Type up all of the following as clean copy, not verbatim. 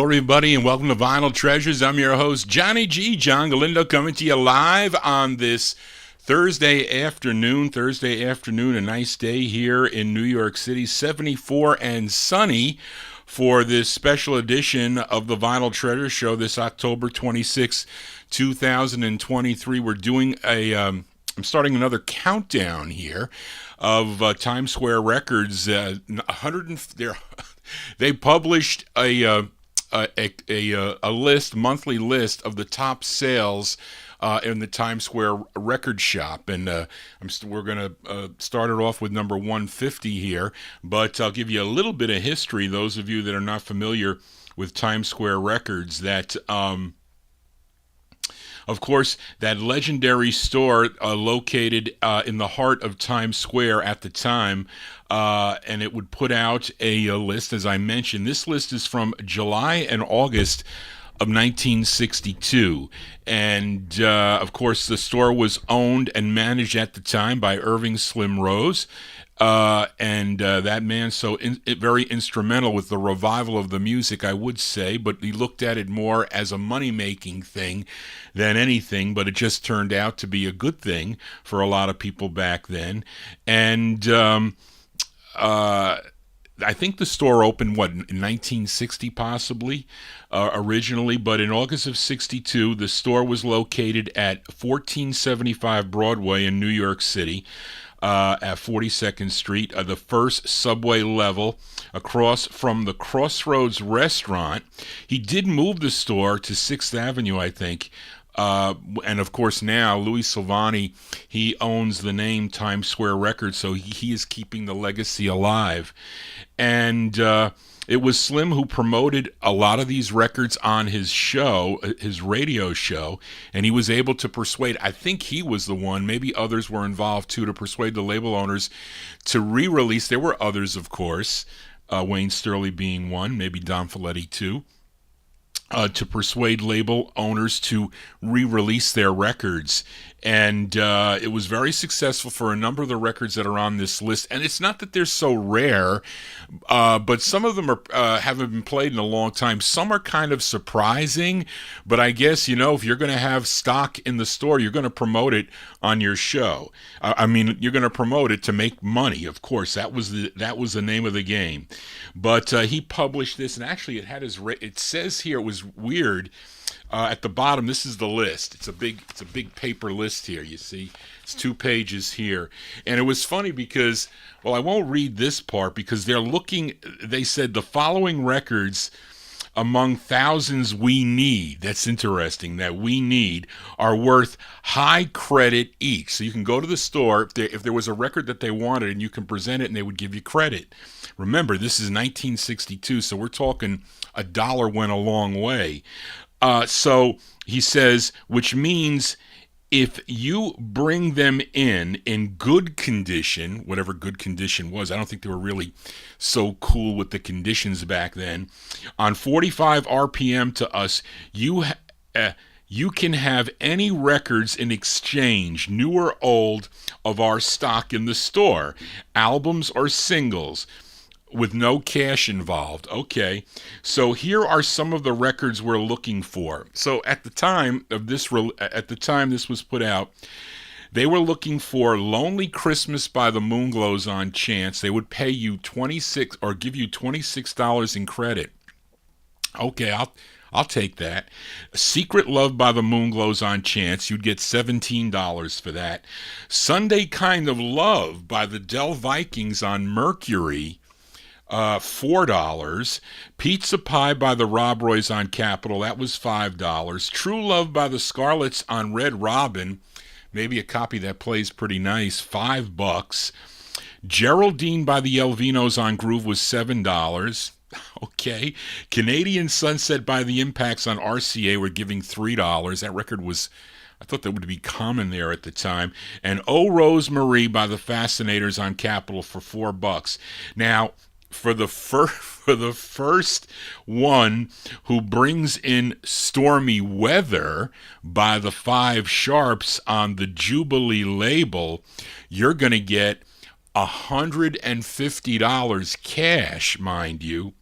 everybody, and welcome to Vinyl Treasures. I'm your host, Johnny G. John Galindo, coming to you live on this Thursday afternoon, a nice day here in New York City, 74 and sunny for this special edition of the Vinyl Treasure Show this October 26, 2023. We're doing I'm starting another countdown here of Times Square Records. They published a monthly list of the top sales in the Times Square record shop, and we're going to start it off with number 150 here, but I'll give you a little bit of history, those of you that are not familiar with Times Square Records, that of course, that legendary store located in the heart of Times Square at the time, and it would put out a list, as I mentioned. This list is from July and August of 1962, and of course, the store was owned and managed at the time by Irving Slim Rose. And that man very instrumental with the revival of the music, I would say, but he looked at it more as a money-making thing than anything, but it just turned out to be a good thing for a lot of people back then. And I think the store opened, in 1960 possibly, originally, but in August of 62, the store was located at 1475 Broadway in New York City, at 42nd Street, the first subway level across from the Crossroads restaurant. He did move the store to 6th Avenue, I think. And of course now, Louis Silvani, he owns the name Times Square Records, so he is keeping the legacy alive. And it was Slim who promoted a lot of these records on his show, his radio show, and he was able to persuade, I think he was the one, maybe others were involved too, to persuade the label owners to re-release. There were others, of course, Wayne Sterling being one, maybe Don Folletti too, to persuade label owners to re-release their records. And it was very successful for a number of the records that are on this list. And it's not that they're so rare, but some of them haven't been played in a long time. Some are kind of surprising, but I guess, if you're going to have stock in the store, you're going to promote it on your show. You're going to promote it to make money, of course. That was the name of the game. But he published this, and actually it says here, it was weird. At the bottom, this is the list. It's a big paper list here, you see. It's 2 pages here. And it was funny because, I won't read this part because they said the following records among thousands we need, that's interesting, that we need, are worth high credit each. So you can go to the store if there was a record that they wanted, and you can present it and they would give you credit. Remember, this is 1962, so we're talking $1 went a long way. So he says, which means if you bring them in good condition, whatever good condition was, I don't think they were really so cool with the conditions back then, on 45 RPM to us, you can have any records in exchange, new or old, of our stock in the store, albums or singles, with no cash involved. Okay, so here are some of the records we're looking for. So at the time this was put out, they were looking for Lonely Christmas by the Moonglows on chance. They would pay you $26 or give you $26 in credit. Okay, I'll take that. Secret Love by the Moonglows on chance. You'd get $17 for that. Sunday Kind of Love by the Del Vikings on Mercury, $4. Pizza Pie by the Rob Roys on Capitol, that was $5. True Love by the Scarlets on Red Robin, maybe a copy that plays pretty nice, $5. Geraldine by the Elvinos on Groove was $7. Okay. Canadian Sunset by the Impacts on RCA were giving $3. That record was, I thought that would be common there at the time. And Oh Rosemarie by the Fascinators on Capitol for $4. Now, for the first one who brings in Stormy Weather by the Five Sharps on the Jubilee label, you're going to get $150 cash, mind you,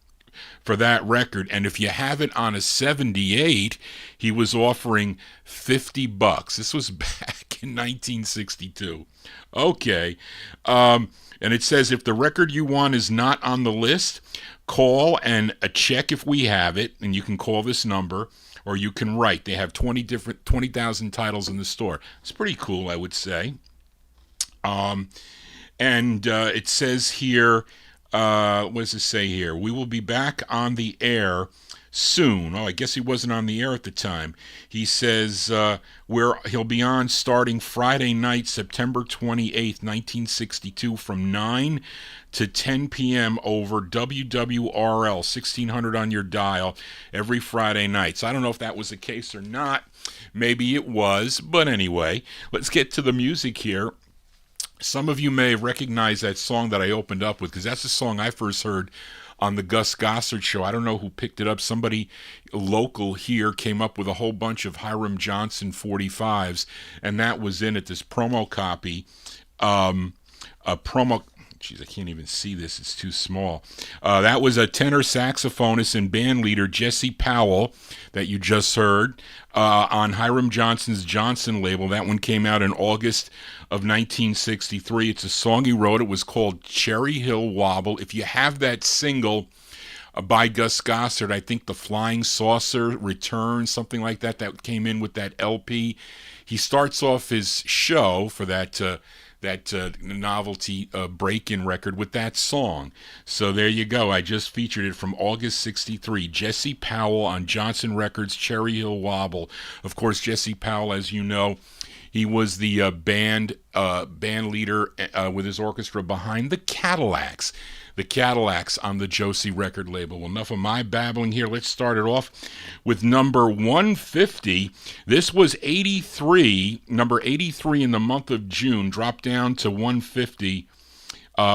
for that record. And if you have it on a 78, he was offering $50. This was back in 1962. Okay. And it says if the record you want is not on the list, call and check if we have it. And you can call this number or you can write. They have 20,000 titles in the store. It's pretty cool, I would say. And it says here, what does it say here? We will be back on the air soon. Oh, I guess he wasn't on the air at the time. He says he'll be on starting Friday night, September 28th, 1962, from 9 to 10 p.m. over WWRL, 1600 on your dial, every Friday night. So I don't know if that was the case or not. Maybe it was. But anyway, let's get to the music here. Some of you may have recognized that song that I opened up with, because that's the song I first heard on the Gus Gossard show. I don't know who picked it up. Somebody local here came up with a whole bunch of Hiram Johnson 45s, and that was in it, this promo copy. Jeez, I can't even see this. It's too small. That was a tenor saxophonist and band leader, Jesse Powell, that you just heard, on Hiram Johnson's Johnson label. That one came out in August of 1963. It's a song he wrote. It was called Cherry Hill Wobble. If you have that single by Gus Gossard, I think The Flying Saucer Return, something like that, that came in with that LP. He starts off his show for that novelty break-in record with that song. So there you go. I just featured it from August 63. Jesse Powell on Johnson Records, Cherry Hill Wobble. Of course, Jesse Powell, as you know, he was the band leader with his orchestra behind the Cadillacs. The Cadillacs on the Josie record label. Well, enough of my babbling here. Let's start it off with number 150. This was 83, number 83 in the month of June, dropped down to 150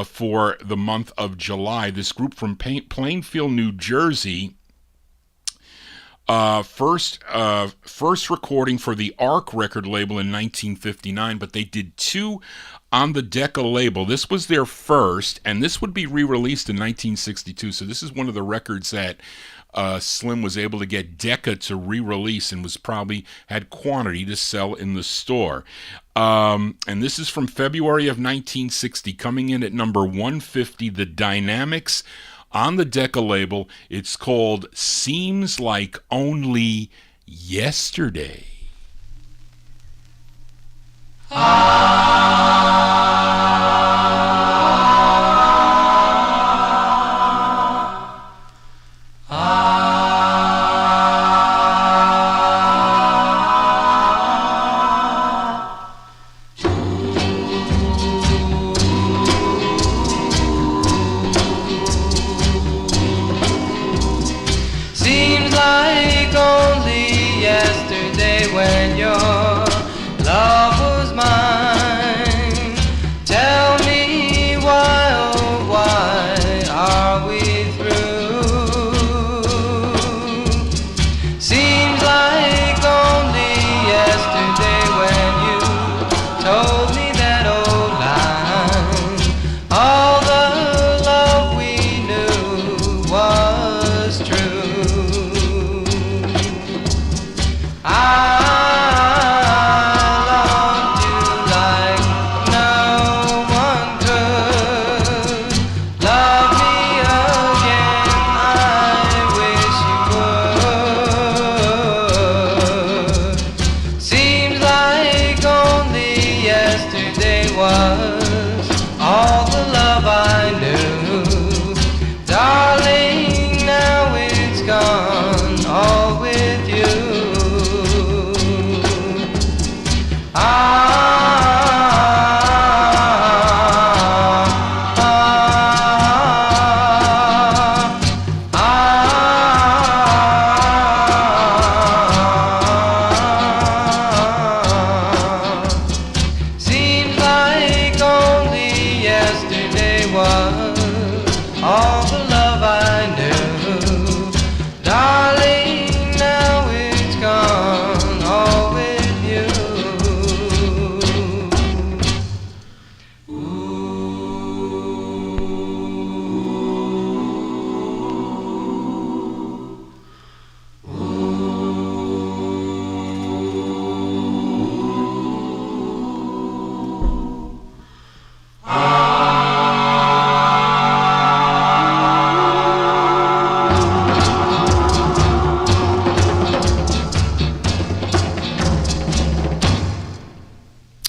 for the month of July. This group from Plainfield, New Jersey, first recording for the Arc record label in 1959, but they did two on the Decca label. This was their first, and this would be re-released in 1962. So this is one of the records that Slim was able to get Decca to re-release and was probably had quantity to sell in the store. And this is from February of 1960, coming in at number 150, The Dynamics on the Decca label. It's called Seems Like Only Yesterday. Seems like only yesterday when your love was mine. Tell me why, oh why are we through? Seems like only yesterday when you told me that old line. All the love we knew was true. I loved you like no one could. Love me again, I wish you would. Seems like only yesterday was all the love I knew. Darling, now it's gone, all with you.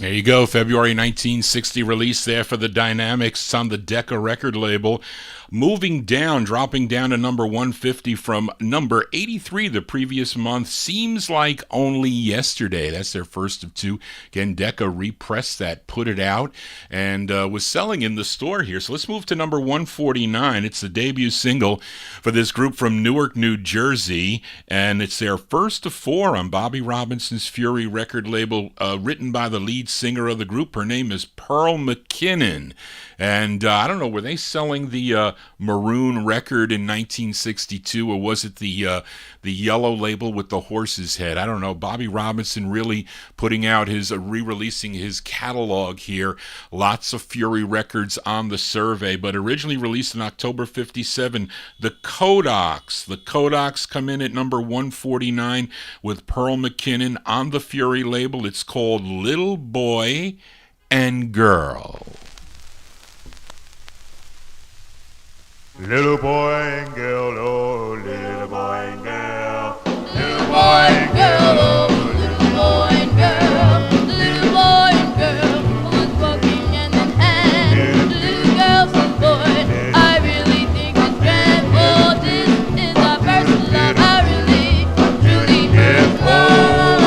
There you go, February 1960 release there for the Dynamics. It's on the Decca record label. Moving down, dropping down to number 150 from number 83 the previous month. Seems Like Only Yesterday. That's their first of two. Again, Decca repressed that, put it out, and was selling in the store here. So let's move to number 149. It's the debut single for this group from Newark, New Jersey, and it's their first of four on Bobby Robinson's Fury record label, written by the lead singer of the group. Her name is Pearl McKinnon. And I don't know, were they selling the maroon record in 1962, or was it the yellow label with the horse's head? I don't know. Bobby Robinson really putting out his re-releasing his catalog here. Lots of Fury records on the survey, but originally released in October 57. The Kodaks. The Kodaks come in at number 149 with Pearl McKinnon on the Fury label. It's called Little Boy and Girl. Little boy and girl, oh, little boy and girl, little boy and girl, oh, little boy and girl, little boy and girl, who's walking hand in hand, little girl, some boy, I really think it's grand, oh, this is our first love, I really, truly first love,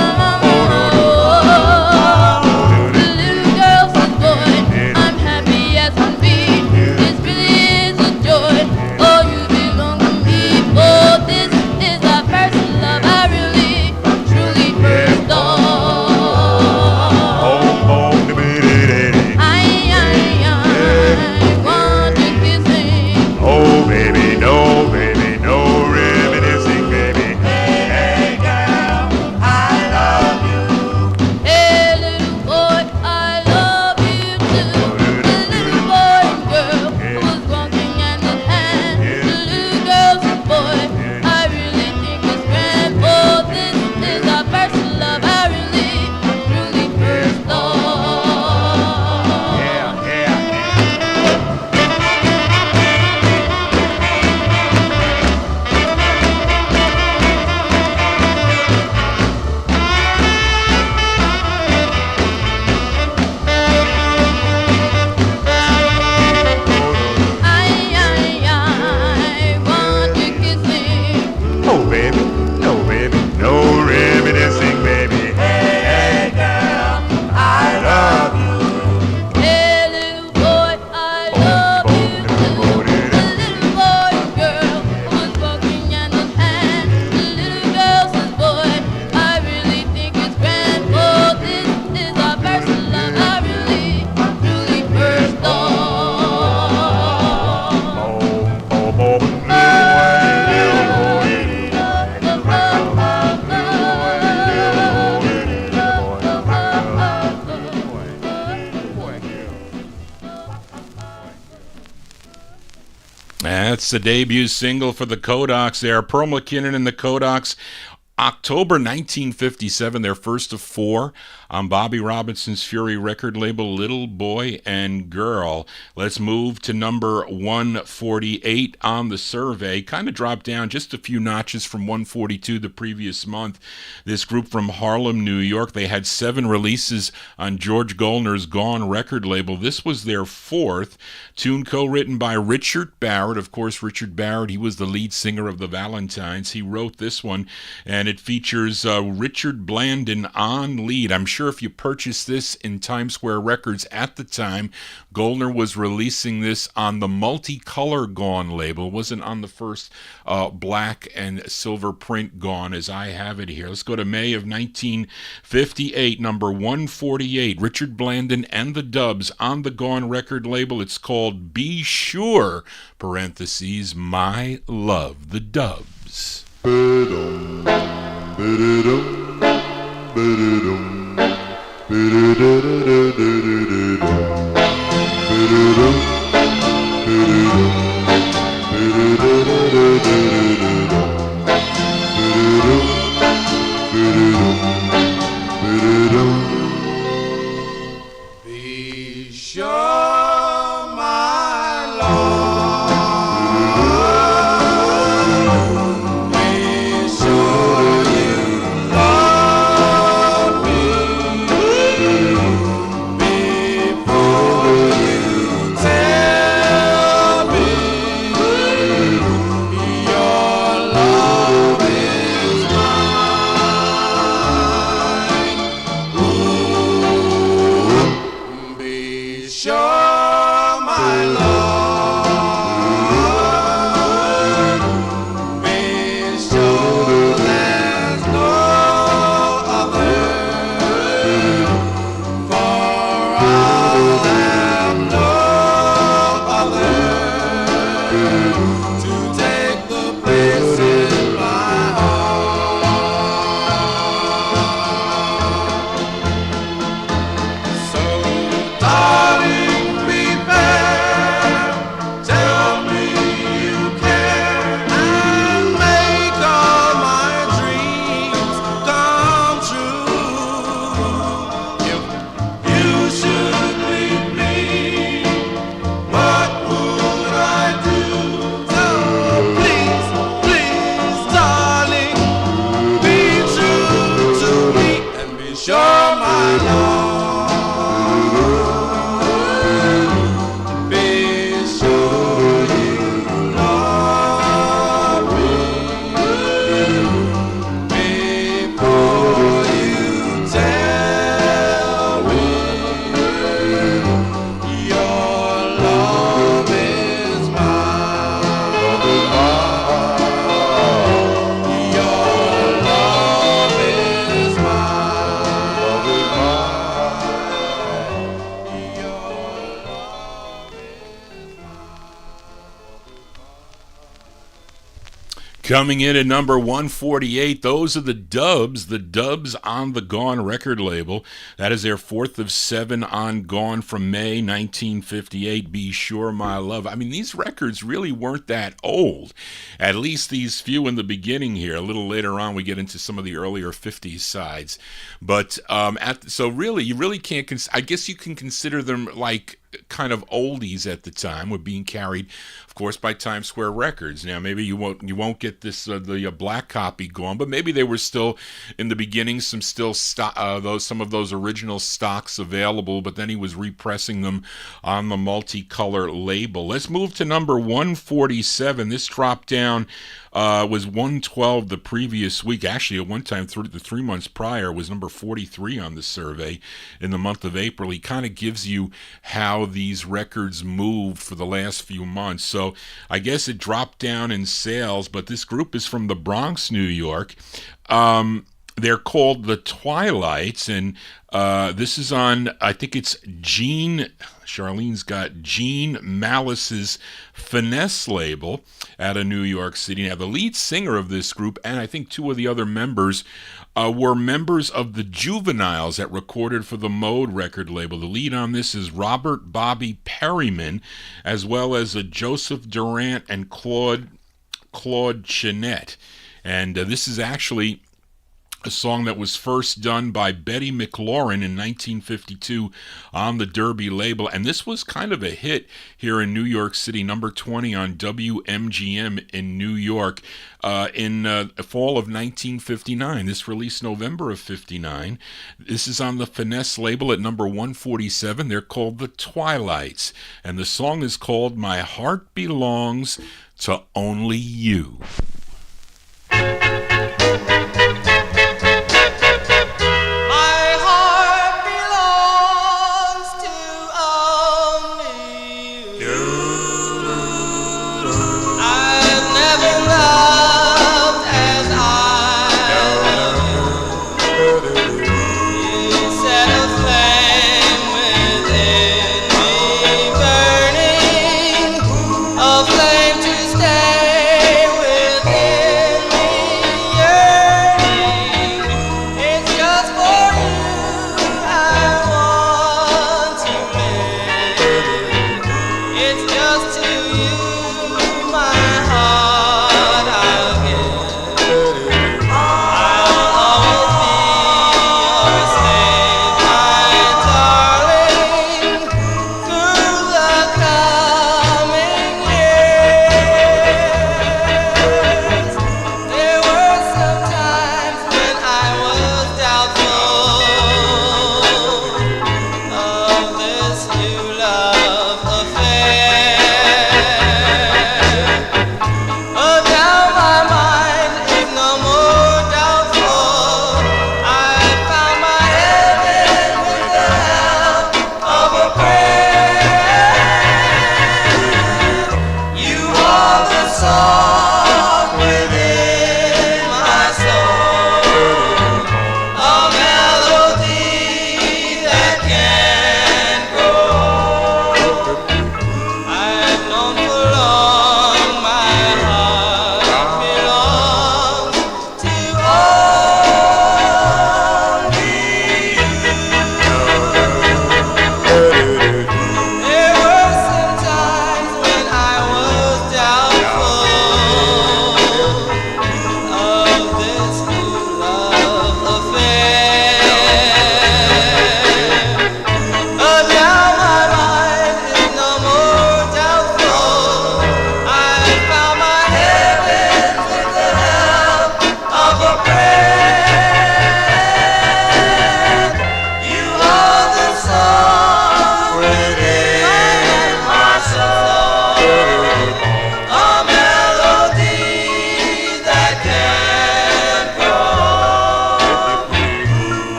little girl, some boy, I'm happy as can be, this really is a joy. Oh, you belong to me. Oh, this is our first love. I really, truly first love. I want to kiss me. Oh, baby, no reminiscing, baby. Hey, girl, I love you. Hey, little boy, I love you too. The little boy and girl who's walking hand in hand. The little girl's a boy. I really think it's grand. Oh, this is our first love. I really, truly first love. I want to kiss me. Oh, baby, no reminiscing, baby. Hey, girl, I love you. Hey, little boy, I love you too. The little boy and girl who's walking hand in hand. The little girl says, boy, I really think it's grand. Oh, this is our first love. I really, truly first love. That's the debut single for the Kodaks there. Pearl McKinnon and the Kodaks. October 1957, their first of four on Bobby Robinson's Fury record label, Little Boy and Girl. Let's move to number 148 on the survey. Kind of dropped down just a few notches from 142 the previous month. This group from Harlem, New York, they had 7 releases on George Goldner's Gone record label. This was their fourth. Tune co-written by Richard Barrett. Of course, Richard Barrett, he was the lead singer of the Valentines. He wrote this one, and it features Richard Blandon on lead. I'm sure if you purchased this in Times Square Records at the time, Goldner was releasing this on the multicolor Gone label. It wasn't on the first black and silver print Gone as I have it here. Let's go to May of 1958, number 148. Richard Blandon and the Dubs on the Gone record label. It's called Be Sure, parentheses, My Love, the Dubs. Ba-dum, ba-da-dum, ba-da-dum, ba-da-da-da-da-da-da-dum, ba-da-dum, ba-da-dum, ba-da-da-da-da-da-da-dum, ba-da-dum, ba-da-dum. Be sure, my love. Coming in at number 148, those are the Dubs on the Gone record label. That is their fourth of 7 on Gone from May 1958, Be Sure My Love. I mean, these records really weren't that old, at least these few in the beginning here. A little later on, we get into some of the earlier 50s sides. But so really, you really can't, I guess you can consider them like kind of oldies at the time, were being carried, of course, by Times Square Records. Now, maybe you won't get this the black copy going, but maybe they were still in the beginning some of those original stocks available. But then he was repressing them on the multicolor label. Let's move to number 147. This dropped down. Was 112 the previous week. Actually, at one time, the 3 months prior, was number 43 on the survey in the month of April. He kind of gives you how these records moved for the last few months. So I guess it dropped down in sales, but this group is from the Bronx, New York. They're called the Twilights, and this is on, I think it's Charlene's got Gene Malice's Finesse label out of New York City. Now, the lead singer of this group, and I think 2 of the other members, were members of the Juveniles that recorded for the Mode record label. The lead on this is Robert Bobby Perryman, as well as Joseph Durant and Claude Chenette. And this is actually a song that was first done by Betty McLaurin in 1952 on the Derby label, and this was kind of a hit here in New York City, number 20 on WMGM in New York in fall of 1959. This released November of 59. This is on the Finesse label at number 147. They're called the Twilights, and the song is called My Heart Belongs to Only You. Flame to stay with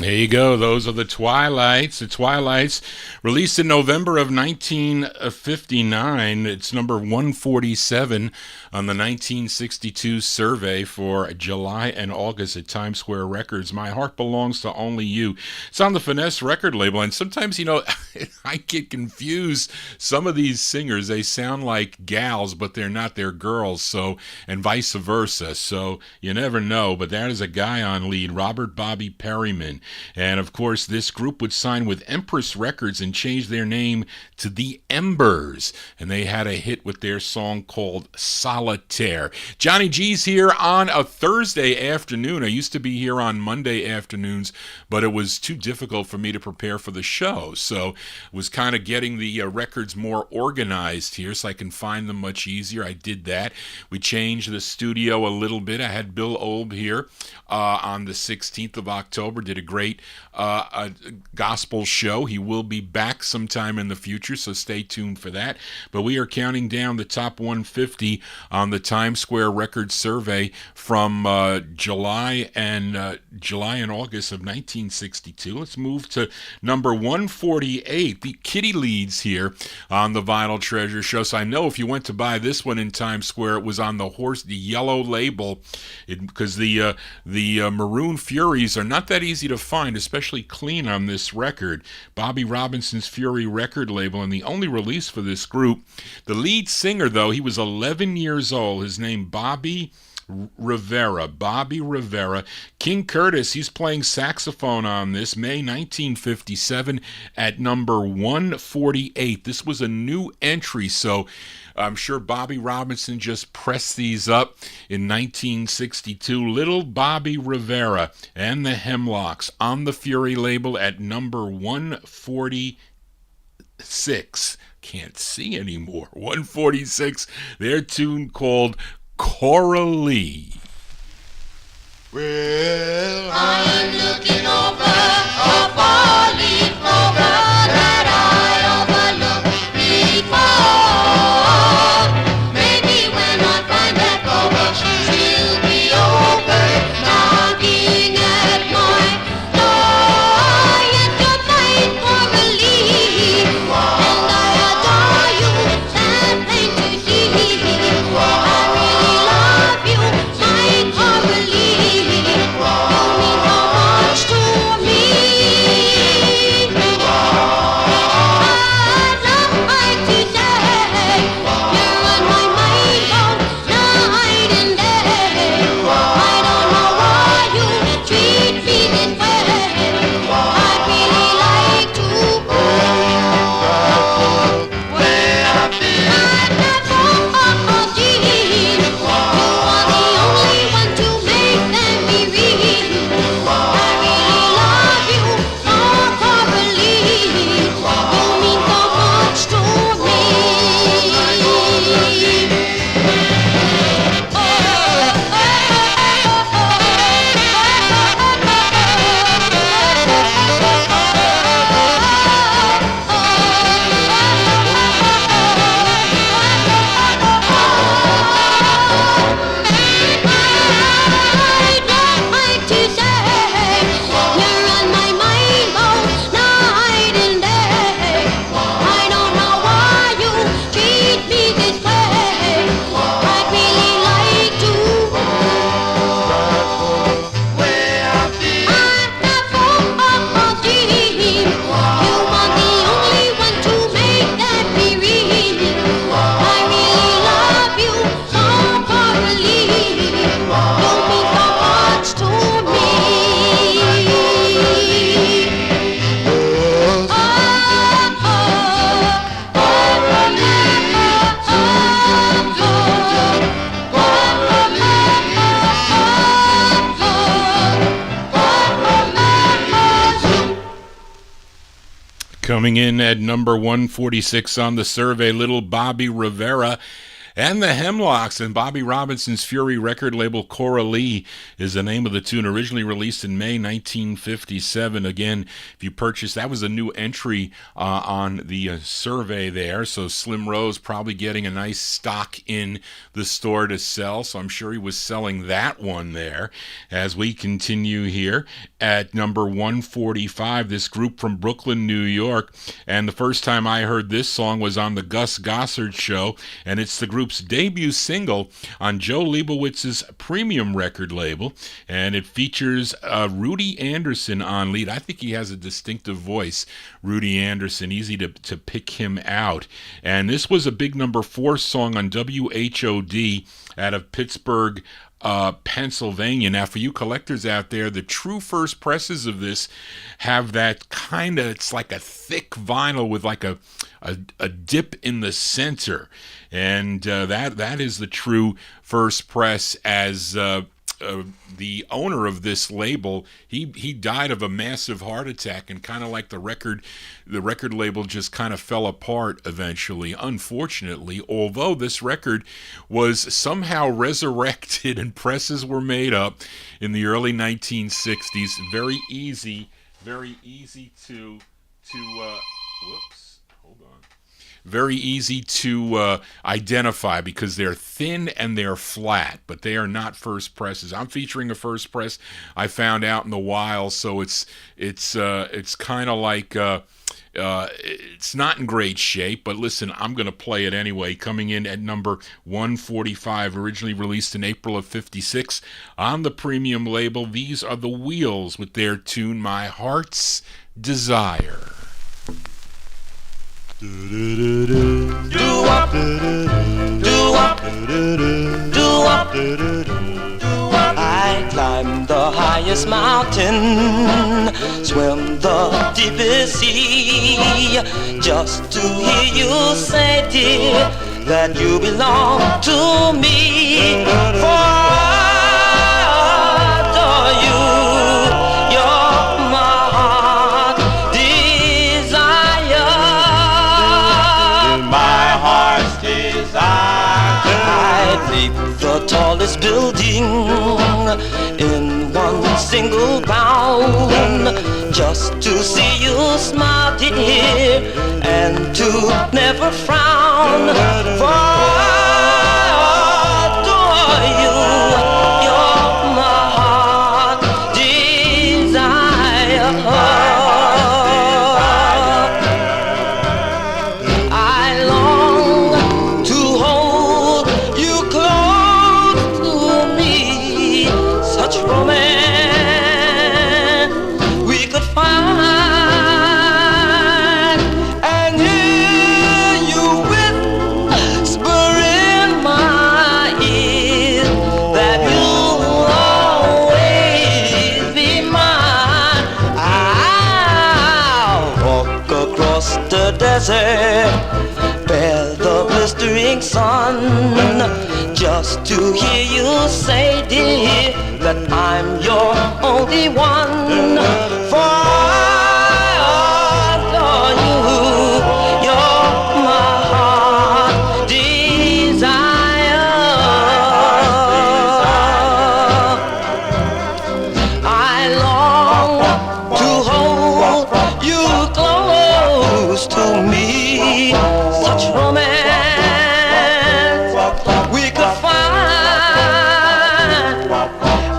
There you go. Those are the Twilights. The Twilights, released in November of 1959. It's number 147 on the 1962 survey for July and August at Times Square Records. My Heart Belongs to Only You. It's on the Finesse record label, and sometimes, I get confused. Some of these singers, they sound like gals, but they're not. They're girls, so, and vice versa. So you never know, but that is a guy on lead, Robert Bobby Perryman. And of course, this group would sign with Empress Records and change their name to The Embers. And they had a hit with their song called Solitaire. Johnny G's here on a Thursday afternoon. I used to be here on Monday afternoons, but it was too difficult for me to prepare for the show. So was kind of getting the records more organized here so I can find them much easier. I did that. We changed the studio a little bit. I had Bill Olb here on the 16th of October. Did a great gospel show. He will be back sometime in the future, so stay tuned for that. But we are counting down the top 150 on the Times Square Records survey from July and August of 1962. Let's move to number 148. The Kitty Leads here on the Vinyl Treasure show. So I know if you went to buy this one in Times Square, it was on the yellow label, because the Maroon Furies are not that easy to find, especially clean on this record. Bobby Robinson's Fury record label, and the only release for this group. The lead singer, though, he was 11 years old. His name, Bobby Rivera. King Curtis, he's playing saxophone on this, May 1957 at number 148. This was a new entry, so I'm sure Bobby Robinson just pressed these up in 1962. Little Bobby Rivera and the Hemlocks on the Fury label at number 146. Can't see anymore. 146. Their tune called Coralie. Well, I'm looking over a falling clover that I overlooked before. Maybe when I find that clover, she'll be open, knocking at my door. Yet you're mine, Coralie, and I adore you, and plain to see. I really love you, my Coralie. Coming in at number 146 on the survey, Little Bobby Rivera And the Hemlocks and Bobby Robinson's Fury record label. Coralie is the name of the tune, originally released in May 1957. Again, if you purchase, that was a new entry on the survey there, so Slim Rose probably getting a nice stock in the store to sell, so I'm sure he was selling that one there. As we continue here at number 145, this group from Brooklyn, New York, and the first time I heard this song was on the Gus Gossard Show, and it's the group's debut single on Joe Leibowitz's premium record label, and it features Rudy Anderson on lead. I think he has a distinctive voice, Rudy Anderson, easy to pick him out. And this was a big number 4 song on WHOD out of Pittsburgh, Pennsylvania. Now, for you collectors out there, the true first presses of this have that kind of, it's like a thick vinyl with like a dip in the center, and that is the true first press. As the owner of this label, he died of a massive heart attack, and kind of like the record label just kind of fell apart eventually, unfortunately, although this record was somehow resurrected and presses were made up in the early 1960s. Very easy to whoops, hold on. Very easy to identify because they're thin and they're flat, but they are not first presses. I'm featuring a first press I found out in the wild, so it's kind of like it's not in great shape, but listen, I'm going to play it anyway. Coming in at number 145, originally released in April of 56 on the premium label, these are the Wheels with their tune My Heart's Desire. Doowop, doowop, doowop, doowop. I climb the highest mountain, swim the deepest sea, just to hear you say, dear, that you belong to me. For I adore you, you're my heart desire. My heart's desire. I'd leap the tallest building in one single bound, just to see you smile, dear, and to never frown. For I adore you, you're my heart desire. I long to hold you close to me, such romance we could find, and hear you whisper in my ear that you'll always be mine. I'll walk across the desert, bear the blistering sun, just to hear you say, dear, that I'm your only one. For I adore you, you're my heart desire. I long to hold you close to me, such romance we could find,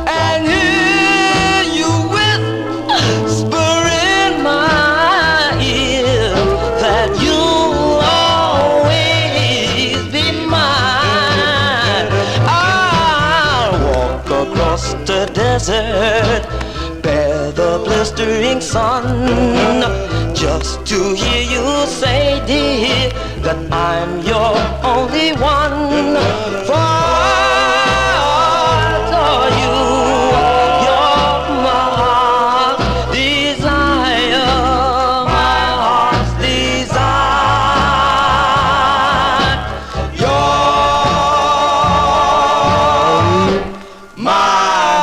and hear you whisper in my ear that you'll always be mine. I'll walk across the desert, bear the blistering sun, just to hear you say, dear, that I'm your only one. For I adore you, you're my heart desire, my heart's desire. You're my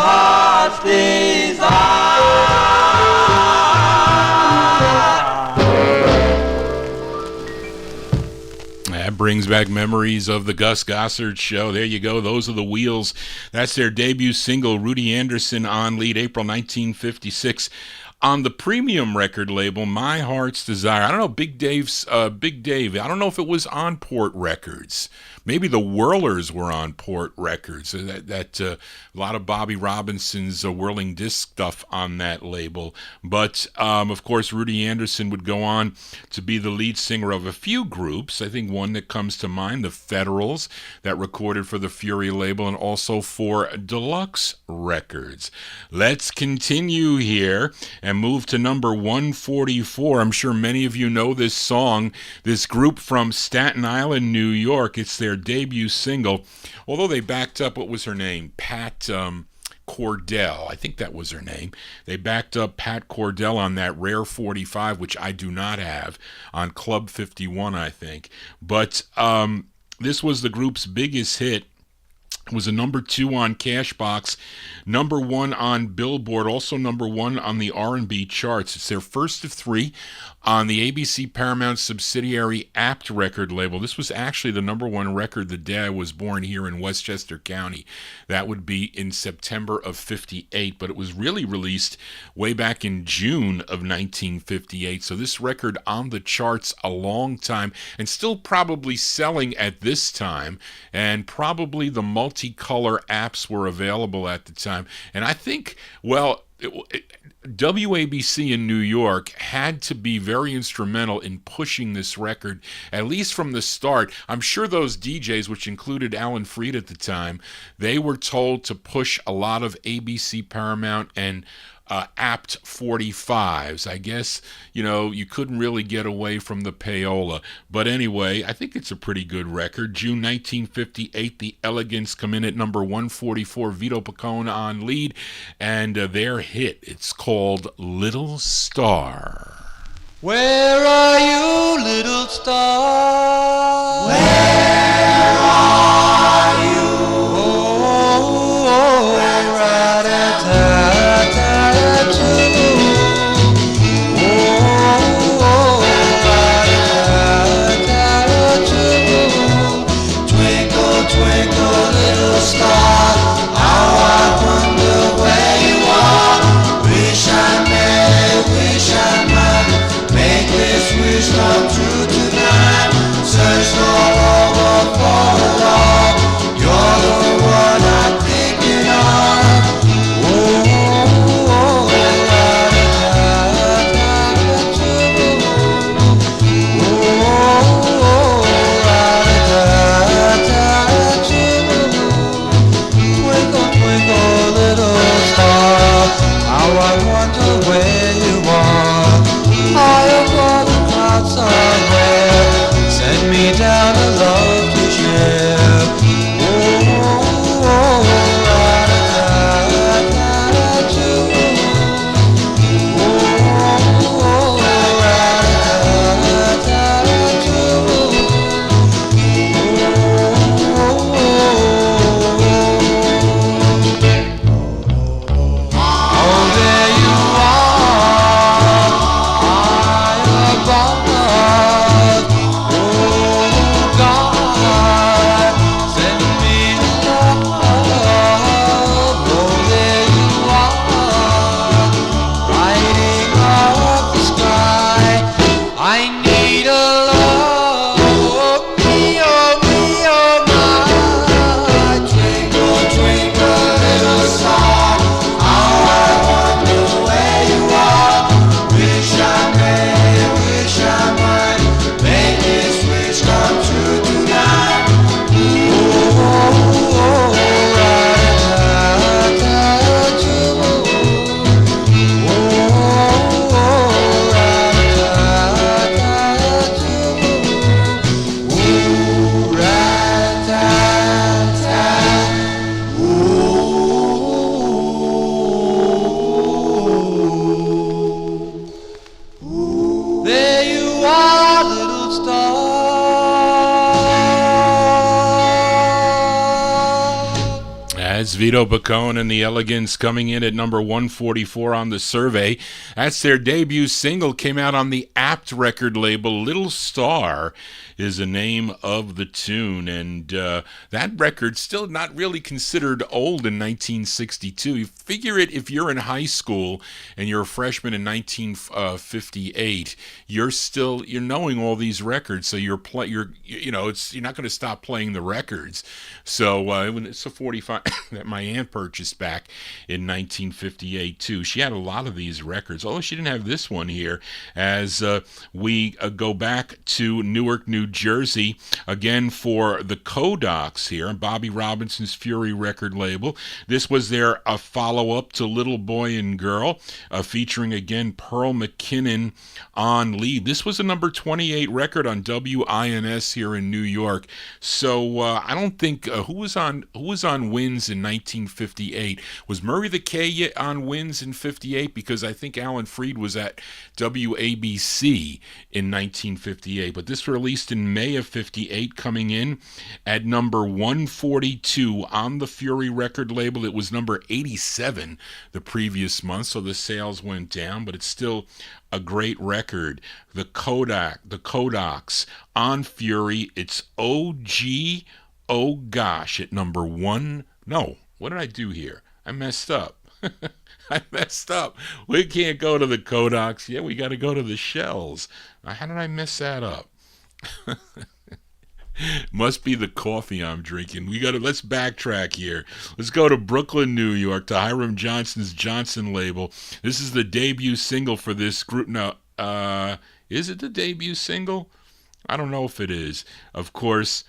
heart's desire. brings back memories of the Gus Gossard Show. There you go. Those are the Wheels. That's their debut single, Rudy Anderson on lead, April 1956. On the premium record label, My Heart's Desire. I don't know, Big Dave. I don't know if it was on Port Records. Maybe the Whirlers were on Port Records. A lot of Bobby Robinson's Whirling Disc stuff on that label. But, of course, Rudy Anderson would go on to be the lead singer of a few groups. I think one that comes to mind, the Federals, that recorded for the Fury label and also for Deluxe Records. Let's continue here and move to number 144. I'm sure many of you know this song. This group from Staten Island, New York. It's their debut single, although they backed up, what was her name? Pat Cordell. I think that was her name. They backed up Pat Cordell on that Rare 45, which I do not have, on Club 51, I think. But this was the group's biggest hit. It was a number 2 on Cashbox, number 1 on Billboard, also number 1 on the R&B charts. It's their first of 3 on the ABC Paramount subsidiary Apt record label. This was actually the number 1 record the day I was born here in Westchester County. That would be in September of 58, but it was really released way back in June of 1958. So this record on the charts a long time and still probably selling at this time, and probably the multicolor apps were available at the time. And I think, well, WABC in New York had to be very instrumental in pushing this record, at least from the start. I'm sure those DJs, which included Alan Freed at the time, they were told to push a lot of ABC, Paramount, and Apt 45s. I guess, you couldn't really get away from the payola. But anyway, I think it's a pretty good record. June 1958, the Elegants come in at number 144, Vito Pacone on lead, and their hit, it's called Little Star. Where are you, little star? Where are you? Oh, Twinkle, twinkle, little star, how I wonder where you are. Wish I might make this wish come true tonight. Searched all over for a love, you're the one I'm thinking of. Twinkle, twinkle, little star, how I wonder where you are. High above the clouds somewhere, send me down a love to share. Oh, there you Vito Bacone and the Elegants coming in at number 144 on the survey. That's their debut single, came out on the Apt record label. Little Star is the name of the tune, and that record's still not really considered old in 1962. You figure it, if you're in high school and you're a freshman in 1958, you're knowing all these records, so you're not going to stop playing the records. So it's a 45 that my aunt purchased back in 1958 too. She had a lot of these records, although she didn't have this one here. As we go back to Newark, New Jersey, again for the Kodaks here, Bobby Robinson's Fury record label. This was their follow-up to Little Boy and Girl, featuring again Pearl McKinnon on lead. This was a number 28 record on WINS here in New York. So I don't think who was on Wins in 1958. Was Murray the K on Wins in 58? Because I think Alan Freed was at WABC in 1958. But this released in May of 58, coming in at number 142 on the Fury record label. It was number 87 the previous month, so the sales went down, but it's still a great record. The Kodaks on Fury. It's OG, oh gosh, at number one. No, what did I do here? I messed up. We can't go to the Kodaks. Yeah, we got to go to the Shells. How did I mess that up? Must be the coffee I'm drinking. Let's backtrack here. Let's go to Brooklyn, New York, to Hiram Johnson's Johnson label. This is the debut single for this group. Now, is it the debut single? I don't know if it is. Of course,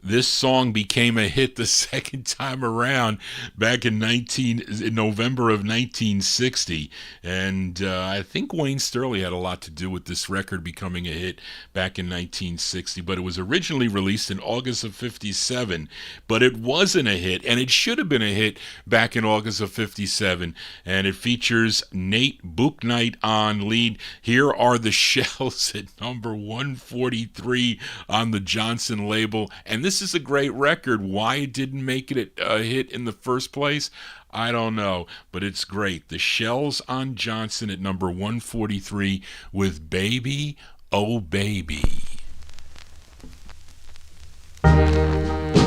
this song became a hit the second time around back in November of 1960. And I think Wayne Sterling had a lot to do with this record becoming a hit back in 1960. But it was originally released in August of 57. But it wasn't a hit, and it should have been a hit back in August of 57. And it features Nate Bouknight on lead. Here are the Shells at number 143 on the Johnson label. And this is a great record. Why it didn't make it a hit in the first place, I don't know, but it's great. The Shells on Johnson at number 143 with Baby, Oh Baby. Baby,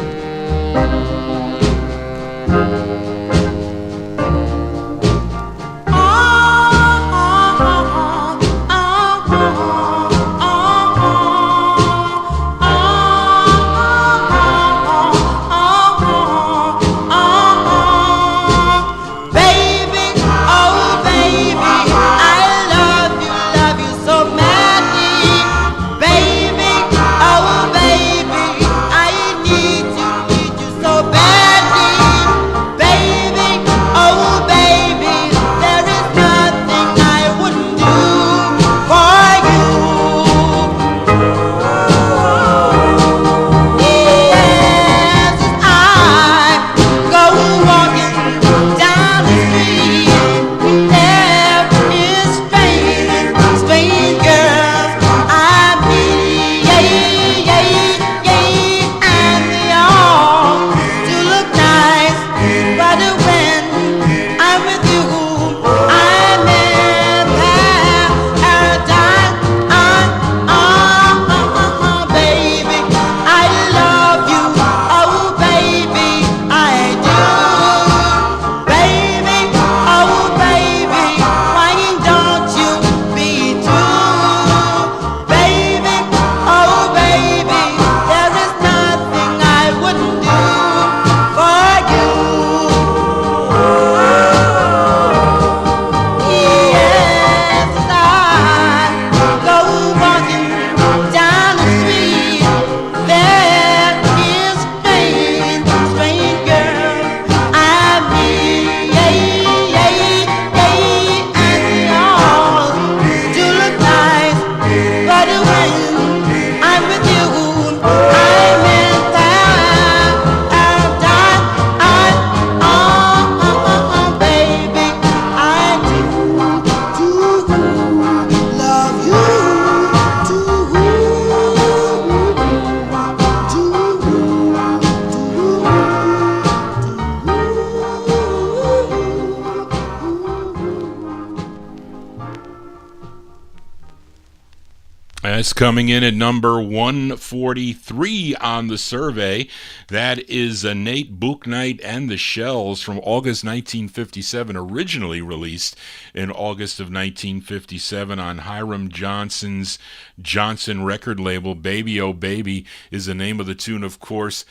That's coming in at number 143 on the survey. That is Nate Bouknight and the Shells from August 1957, originally released in August of 1957 on Hiram Johnson's Johnson record label. Baby Oh Baby is the name of the tune, of course.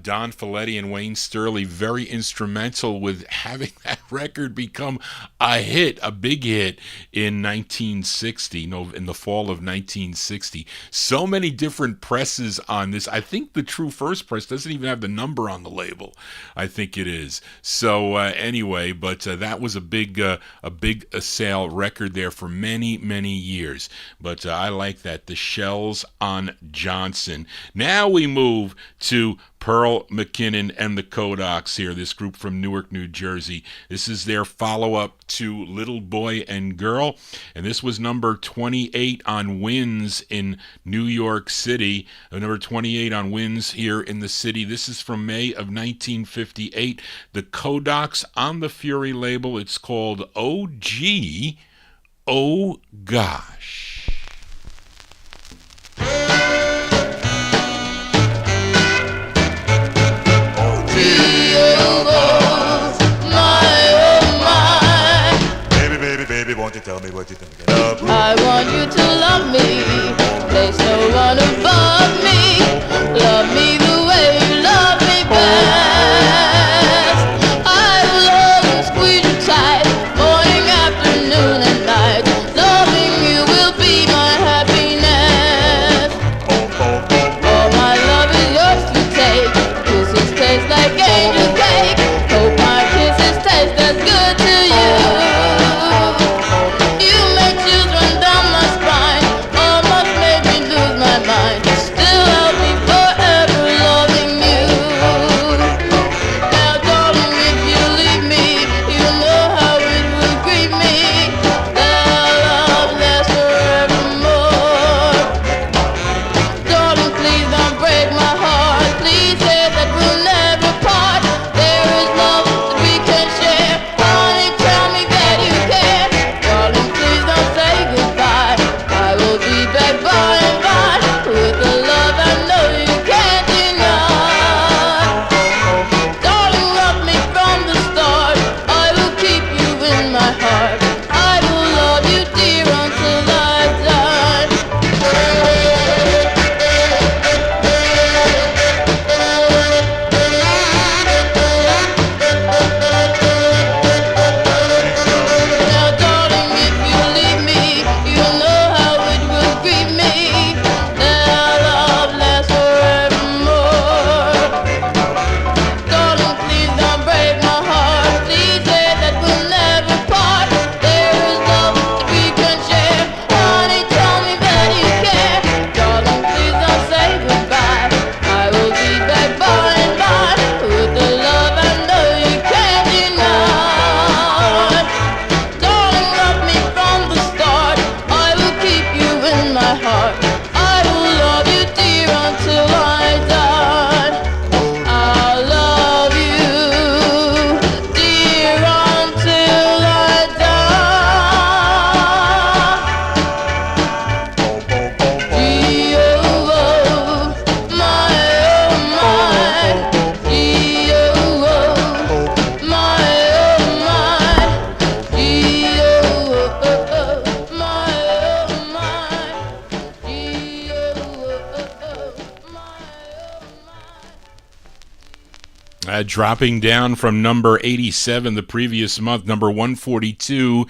Don Folletti and Wayne Sterling very instrumental with having that record become a hit, a big hit in 1960, in the fall of 1960. So many different presses on this. I think the true first press doesn't even have the number on the label. I think it is. So anyway, but that was a big sale record there for many, many years. But I like that. The Shells on Johnson. Now we move to Pearl McKinnon and the Kodaks here, this group from Newark, New Jersey. This is their follow-up to Little Boy and Girl, and this was number 28 on Wins in New York City, number 28 on Wins here in the city. This is from May of 1958. The Kodaks on the Fury label. It's called Oh Gee, Oh Gosh. Won't you tell me what you think of? I want you to love me. There's no one above me. Love me the way you love me best. I will always squeeze you tight, morning, afternoon, and night. Loving you will be my happiness. All my love is yours to take. Kisses taste like angel cake. Hope my kisses taste as good to you. Dropping down from number 87 the previous month, number 142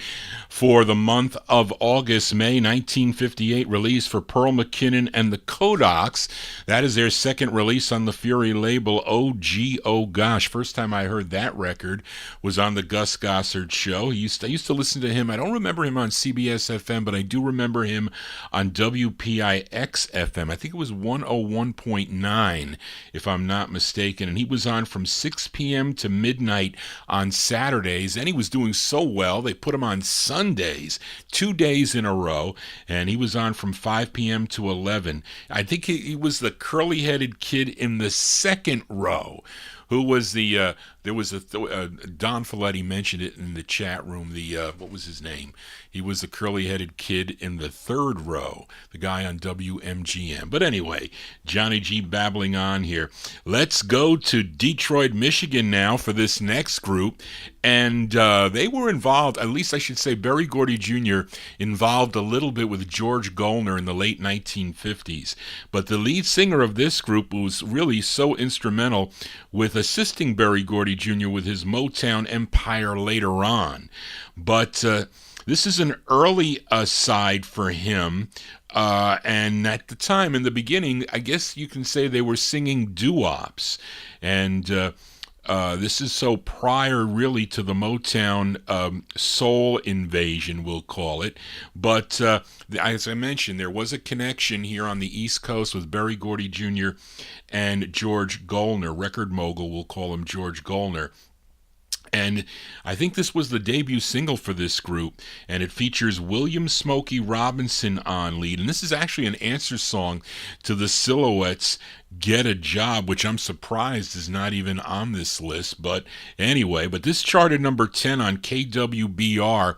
for the month of August, May 1958, release for Pearl McKinnon and the Kodaks. That is their second release on the Fury label, Oh Gee, Oh Gosh. First time I heard that record was on the Gus Gossard show. I used to listen to him. I don't remember him on CBS FM, but I do remember him on WPIX FM. I think it was 101.9, if I'm not mistaken. And he was on from 6 p.m. to midnight on Saturdays. And he was doing so well, they put him on Sundays, 2 days in a row, and he was on from 5 p.m. to 11. I think he was the curly-headed kid in the second row Who was the? There was Don Folletti mentioned it in the chat room. The what was his name? He was the curly-headed kid in the third row, the guy on WMGM. But anyway, Johnny G babbling on here. Let's go to Detroit, Michigan now for this next group. And they were involved, at least I should say Berry Gordy Jr. involved a little bit with George Goellner in the late 1950s. But the lead singer of this group was really so instrumental with assisting Berry Gordy Jr. with his Motown empire later on. But this is an early side for him. And at the time, in the beginning, I guess you can say they were singing doo-wops. And this is so prior, really, to the Motown soul invasion, we'll call it. But as I mentioned, there was a connection here on the East Coast with Berry Gordy Jr. and George Goellner, record mogul, we'll call him George Goellner. And I think this was the debut single for this group, and it features William Smokey Robinson on lead. And this is actually an answer song to the Silhouettes' Get a Job, which I'm surprised is not even on this list. But anyway, this charted number 10 on KWBR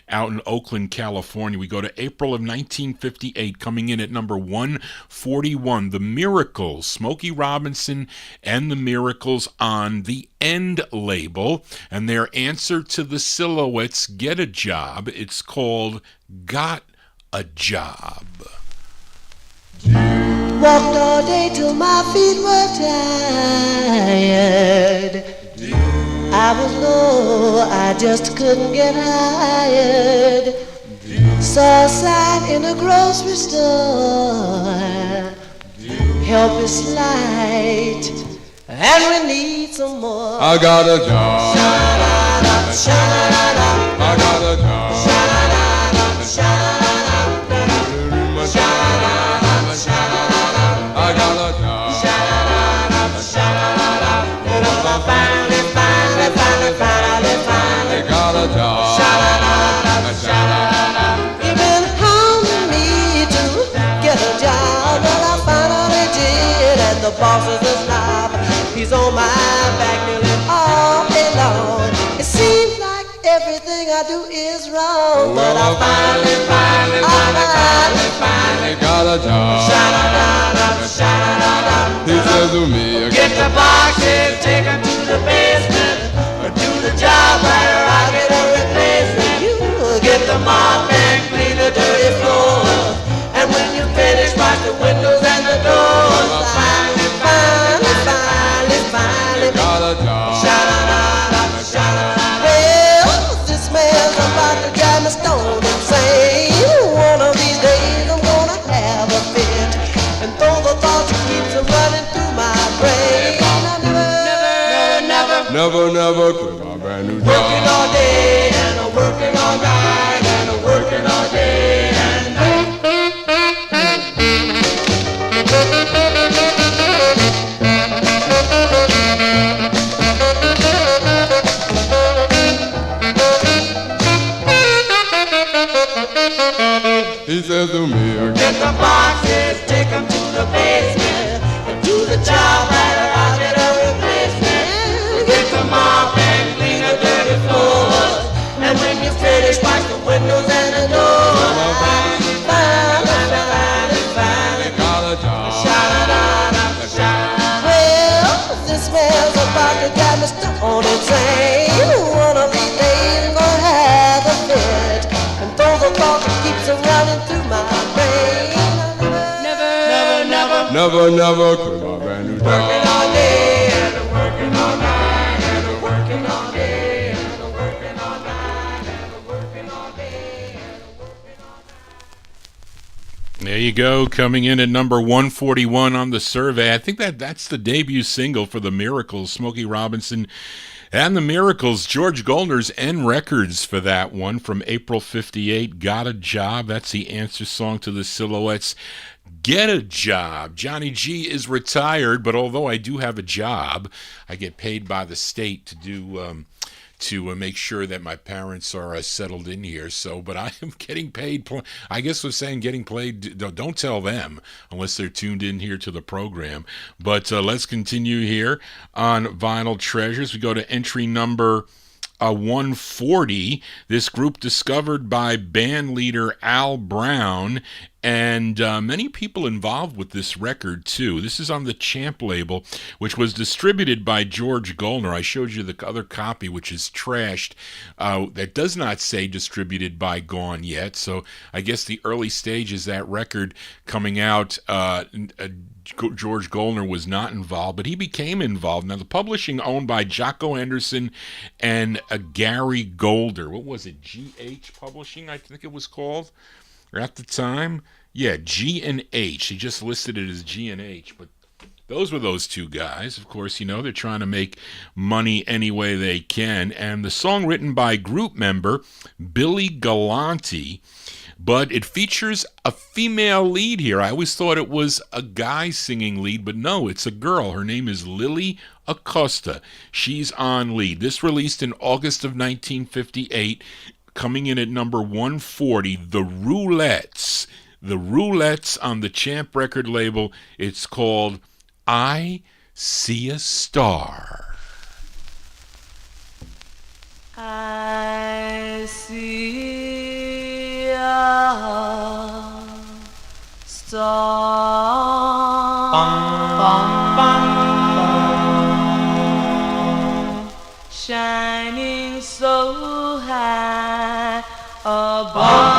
out in Oakland, California. We go to April of 1958, coming in at number 141, The Miracles, Smokey Robinson and The Miracles on the End label, and their answer to the Silhouettes' Get a Job. It's called Got a Job. Walked all day till my feet were tired. I was low, I just couldn't get hired. Saw a sign in a grocery store, help is slight, and we need some more. I got a job. Sha-la-la-la, sha-la-la-la. I got a job. Sha-la-la-la, sha-la-la-la, sha-la-la-la, sha-la-la-la. I got a job. Sha-la-la-la, sha-la-la-la. And I finally got a job. Sha-la-la-la, sha-la-la-la. You've been hounding me to get a job, well I finally did, and the boss is a snob. He's on my back nearly all day long. It seems like everything I do is wrong, but I finally got a job. Sha-la-la-la, sha-la-la-la. He says to me, Get the boxes, take them to the basement, do the job right or I'll get a replacement. You get the mop and clean the dirty floors, and when you finish, wash the windows and the doors. Finally got a job. Sha-la-la-la, sha-la-la. Well, this man's about to drive me stone insane. One of these days I'm gonna have a fit, and though the thought keeps running through my brain, I Never quit my brand new job. working all day and I'm working all night and I'm working all day and night. He says to me, Get the boxes, take them to the basement, and do the job right or I'll get a replacement. Get the mop and clean the dirty floors, and when you finish, wash the windows and the doors. Finally, got a job. sha-la-la-la, sha-la-la. Well, this man's about to drive me stone insane. One of these days I'm gonna have a fit, and though the thought keeps running through my brain, Never quit my brand new working job. all day and I'm working all night and I'm working all day and I'm working all night and I'm working all day and I'm working all night. There you go, coming in at number 141 on the survey. I think that's the debut single for The Miracles, Smokey Robinson and The Miracles. George Goellner's N Records for that one from April 58. Got a Job. That's the answer song to the Silhouettes' Get a Job. Johnny G is retired, but although I do have a job, I get paid by the state to do to make sure that my parents are settled in here. So, but I am getting paid. I guess we're saying getting paid. Don't tell them unless they're tuned in here to the program. But let's continue here on Vinyl Treasures. We go to entry number 140. This group discovered by band leader Al Brown, and many people involved with this record too. This is on the Champ label, which was distributed by George Goldner. I showed you the other copy, which is trashed. That does not say distributed by Gone yet, so I guess the early stages that record coming out, George Goldner was not involved, but he became involved. Now, the publishing owned by Jocko Henderson and Gary Golder. What was it? GH Publishing, I think it was called, or at the time. Yeah, G&H. He just listed it as G&H, but those were those two guys. Of course, you know, they're trying to make money any way they can. And the song written by group member Billy Galante, but it features a female lead here. I always thought it was a guy singing lead, but no, it's a girl. Her name is Lily Acosta. She's on lead. This released in August of 1958, coming in at number 140, The Roulettes. The Roulettes on the Champ record label. It's called I See a Star. I see a star shining so high above.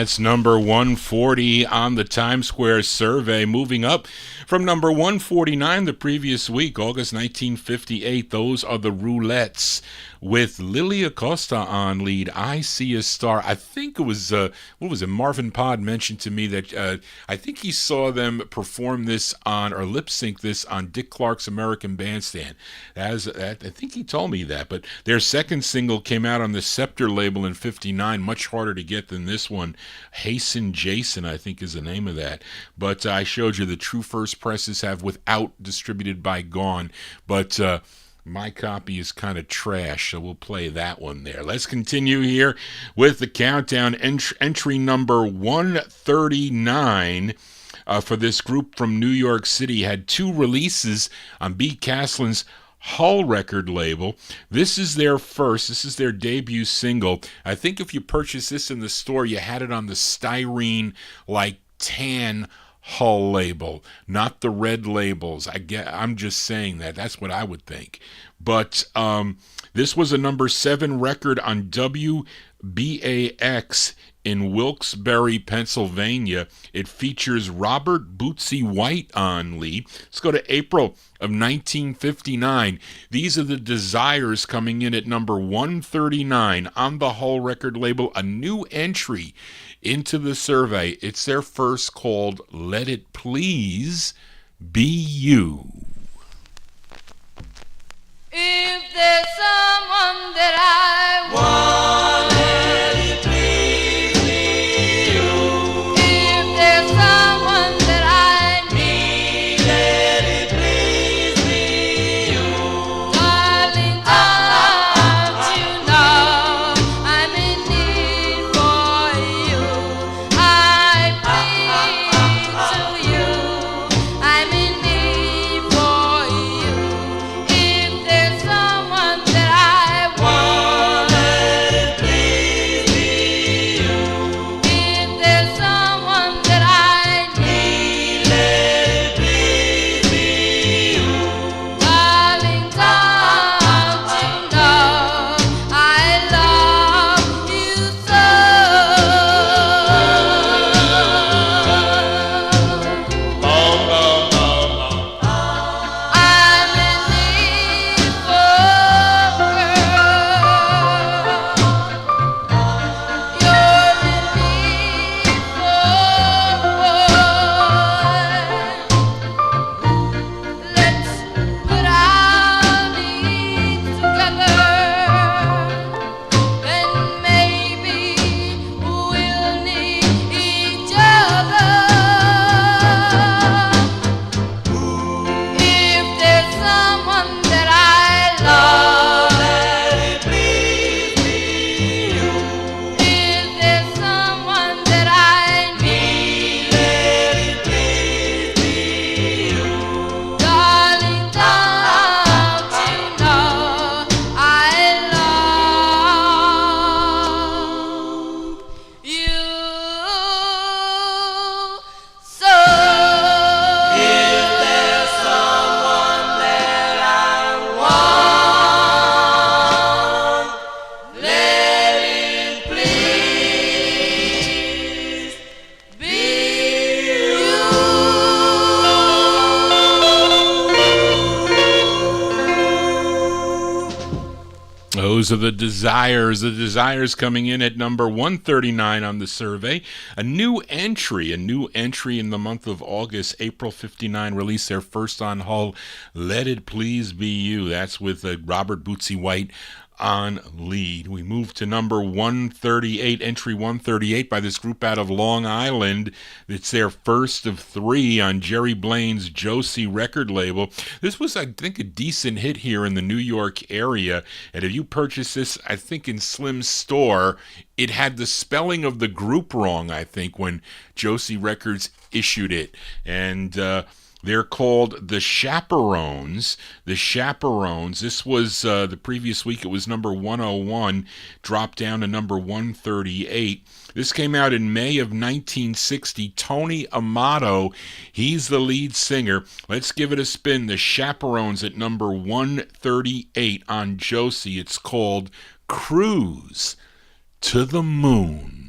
That's number 140 on the Times Square survey. Moving up from number 149 the previous week, August 1958. Those are the Roulettes with Lily Acosta on lead. I See a Star. I think it was, what was it? Marvin Pod mentioned to me that I think he saw them perform this on, or lip sync this on Dick Clark's American Bandstand. I think he told me that. But their second single came out on the Scepter label in 59, much harder to get than this one. Hasten Jason, I think is the name of that. But I showed you the true first presses have Without, distributed by Gone. But my copy is kind of trash, so we'll play that one there. Let's continue here with the countdown. Entry number 139. for this group from New York City. Had 2 releases on Beat Caslin's Hull record label. This is their debut single. I think if you purchased this in the store, you had it on the styrene, like, tan Hull label, not the red labels. I'm just saying that. That's what I would think. But this was a number 7 record on WBAX in Wilkes-Barre, Pennsylvania. It features Robert Bootsy White on lead. Let's go to April of 1959. These are the Desires coming in at number 139 on the Hull record label, a new entry into the survey. It's their first, called Let It Please Be You. If there's someone that I want, let it please be you. If there's someone that I need, let it please be you. Darling, don't you know I'm in need for you. I plead to you, I'm in need for you. If there's someone that I want, let it please be you. If there's someone that I need, let it please be you. Darling, don't you know I love you so? I'm in need for a girl. You're in need for a boy. Let's put our needs together, then maybe we'll need each other. If there's someone that I love, let it please be you. If there's someone that I need, let it please be you. Darling, don't you know I love you so? If there's someone that I want, let it please be you. Those are the Desires. The Desires coming in at number 139 on the survey. A new entry in the month of August. April 59 released their first on Hull, Let It Please Be You. That's with Robert Bootsy White on lead. We move to number 138, entry 138 by this group out of Long Island. It's their first of 3 on Jerry Blaine's Josie record label. This was, I think, a decent hit here in the New York area, and if you purchase this, I think in Slim's store, it had the spelling of the group wrong, I think, when Josie Records issued it. And they're called The Chaperones. The Chaperones. This was the previous week. It was number 101, dropped down to number 138. This came out in May of 1960. Tony Amato, he's the lead singer. Let's give it a spin. The Chaperones at number 138 on Josie. It's called Cruise to the Moon.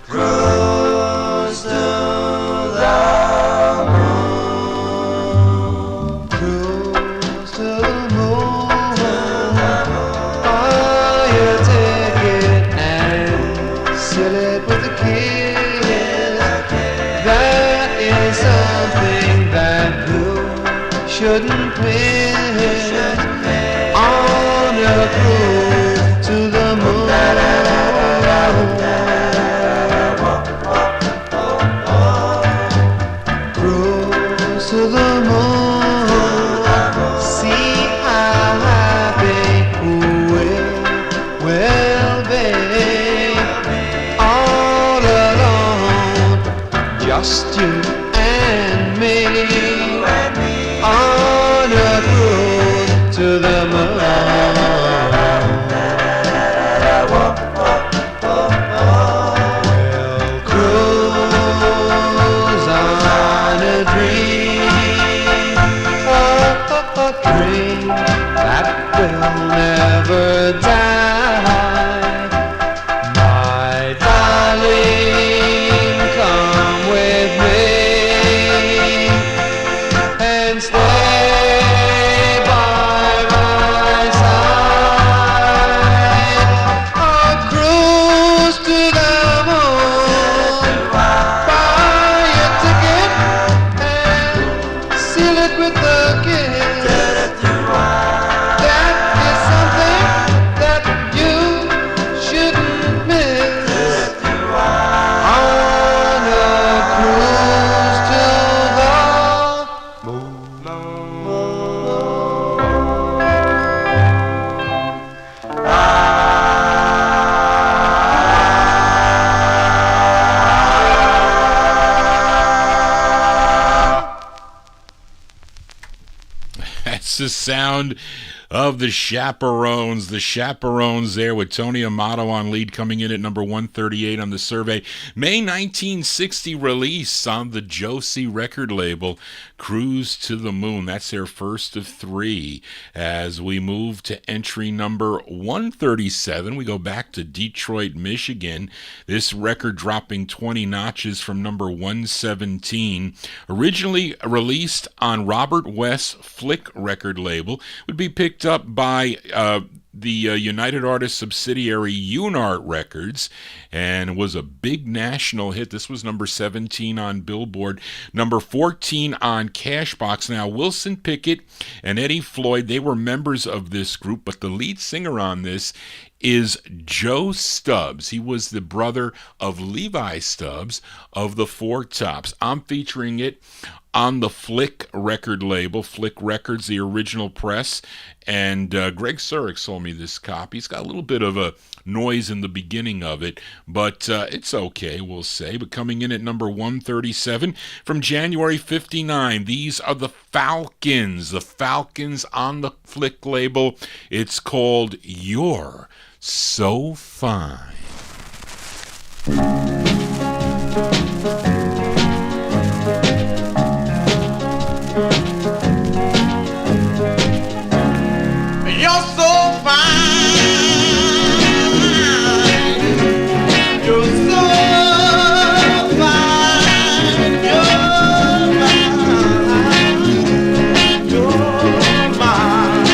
Cruise to the moon. Cruise to the moon. Buy your ticket and seal it with a kiss. That is something that blue shouldn't miss. On a cruise to the moon. Cruise to the moon. See how happy we just you and me on a cruise to the moon. We'll cruise on a dream, a dream that will never die. My darling, come with me and stay by my side. A cruise to the moon. Buy a ticket and seal it with a kiss. That is something that you shouldn't miss. On a cruise to the moon. That's the sound of the Chaperones. The Chaperones there with Tony Amato on lead, coming in at number 138 on the survey. May 1960 release on the Josie record label, Cruise to the Moon. That's their first of three. As we move to entry number 137, we go back to Detroit, Michigan. This record dropping 20 notches from number 117. Originally released on Robert West's Flick record label, would be picked up by the United Artists subsidiary Unart Records, and was a big national hit. This was number 17 on Billboard, number 14 on Cashbox. Now, Wilson Pickett and Eddie Floyd, they were members of this group, but the lead singer on this is Joe Stubbs. He was the brother of Levi Stubbs of the Four Tops. I'm featuring it on the Flick record label, Flick Records, the original press, and Greg Surik sold me this copy. It's got a little bit of a noise in the beginning of it, but it's okay, we'll say. But coming in at number 137 from January 59, these are the Falcons. The Falcons on the Flick label. It's called You're So Fine. You're so fine. You're so fine. You're mine. You're mine.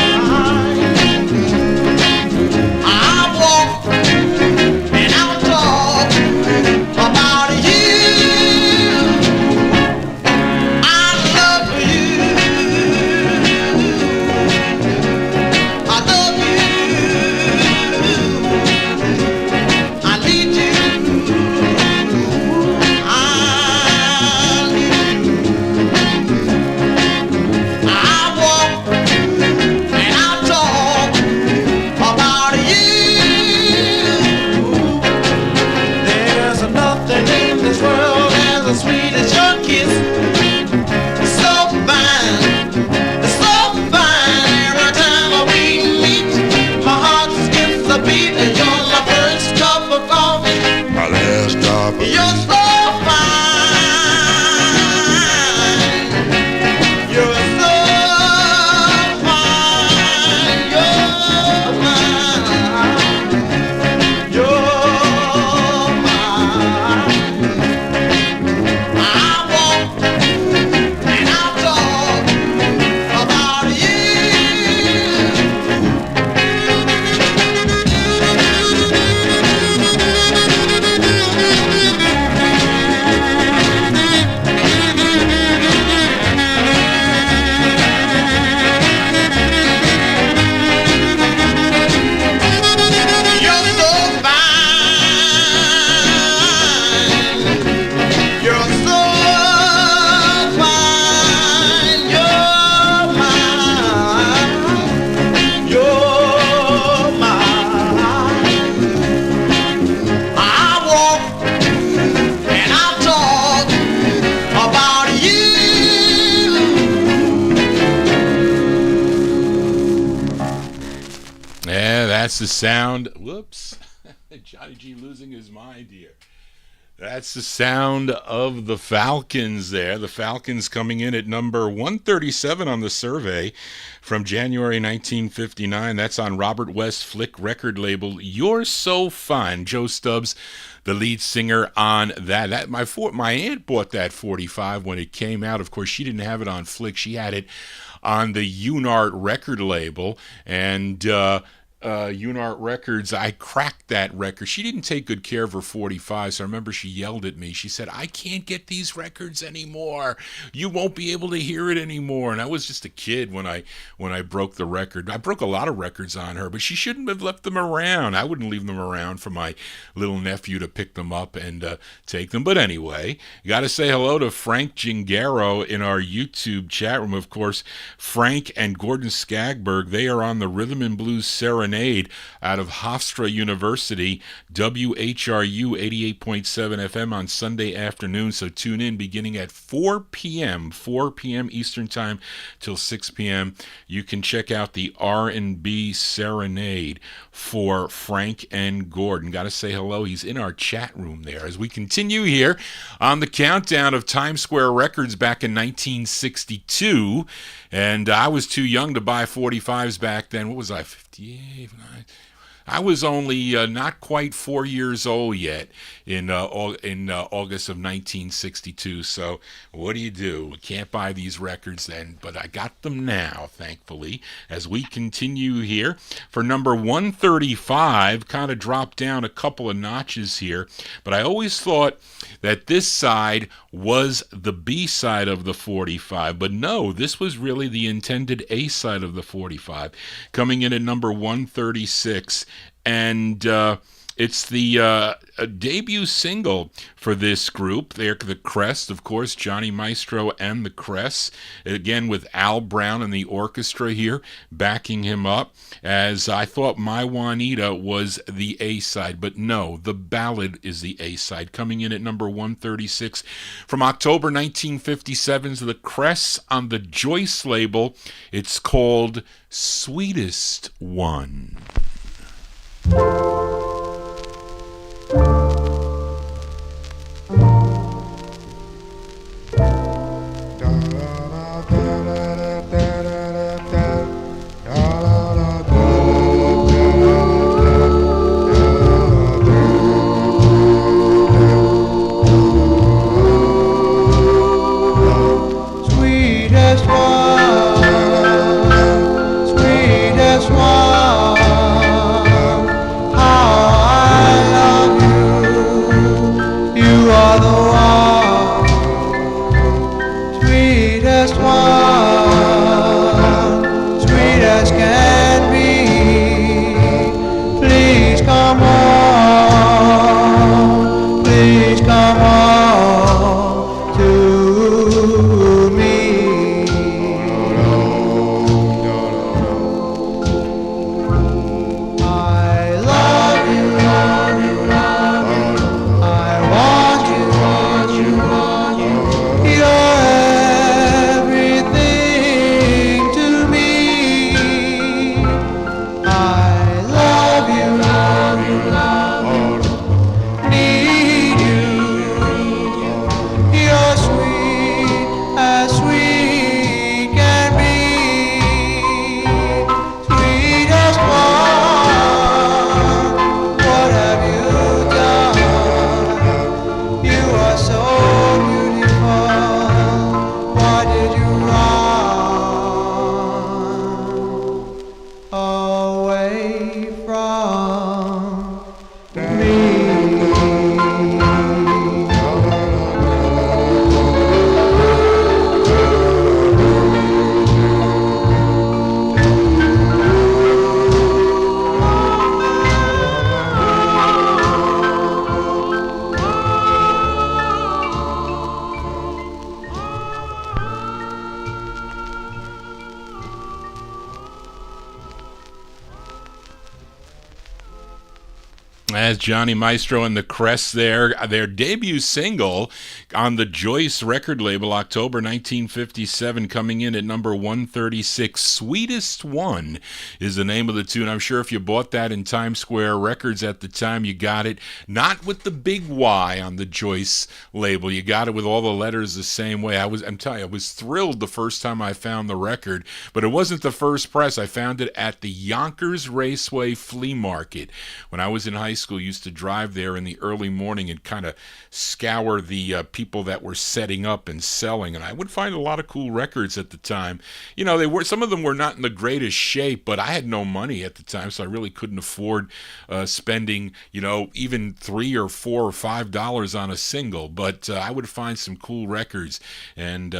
I walk and I'll talk about you. I love you. I love you. I need you. I need you. I walk and I talk about you. There's nothing in this world as sweet as your kiss. So fine. It's so fine. Every time we meet, my heart skips a beat, and you're my first cup of coffee. My last drop of You're so fine. You're so fine. You're mine. You're mine. I walk and I'll talk about you. That's the sound. Whoops. Johnny G losing his mind here. That's the sound of the Falcons there. The Falcons coming in at number 137 on the survey from January 1959. That's on Robert West Flick record label. You're So Fine. Joe Stubbs, the lead singer on that. My aunt bought that 45 when it came out. Of course, she didn't have it on Flick. She had it on the Unart record label. And Unart Records, I cracked that record. She didn't take good care of her 45, so I remember she yelled at me. She said, I can't get these records anymore. You won't be able to hear it anymore. And I was just a kid when I broke the record. I broke a lot of records on her, but she shouldn't have left them around. I wouldn't leave them around for my little nephew to pick them up and take them. But anyway, got to say hello to Frank Gingaro in our YouTube chat room. Of course, Frank and Gordon Skagberg, they are on the Rhythm and Blues Serenade out of Hofstra University, WHRU 88.7 FM on Sunday afternoon. So tune in beginning at 4 p.m. Eastern Time till 6 p.m. You can check out the R&B Serenade for Frank and Gordon. Got to say hello. He's in our chat room there as we continue here on the countdown of Times Square Records back in 1962. And I was too young to buy 45s back then. What was I, 58? I was only not quite 4 years old yet in August of 1962. So what do? We can't buy these records then, but I got them now, thankfully, as we continue here. For number 135, kind of dropped down a couple of notches here, but I always thought that this side was the B side of the 45, but no, this was really the intended A side of the 45, coming in at number 136. And it's the debut single for this group. They're the Crests, of course, Johnny Maestro and the Crests, again with Al Brown and the orchestra here backing him up, as I thought My Juanita was the A-side, but no, the ballad is the A-side, coming in at number 136 from October 1957's The Crests on the Joyce label. It's called Sweetest One. Sweetest one, sweetest one, how I love you. You are the one, sweetest one, sweet as can be. Please come home, please come home to me. I love you, I want you, you're everything to me. I love you, need you, Yes, Johnny Maestro and the Crest there. Their debut single on the Joyce record label, October 1957, coming in at number 136. Sweetest One is the name of the tune. I'm sure if you bought that in Times Square Records at the time, you got it not with the big Y on the Joyce label. You got it with all the letters the same way. I'm telling you, I was thrilled the first time I found the record, but it wasn't the first press. I found it at the Yonkers Raceway Flea Market. When I was in high school, used to drive there in the early morning and kind of scour the people that were setting up and selling, and I would find a lot of cool records at the time. You know, some of them were not in the greatest shape, but I had no money at the time, so I really couldn't afford spending, even $3 or $4 or $5 on a single. But I would find some cool records, and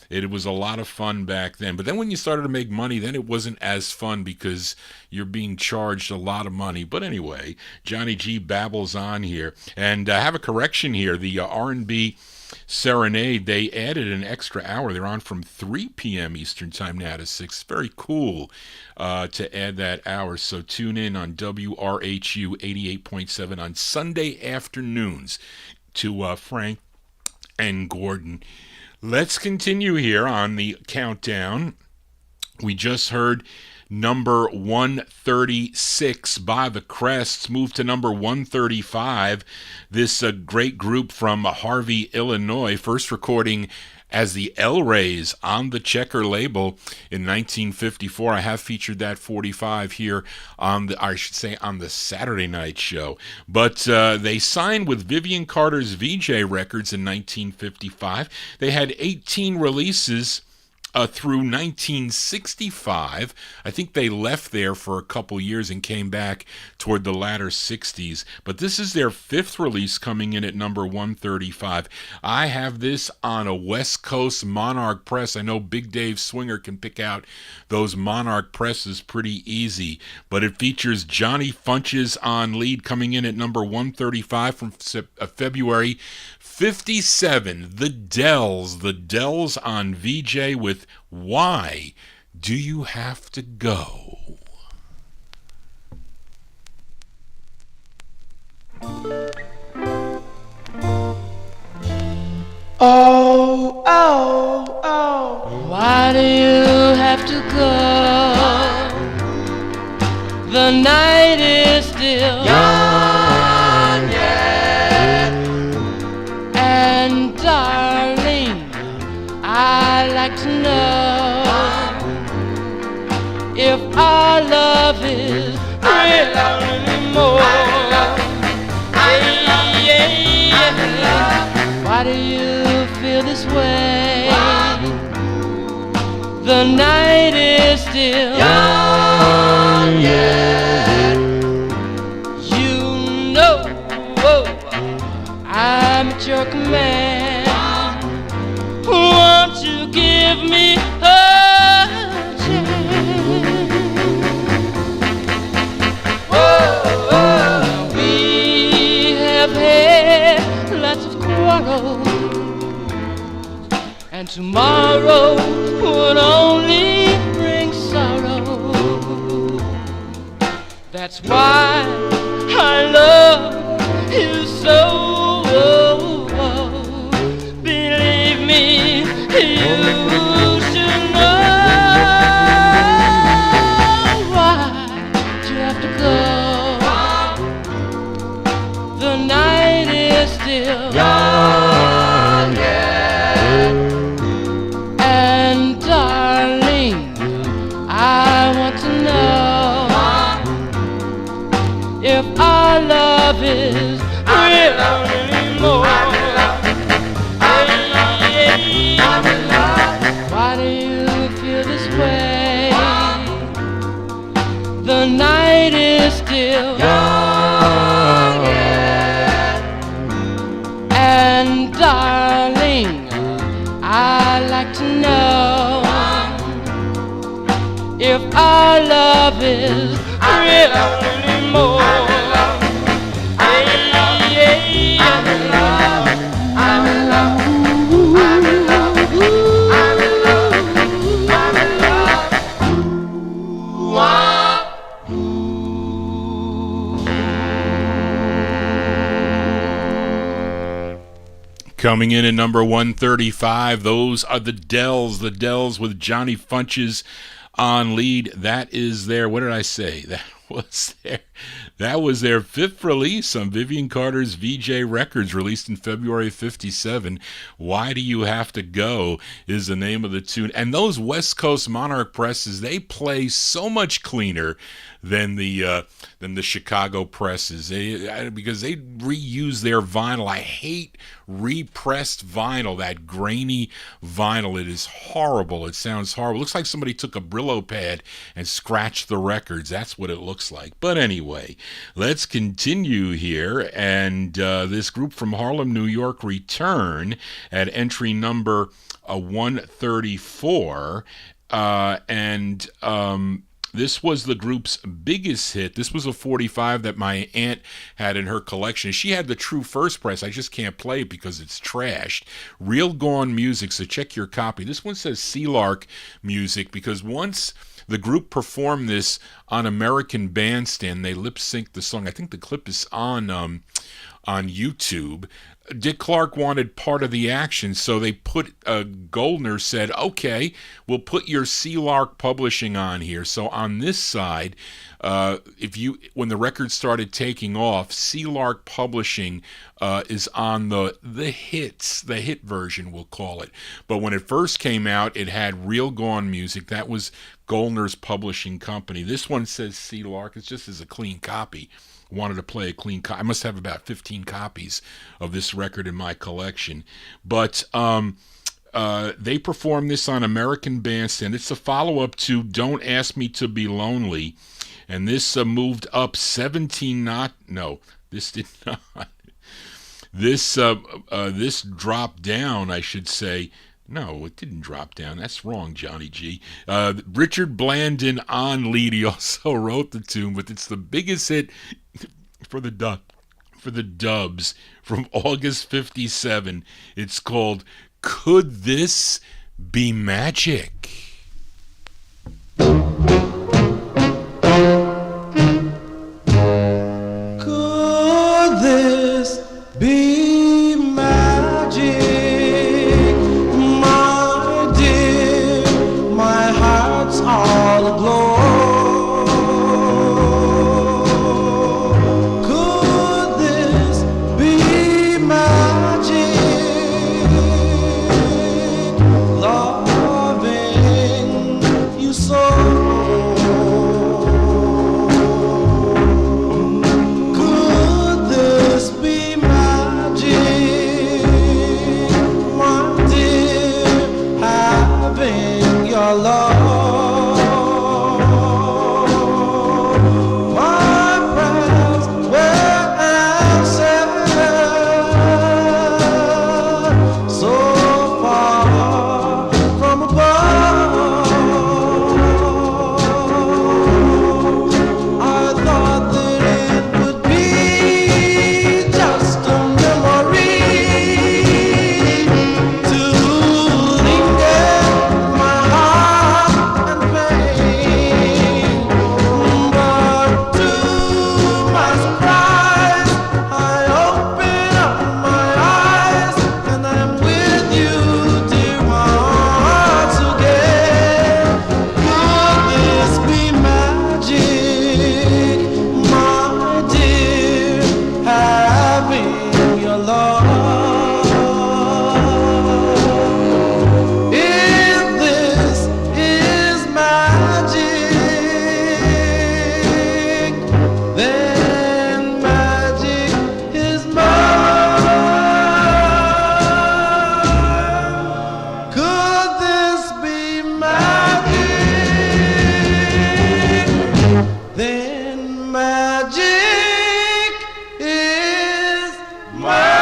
it was a lot of fun back then. But then when you started to make money, then it wasn't as fun because you're being charged a lot of money. But anyway, Johnny G babbles on here. And I have a correction here. The R&B Serenade, they added an extra hour. They're on from 3 p.m. Eastern Time now to 6. Very cool to add that hour. So tune in on WRHU 88.7 on Sunday afternoons to Frank and Gordon. Let's continue here on the countdown. We just heard number 136 by the Crests, moved to number 135. This great group from Harvey, Illinois, first recording as the El Rays on the Checker label in 1954. I have featured that 45 here on the Saturday night show. But they signed with Vivian Carter's VJ Records in 1955. They had 18 releases through 1965. I think they left there for a couple years and came back toward the latter 60s. But this is their 5th release, coming in at number 135. I have this on a West Coast Monarch press. I know Big Dave Swinger can pick out those Monarch presses pretty easy. But it features Johnny Funches on lead, coming in at number 135 from February 57, the Dells on VJ with Why Do You Have to Go? Oh, oh, oh, Why do you have to go? The night is still young yet. And darling, I'd like to know if our love is real anymore. Why do you feel this way? The night is still young yet. You know I'm at your command. Won't you give me a chance? Oh, we have had lots of quarrels, and tomorrow would only bring sorrow. That's why I love you so. Believe me, you should know. Why'd you have to go? The night is still young yet. And darling, I want to know if our love is real anymore. Why do you feel this way? The night is still young yet. And darling, I'd like to know if our love is real anymore. I'm in love. I'm in love. I'm in love. I'm in love. I'm in love. Coming in at number 135, those are the Dells with Johnny Funches on lead. That is their, what did I say? That was their fifth release on Vivian Carter's VJ Records, released in February of '57. Why Do You Have to Go is the name of the tune. And those West Coast Monarch presses, they play so much cleaner than the Chicago presses, because they reuse their vinyl. I hate repressed vinyl, that grainy vinyl. It is horrible. It sounds horrible. It looks like somebody took a Brillo pad and scratched the records. That's what it looks like. But anyway, let's continue here. And this group from Harlem, New York, return at entry number 134. This was the group's biggest hit. This was a 45 that my aunt had in her collection. She had the true first press. I just can't play it because it's trashed. Real Gone Music, so check your copy. This one says Sea Lark Music because once the group performed this on American Bandstand, they lip-synced the song. I think the clip is on YouTube. Dick Clark wanted part of the action, so they put Goldner said, okay, we'll put your Sea Lark Publishing on here. So on this side, when the record started taking off, Sea Lark Publishing is on the hit version, we'll call it. But when it first came out, it had Real Gone Music. That was Goldner's publishing company. This one says Sea Lark. It's just as a clean copy. Wanted to play a clean copy. I must have about 15 copies of this record in my collection. But they performed this on American Bandstand. It's a follow-up to Don't Ask Me to Be Lonely. And this moved up 17 no, this did not. This dropped down, I should say. No, it didn't drop down. That's wrong, Johnny G. Richard Blandon on lead. He also wrote the tune, but it's the biggest hit for the Dubs from August '57. It's called Could This Be Magic? Could this be magic? My dear, my heart's all aglow. Could this be magic? Loving you so. Could this be magic? My dear, having your love. My prayers were answered so far from above. I thought that it would be just a memory to linger in my heart and pain. But to my surprise, I open up my eyes and I'm with you, dear hearts again. Could this be magic, my dear, having your love? If this is magic, then magic is mine. Could this be magic? Then magic is mine.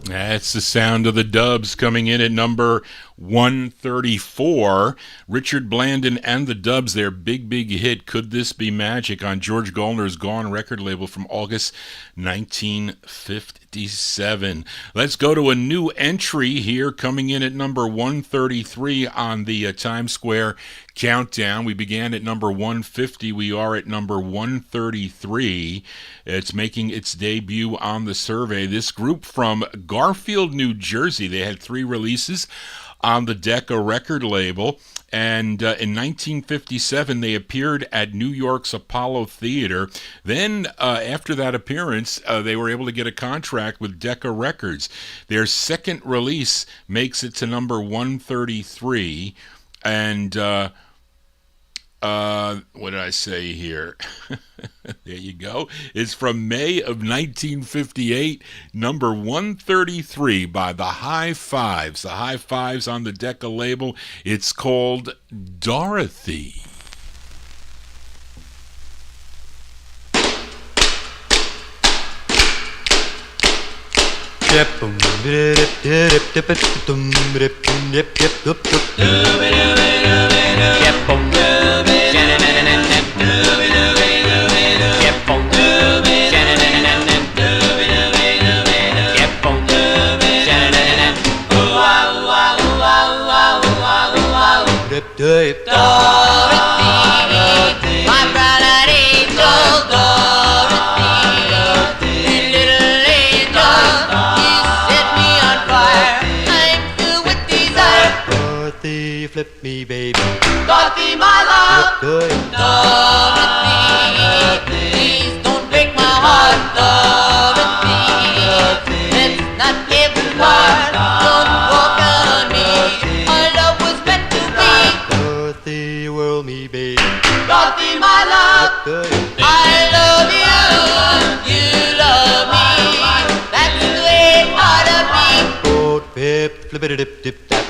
That's the sound of the Dubs coming in at number 134. Richard Blandon and the Dubs, their big hit, Could This Be Magic, on George Gollner's Gone record label from August 1957. Let's go to a new entry here, coming in at number 133 on the Times Square countdown. We began at number 150. We are at number 133. It's making its debut on the survey. This group from Garfield, New Jersey, they had 3 releases on the Decca record label, and in 1957 they appeared at New York's Apollo Theater. Then after that appearance, they were able to get a contract with Decca Records. Their second release makes it to number 133, and what did I say here? There you go. It's from May of 1958, number 133 by the High Fives. The High Fives on the Decca label. It's called Dorothy. Dorothy, my brown-eyed angel, Dorothy, little angel, you set me on fire. I'm filled with desire. Dorothy, flip me, baby. Dorothy, my love. Dorothy, please don't break my heart. Dorothy, let's not get apart. Don't walk out on me. Our love was meant to be. Dorothy, whirl me, baby. Dorothy, my love, I love you, you love me. That's the way it ought to be. Boat, pip, flip-a-dip-dip-tap.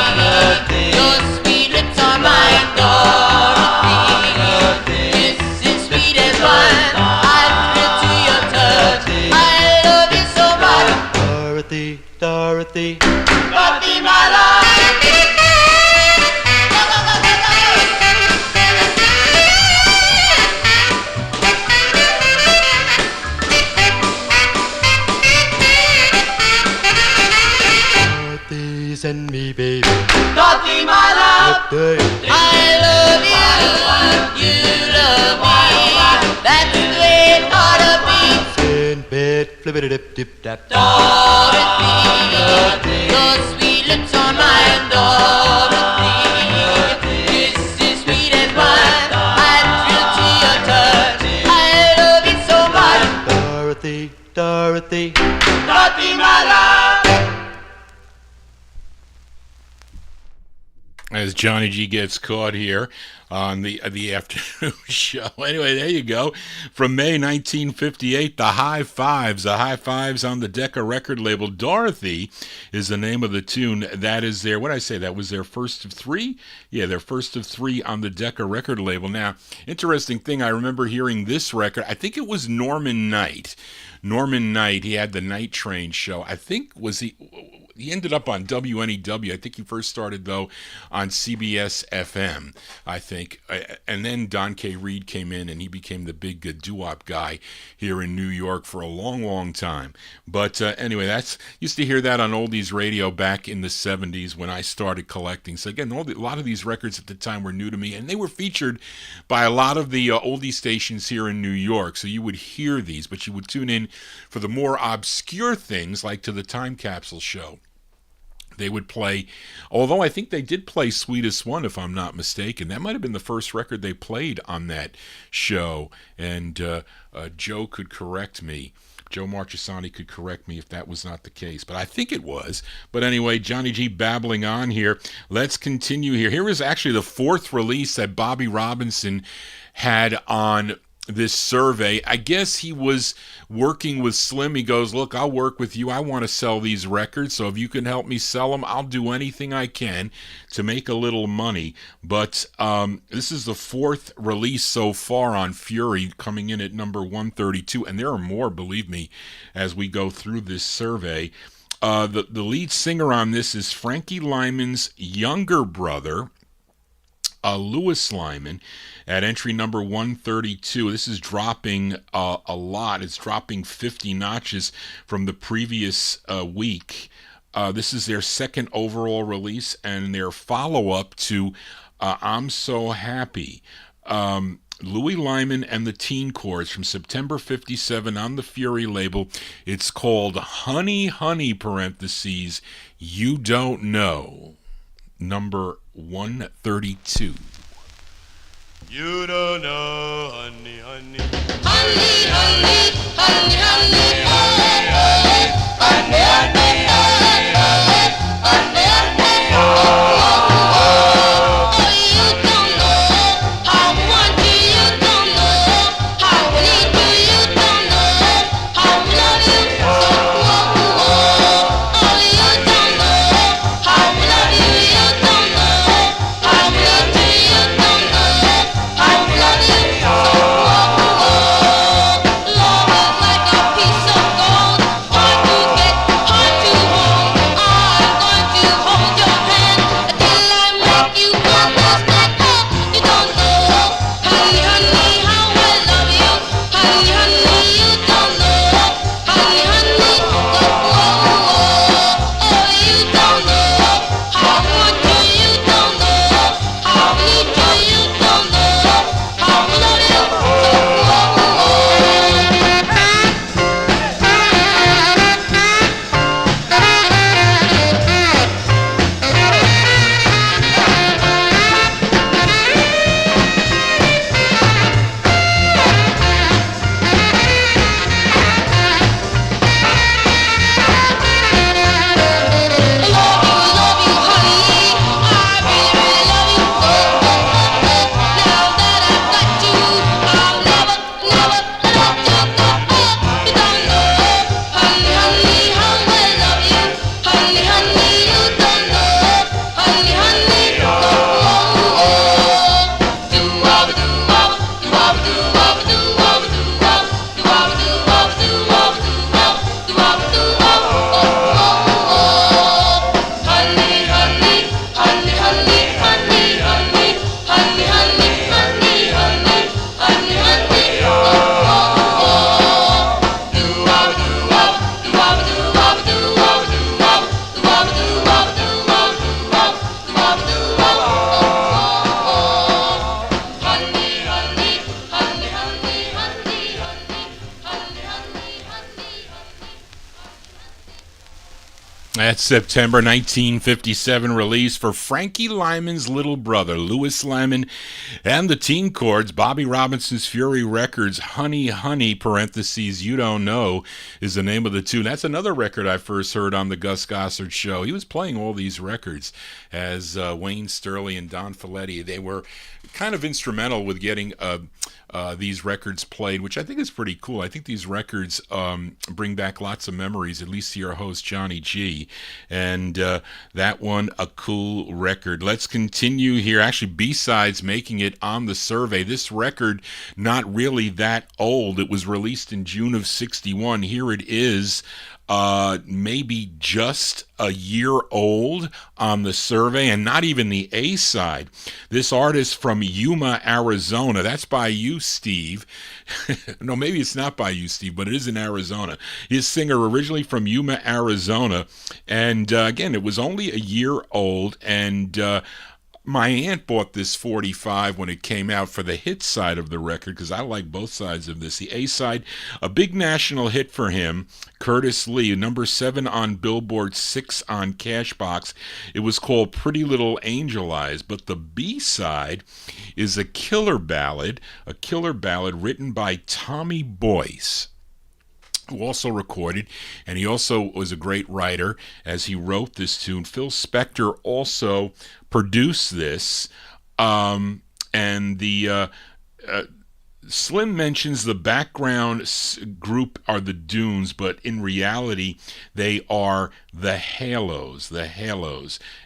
Dorothy, your sweet lips are mine. Dorothy, kisses sweet as wine. I thrill to your touch. I love you so much. Dorothy, Dorothy. Dorothy, my love. Dorothy, send me, baby. Dorothy, my love. Dorothy. I love you, you love me. That's the way it ought to be. Send bed, flip-a-dip-dip-tap. Dorothy, your sweet lips are mine. Dorothy, kisses sweet as wine. I thrill to your touch. I love you so much. Dorothy, Dorothy. Dorothy, my love. As Johnny G gets caught here on the afternoon show. Anyway, there you go. From May 1958, the High Fives. The High Fives on the Decca record label. Dorothy is the name of the tune. That is their, what did I say? That was their first of 3? Yeah, their first of 3 on the Decca record label. Now, interesting thing, I remember hearing this record. I think it was Norman Knight. Norman Knight, he had the Night Train show. I think, he ended up on WNEW. I think he first started, though, on CBS FM, I think. And then Don K. Reed came in, and he became the big doowop guy here in New York for a long time. But anyway, used to hear that on oldies radio back in the 70s when I started collecting. So again, a lot of these records at the time were new to me, and they were featured by a lot of the oldie stations here in New York. So you would hear these, but you would tune in for the more obscure things, like to the Time Capsule show. They would play, although I think they did play Sweetest One, if I'm not mistaken. That might have been the first record they played on that show. And Joe could correct me. Joe Marchesani could correct me if that was not the case, but I think it was. But anyway, Johnny G babbling on here. Let's continue here. Here is actually the 4th release that Bobby Robinson had on this survey. I guess he was working with Slim. He goes, look, I'll work with you. I want to sell these records, so if you can help me sell them, I'll do anything I can to make a little money. But this is the 4th release so far on Fury, coming in at number 132, and there are more, believe me, as we go through this survey. The lead singer on this is Frankie Lyman's younger brother, Louis Lyman, at entry number 132. This is dropping a lot. It's dropping 50 notches from the previous week. This is their second overall release and their follow-up to I'm So Happy. Louis Lyman and the Teen Chords from September 57 on the Fury label. It's called Honey, Honey, parentheses, You Don't Know. Number 132. You don't know, honey, honey. Honey, honey, honey, honey, honey, honey, honey, honey, oh, you don't know how I want you, you don't know how I need you, you don't know how I love you so, oh, you don't know how I love you, you don't know how I need you, you don't know how I love you so, love is like a piece of gold, hard to get, hard to hold. I'm going to hold your hand until I make you understand. Oh, you don't know, honey, honey, how I love you. Honey, honey, you don't know. Honey, honey, oh, you don't know how I want you. You don't know how I need you. You don't know how I love you. Love you, honey. I really love you. Now that I've got you, I'll never, never let you go. You don't know, honey, honey, how I love you. Honey, honey, you don't know. Honey, honey, do-wop, do-wop, do-wop, do-wop, do-wop, do-wop, do-wop, do-wop, do-wop, do-wop, do-wop, do-wop, honey, honey, honey, honey, honey, honey, honey, honey, honey, honey, honey, honey, do-wop, do-wop, do-wop, do-wop, do-wop, do-wop, do-wop, do-wop, do-wop, do-wop, do-wop, do-wop, honey, honey, honey, honey, honey, honey, honey, honey, honey. That's September 1957 release for Frankie Lyman's little brother, Louis Lyman, and the Teen Chords. Bobby Robinson's Fury Records, Honey, Honey, parentheses, You Don't Know, is the name of the tune. That's another record I first heard on the Gus Gossard Show. He was playing all these records as Wayne Sterling and Don Folletti. They were kind of instrumental with getting these records played, which I think is pretty cool. I think these records bring back lots of memories, at least to your host, Johnny G. And that one, a cool record. Let's continue here. Actually, B-Sides making it on the survey. This record, not really that old. It was released in June of 61. Here it is. Maybe just a year old on the survey, and not even the A side. This artist from Yuma, Arizona. That's by you, Steve. No, maybe it's not by you, Steve, but it is in Arizona. His singer originally from Yuma, Arizona, and again, it was only a year old, and my aunt bought this 45 when it came out for the hit side of the record, because I like both sides of this. The A side, a big national hit for him, Curtis Lee, number 7 on Billboard, 6 on Cashbox. It was called Pretty Little Angel Eyes. But the B side is a killer ballad written by Tommy Boyce, who also recorded, and he also was a great writer as he wrote this tune. Phil Spector also produced this, and the Slim mentions the background group are the Dunes, but in reality they are the Halos,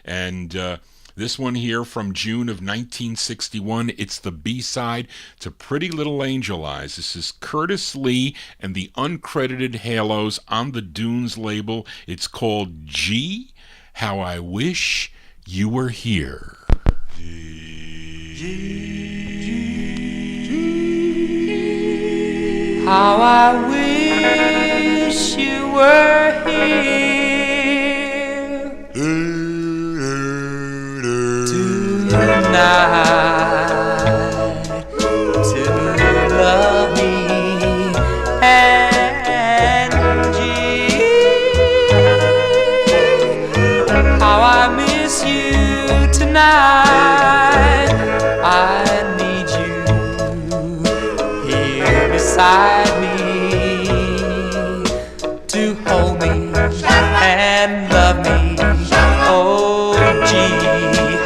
and This one here from June of 1961. It's the B-side to Pretty Little Angel Eyes. This is Curtis Lee and the Uncredited Halos on the Dunes label. It's called G, How I Wish You Were Here. How I wish you were here tonight to love me and how I miss you tonight. I need you here beside me to hold me and love me. Oh, gee,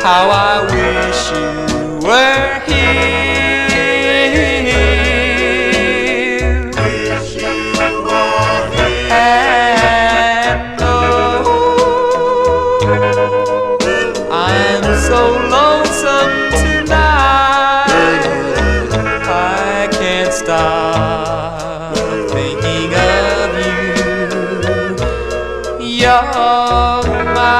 how I wish you were here. And oh, I'm so lonesome tonight. I can't stop thinking of you. You're my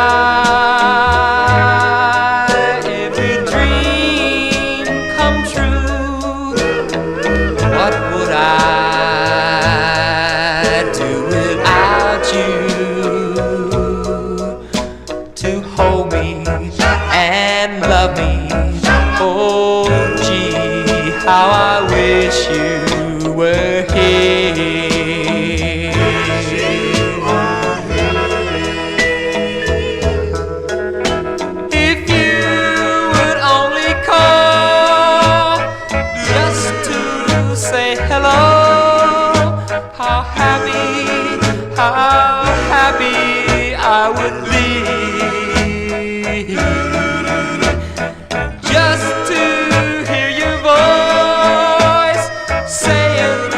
every dream come true. What would I do without you to hold me and love me? Oh, gee, how I wish you were here. If you would only call just to say hello, how happy I would be. Just to hear your voice saying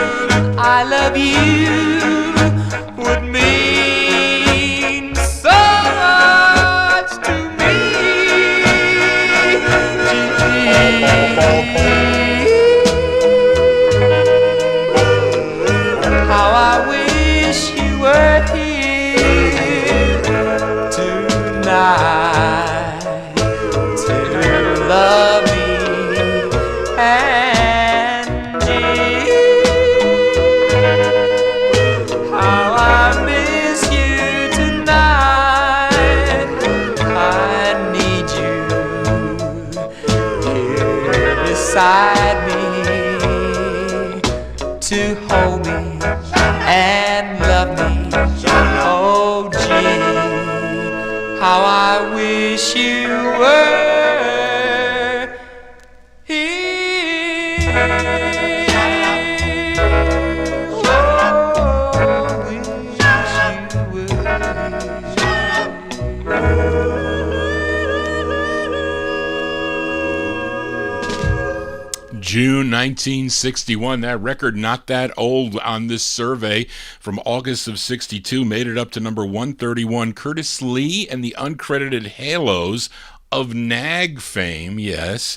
I love you would mean so much to me. How I wish you were here tonight to love me and how I miss you tonight. I need you here beside me to hold me and love me. Oh, gee, how I wish you were here. Oh, wish you June 1961. That record, not that old on this survey from August of 62, made it up to number 131. Curtis Lee and the Uncredited Halos of Nag fame, yes.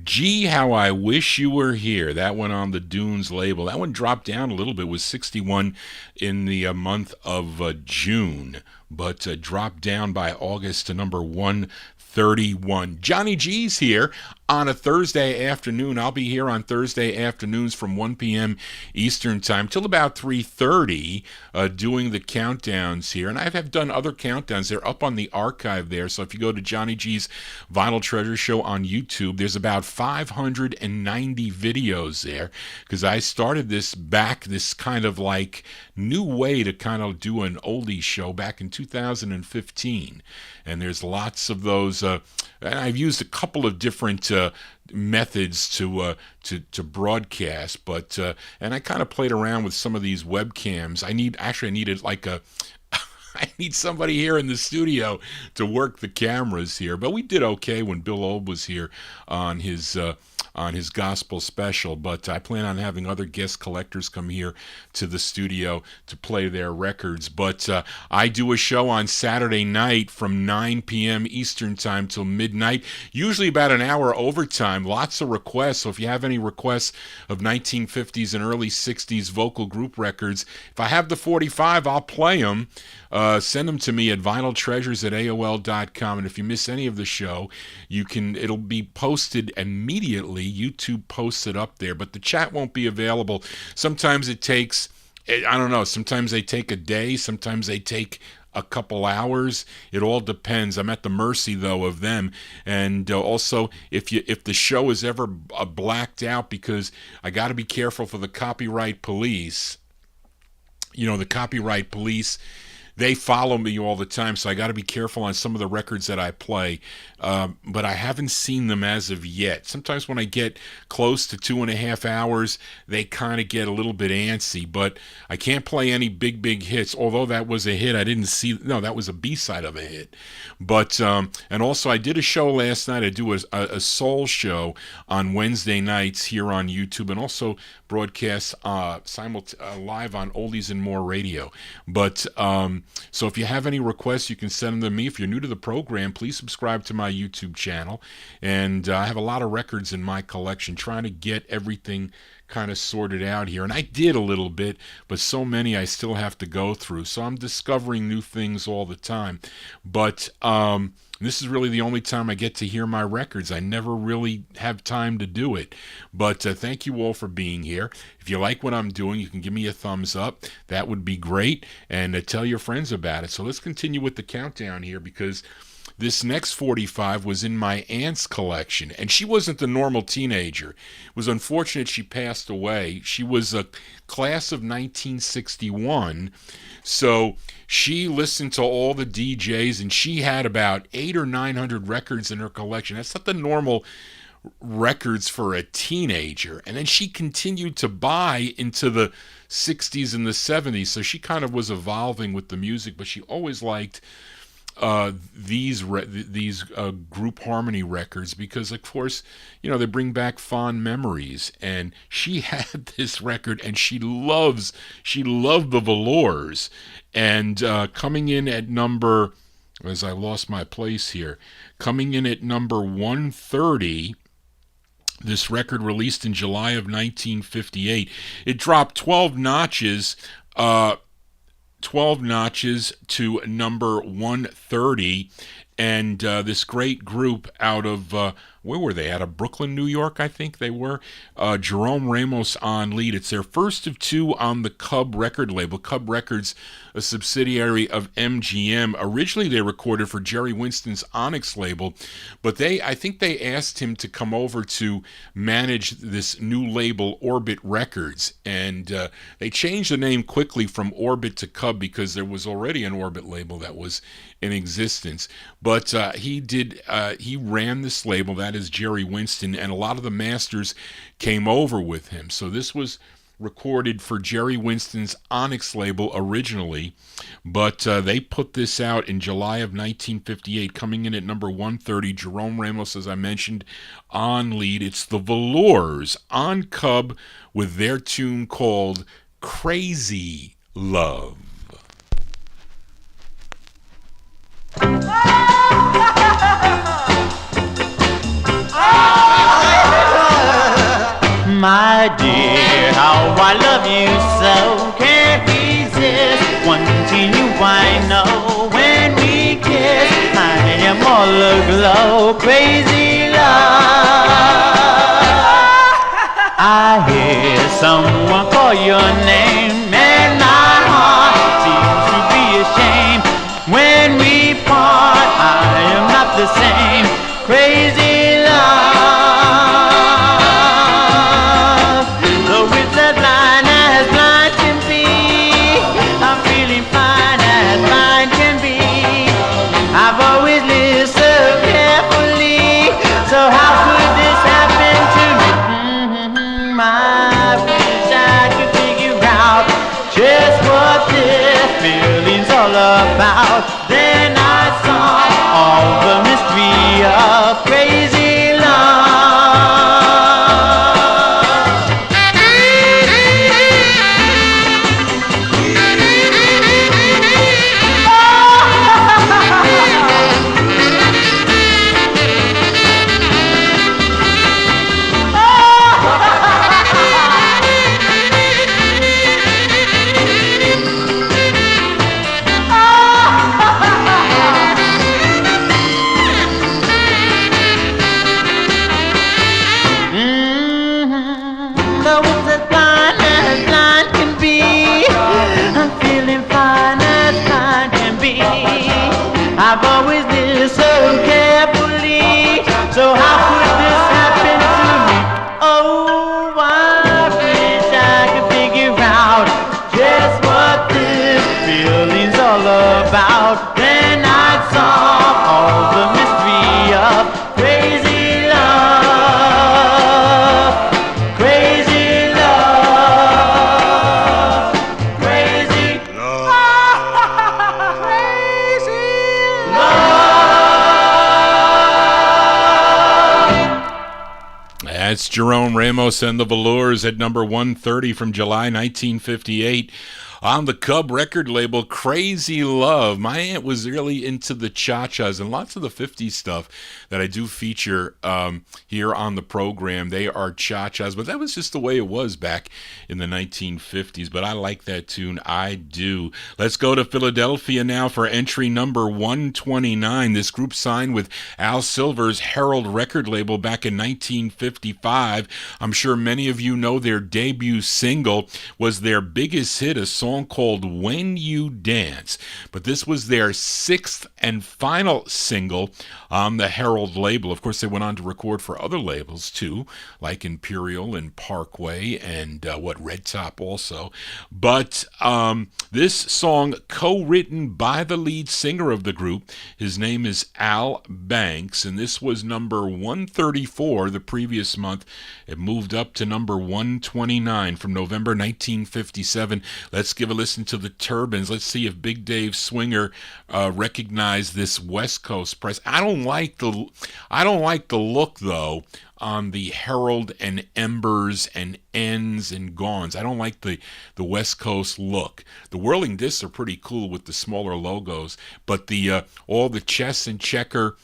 Gee, how I wish you were here. That one on the Dunes label. That one dropped down a little bit, was 61 in the month of June, but dropped down by August to number 131. Johnny G's here on a Thursday afternoon. I'll be here on Thursday afternoons from 1 p.m. Eastern Time till about 3:30 doing the countdowns here. And I have done other countdowns. They're up on the archive there. So if you go to Johnny G's Vinyl Treasure Show on YouTube, there's about 590 videos there, because I started this kind of like new way to kind of do an oldie show back in 2015. And there's lots of those. And I've used a couple of different methods to broadcast, but and I kind of played around with some of these webcams. I needed like a I need somebody here in the studio to work the cameras here, but we did okay when Bill Old was here on his on his gospel special. But I plan on having other guest collectors come here to the studio to play their records. But I do a show on Saturday night from 9 p.m. Eastern Time till midnight, usually about an hour overtime. Lots of requests. So if you have any requests of 1950s and early 60s vocal group records, if I have the 45, I'll play them. Send them to me at vinyltreasures@aol.com. And if you miss any of the show, it'll be posted immediately. YouTube posts it up there, but the chat won't be available. Sometimes it takes, I don't know, sometimes they take a day, sometimes they take a couple hours. It all depends. I'm at the mercy, though, of them. And also, if the show is ever blacked out, because I got to be careful for the copyright police. You know, the copyright police, they follow me all the time, so I got to be careful on some of the records that I play. But I haven't seen them as of yet. Sometimes when I get close to 2.5 hours, they kind of get a little bit antsy. But I can't play any big hits. Although that was a hit, I didn't see. No, that was a B-side of a hit. But and also I did a show last night. I do a soul show on Wednesday nights here on YouTube, and also broadcast live on Oldies and More Radio. But so if you have any requests, you can send them to me. If you're new to the program, please subscribe to my YouTube channel. And I have a lot of records in my collection, trying to get everything kind of sorted out here. And I did a little bit, but so many I still have to go through. So I'm discovering new things all the time. But this is really the only time I get to hear my records. I never really have time to do it. But thank you all for being here. If you like what I'm doing, you can give me a thumbs up. That would be great. And tell your friends about it. So let's continue with the countdown here, because this next 45 was in my aunt's collection, and she wasn't the normal teenager. It was unfortunate she passed away. She was a class of 1961, so she listened to all the DJs, and she had about 800 or 900 records in her collection. That's not the normal records for a teenager. And then she continued to buy into the 60s and the 70s, so she kind of was evolving with the music, but she always liked these group harmony records, because of course, you know, they bring back fond memories. And she had this record, and she loved the Velours. And coming in at number, as I lost my place here, coming in at number 130, this record released in July of 1958. It dropped 12 notches to number 130, and this great group out of, where were they? Out of Brooklyn, New York, I think they were. Jerome Ramos on lead. It's their first of two on the Cub record label. Cub Records, a subsidiary of MGM. Originally, they recorded for Jerry Winston's Onyx label, but I think they asked him to come over to manage this new label, Orbit Records, and they changed the name quickly from Orbit to Cub, because there was already an Orbit label that was in existence. But he ran this label, that is Jerry Winston, and a lot of the masters came over with him. So this was recorded for Jerry Winston's Onyx label originally, but they put this out in July of 1958, coming in at number 130. Jerome Ramos, as I mentioned, on lead. It's the Velours on Cub with their tune called Crazy Love. My dear, how I love you so, can't resist wanting you, I know. When we kiss, I am all aglow, crazy love. I hear someone call your name, and my heart seems to be ashamed. When we part, I am not the same, crazy love. About. Then I saw all the mystery of crazy love. know it's as blind can be. I'm feeling fine as fine can be. I've always lived so carefully, so how could this happen to me? Oh, I wish I could figure out just what this feeling's all about. Then I'd solve all the mystery of crazy love, crazy love, crazy love, crazy love. That's Jerome Ramos and the Velours at number 130 from July 1958. On the Cub record label, Crazy Love. My aunt was really into the cha-chas and lots of the 50s stuff that I do feature here on the program. They are cha-chas, but that was just the way it was back in the 1950s. But I like that tune. I do. Let's go to Philadelphia now for entry number 129. This group signed with Al Silver's Herald record label back in 1955. I'm sure many of you know their debut single was their biggest hit, a song called When You Dance. But this was their sixth and final single on the Herald label. Of course, they went on to record for other labels too, like Imperial and Parkway and Red Top also. But this song, co-written by the lead singer of the group, his name is Al Banks, and this was number 134 the previous month. It moved up to number 129 from November 1957. Let's give a listen to the Turbans. Let's see if Big Dave Swinger recognized this West Coast press. I don't like the look though on the Herald and Embers and Ends and Gawns. I don't like the West Coast look. The Whirling Discs are pretty cool with the smaller logos, but the all the chess checker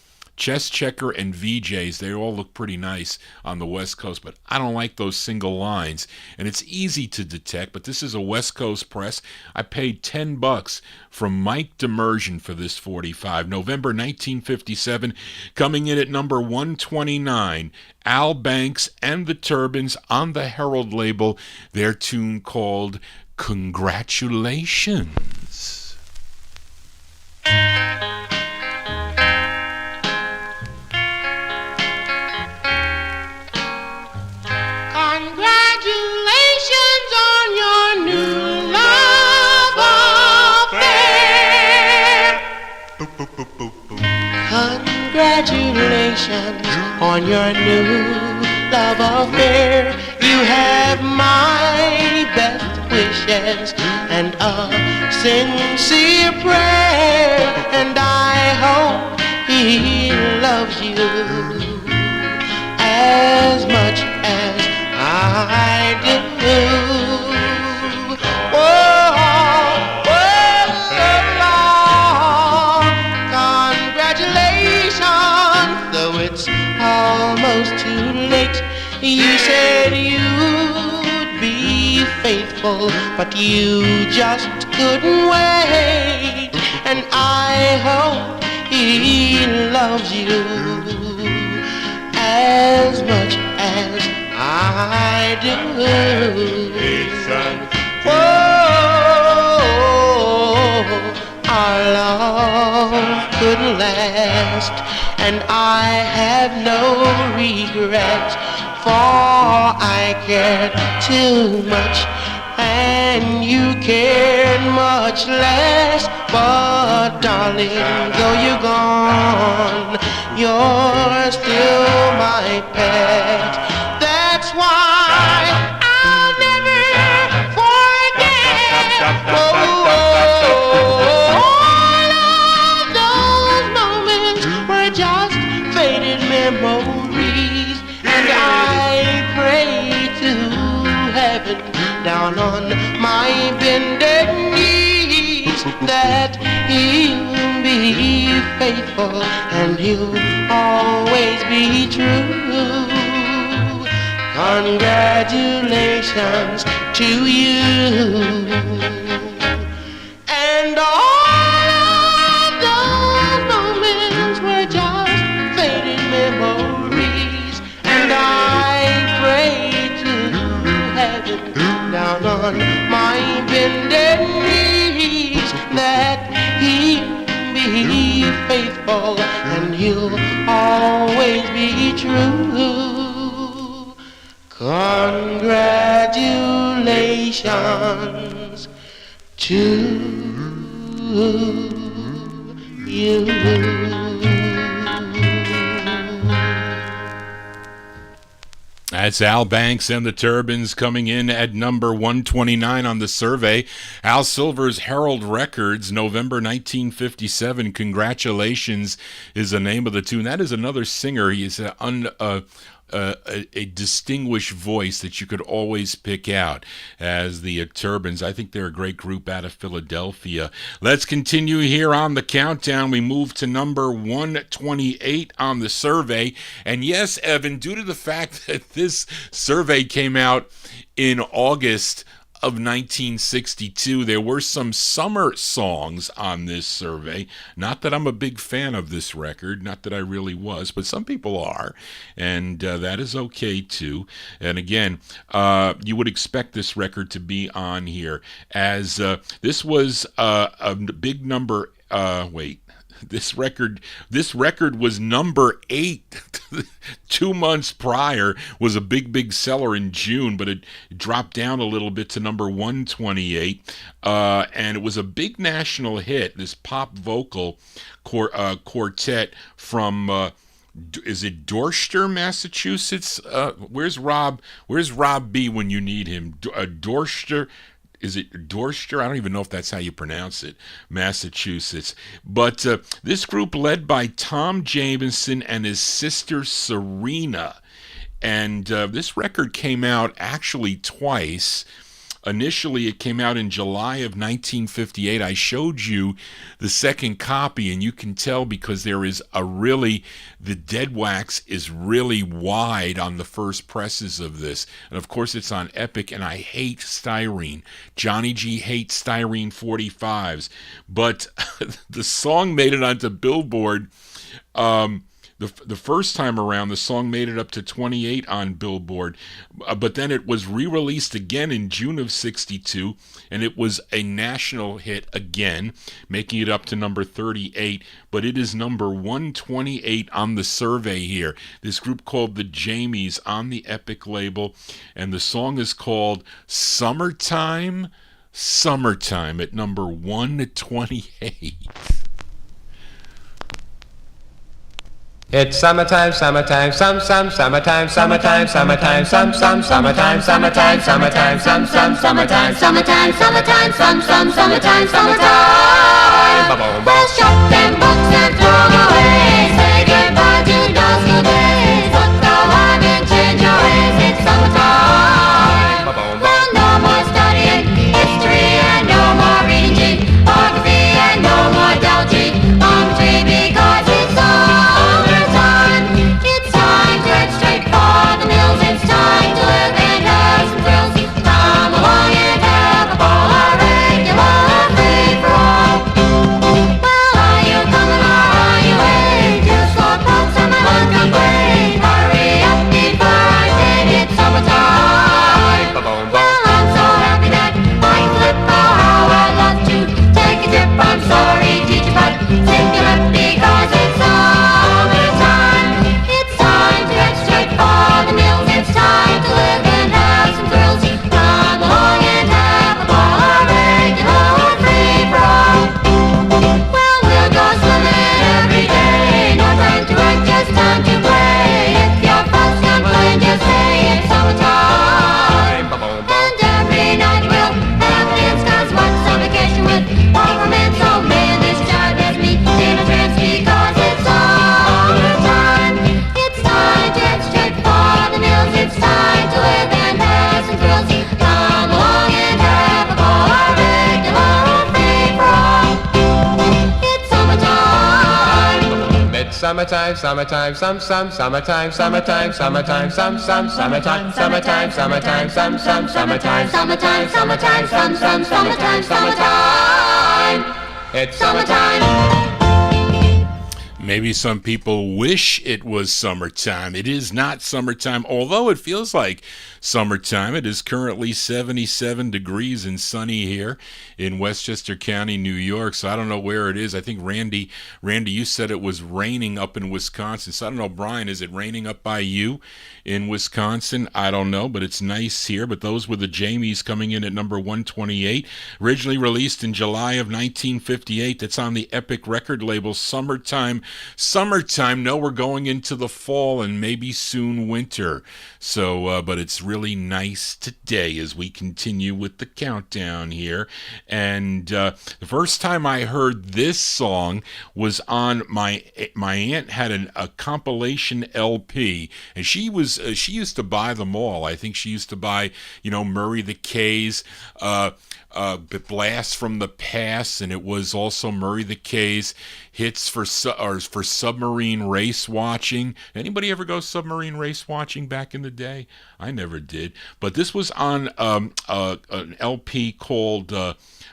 and VJs, they all look pretty nice on the West Coast, but I don't like those single lines. And it's easy to detect, but this is a West Coast press. I paid $10 from Mike Demersion for this 45. November 1957, coming in at number 129, Al Banks and the Turbans on the Herald label, their tune called Congratulations. Congratulations on your new love affair. Congratulations on your new love affair. You have my best wishes and a sincere prayer, and I hope he loves you as much as I do. Whoa, congratulations, though it's almost too late. You said you'd be faithful, but you just couldn't wait. And I hope he loves you as much as I do. Oh, our love couldn't last, and I have no regrets, for I cared too much, and you cared much less. But darling, though you're gone, you're still my pet. That's why I'll never forget all of those moments were just faded memories. And I pray to heaven down on my bended knees that he'll be faithful and he'll always be true. Congratulations to you. And all of those moments were just faded memories. And I pray to down on my bended knees that he be faithful and he'll always be true. Congratulations to you. That's Al Banks and the Turbans coming in at number 129 on the survey. Al Silver's Herald Records, November 1957. Congratulations is the name of the tune. That is another singer. He is a distinguished voice that you could always pick out as the Turbans. I think they're a great group out of Philadelphia. Let's continue here on the countdown. We move to number 128 on the survey. And yes, Evan, due to the fact that this survey came out in August of 1962, there were some summer songs on this survey. Not that I'm a big fan of this record, not that I really was, but some people are, and that is okay too. And again, you would expect this record to be on here, as this was a big number. This record was number 8 2 months prior, was a big seller in June, but it dropped down a little bit to number 128, and it was a big national hit, this pop vocal quartet from is it Dorchester, Massachusetts? Where's Rob B when you need him? Dorchester. Is it Dorchester? I don't even know if that's how you pronounce it, Massachusetts. But this group led by Tom Jameson and his sister Serena. And this record came out actually twice. Initially, it came out in July of 1958. I showed you the second copy, and you can tell because there is the dead wax is really wide on the first presses of this. And of course, it's on Epic, and I hate styrene. Johnny G hates styrene 45s. But the song made it onto Billboard. The first time around, the song made it up to 28 on Billboard, but then it was re-released again in June of 62, and it was a national hit again, making it up to number 38, but it is number 128 on the survey here. This group called the Jamies on the Epic label, and the song is called Summertime at number 128. It's summertime, summertime, summertime, summertime, summertime, summertime, summertime, summertime, summertime, summertime, summertime, summertime, summertime. Well, shut them books and throw away. Say goodbye to those good days. Put the lime and change your ways. It's summertime. Well, no more studying history and no more reading geography and no more Delgy poetry because it's summertime, summertime, summertime, summertime, summertime, summertime, summertime, summertime, summertime. It's summertime. Maybe some people wish it was summertime. It is not summertime, although it feels like summertime. It is currently 77 degrees and sunny here in Westchester County, New York. So I don't know where it is. I think Randy, you said it was raining up in Wisconsin. So I don't know, Brian, is it raining up by you in Wisconsin? I don't know, but it's nice here. But those were the Jamies coming in at number 128. Originally released in July of 1958. That's on the Epic record label, Summertime. No, we're going into the fall and maybe soon winter. So, but it's really nice today as we continue with the countdown here. And the first time I heard this song was on my aunt had a compilation LP, and she used to buy them all. I think she used to buy, Murray the K's, Blast from the Past, and it was also Murray the K's hits for submarine race watching. Anybody ever go submarine race watching back in the day? I never did. But this was on an LP called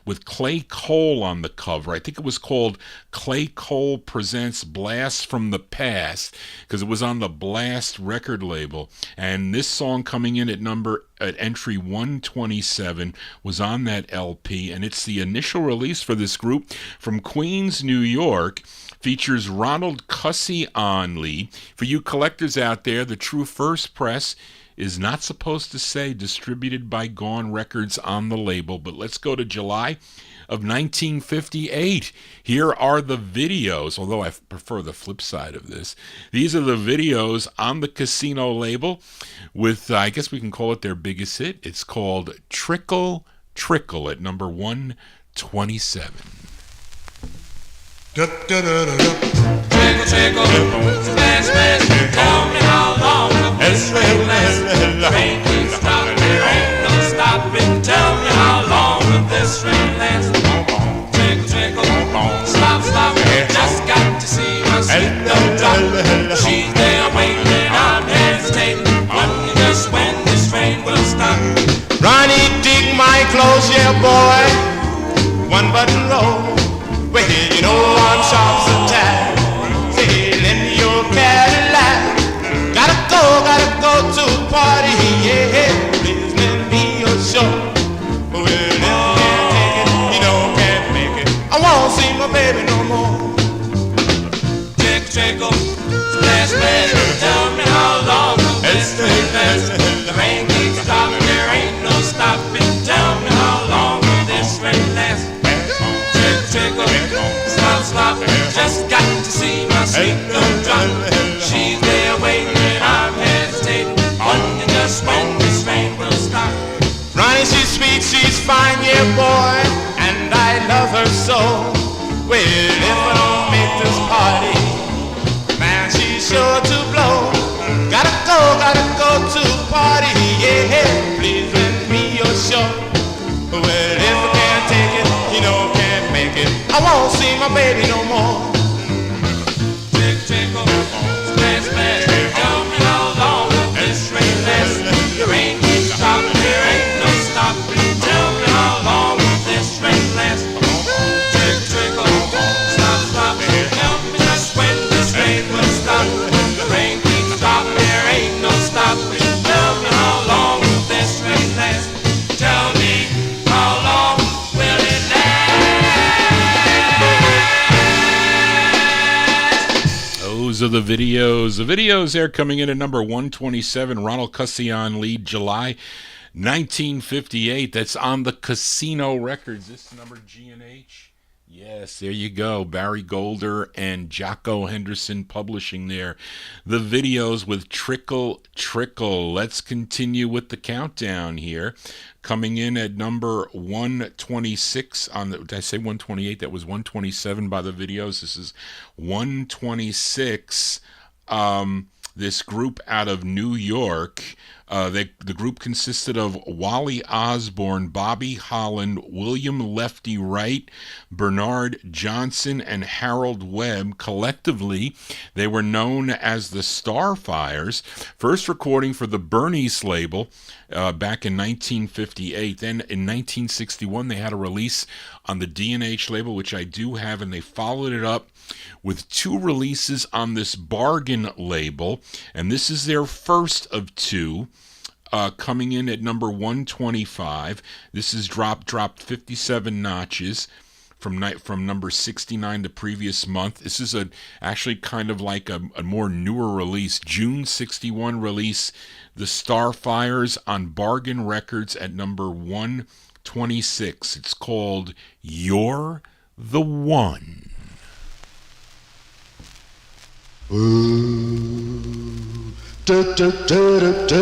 with Clay Cole on the cover. I think it was called Clay Cole Presents Blast from the Past, because it was on the Blast record label. And this song coming in at entry 127 was on that LP, and it's the initial release for this group from Queens, New York. Features Ronald Cussy on lead. For you collectors out there, the true first press is not supposed to say distributed by Gone Records on the label, but let's go to July of 1958. Here are the videos, although I prefer the flip side of this. These are the videos on the Casino label with, I guess we can call it their biggest hit. It's called Trickle, Trickle at number 127. Trickle, trickle, splash, splash. Tell me how long will this rain last? The rain keeps dropping, there ain't no stopping. Tell me how long will this rain last? Trickle, trickle, stop, stop. Just got to see my sweet little drop. She's there waiting and I'm hesitating. Wonder just when this rain will stop. Ronnie, dig my clothes, yeah, boy. One button low. Well, you know I'm sharp so tight. Say, lend me your Cadillac. Gotta go to a party, yeah. Please lend me your show. Well, if you can't take it, can't make it. I won't see my baby no more. Trickle, trickle, splash, splash. Tell me how long will this rain last? The rain keeps dropping, there ain't no stopping. Tell me how long will this rain last? Trickle, stop, stop. Just got to see my sweet little drop. She's there waiting and I'm hesitating. Wonder just when this rain will stop. Ronnie, she's sweet, she's fine, yeah, boy. And I love her so. Well, if I don't make this party, man, she's sure to blow. Gotta go to a party, yeah. Please lend me your show. Well, if I can't take it, can't make it. I won't see my baby no more. Trickle, trickle, splash, splash. Tell me how long will this rain last? The rain keeps dropping, there ain't no stopping. Tell me how long will this rain last? Trickle, trickle, stop, stop. Tell me just when this rain will stop. The rain keeps dropping, there ain't no stopping. Tell me how long will this rain last? Tell me how long will it last? Those are the videos. The videos there coming in at number 127. Ronald Cussy on lead, July 1958. That's on the Casino Records. This number G&H. Yes, there you go. Barry Golder and Jocko Henderson publishing there. The videos with Trickle, Trickle. Let's continue with the countdown here. Coming in at number 126 on the, did I say 128? That was 127 by the videos. This is 126. This group out of New York, The group consisted of Wally Osborne, Bobby Holland, William Lefty Wright, Bernard Johnson, and Harold Webb. Collectively, they were known as the Starfires, first recording for the Bernice label back in 1958. Then in 1961, they had a release on the D&H label, which I do have, and they followed it up with 2 releases on this Bargain label, and this is their first of 2, coming in at number 125. This is dropped 57 notches from number 69 the previous month. This is actually kind of like a more newer release, June 61 release, the Starfires on Bargain Records at number 126. It's called You're the One. Ooh, da da da da da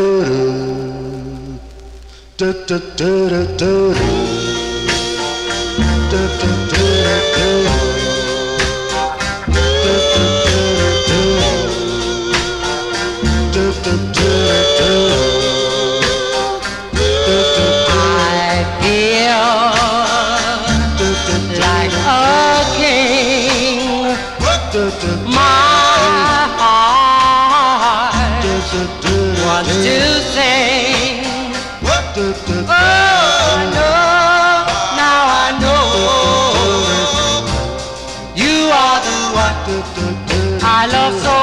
da da da da da I feel like a king. My heart wants to sing. Oh no, now I know you are the one I love so.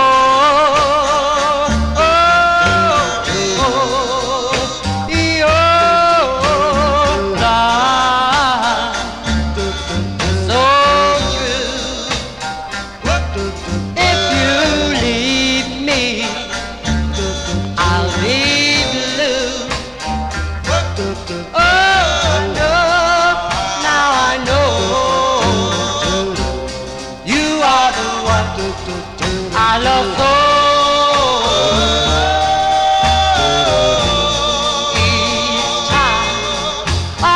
I love so. Each time I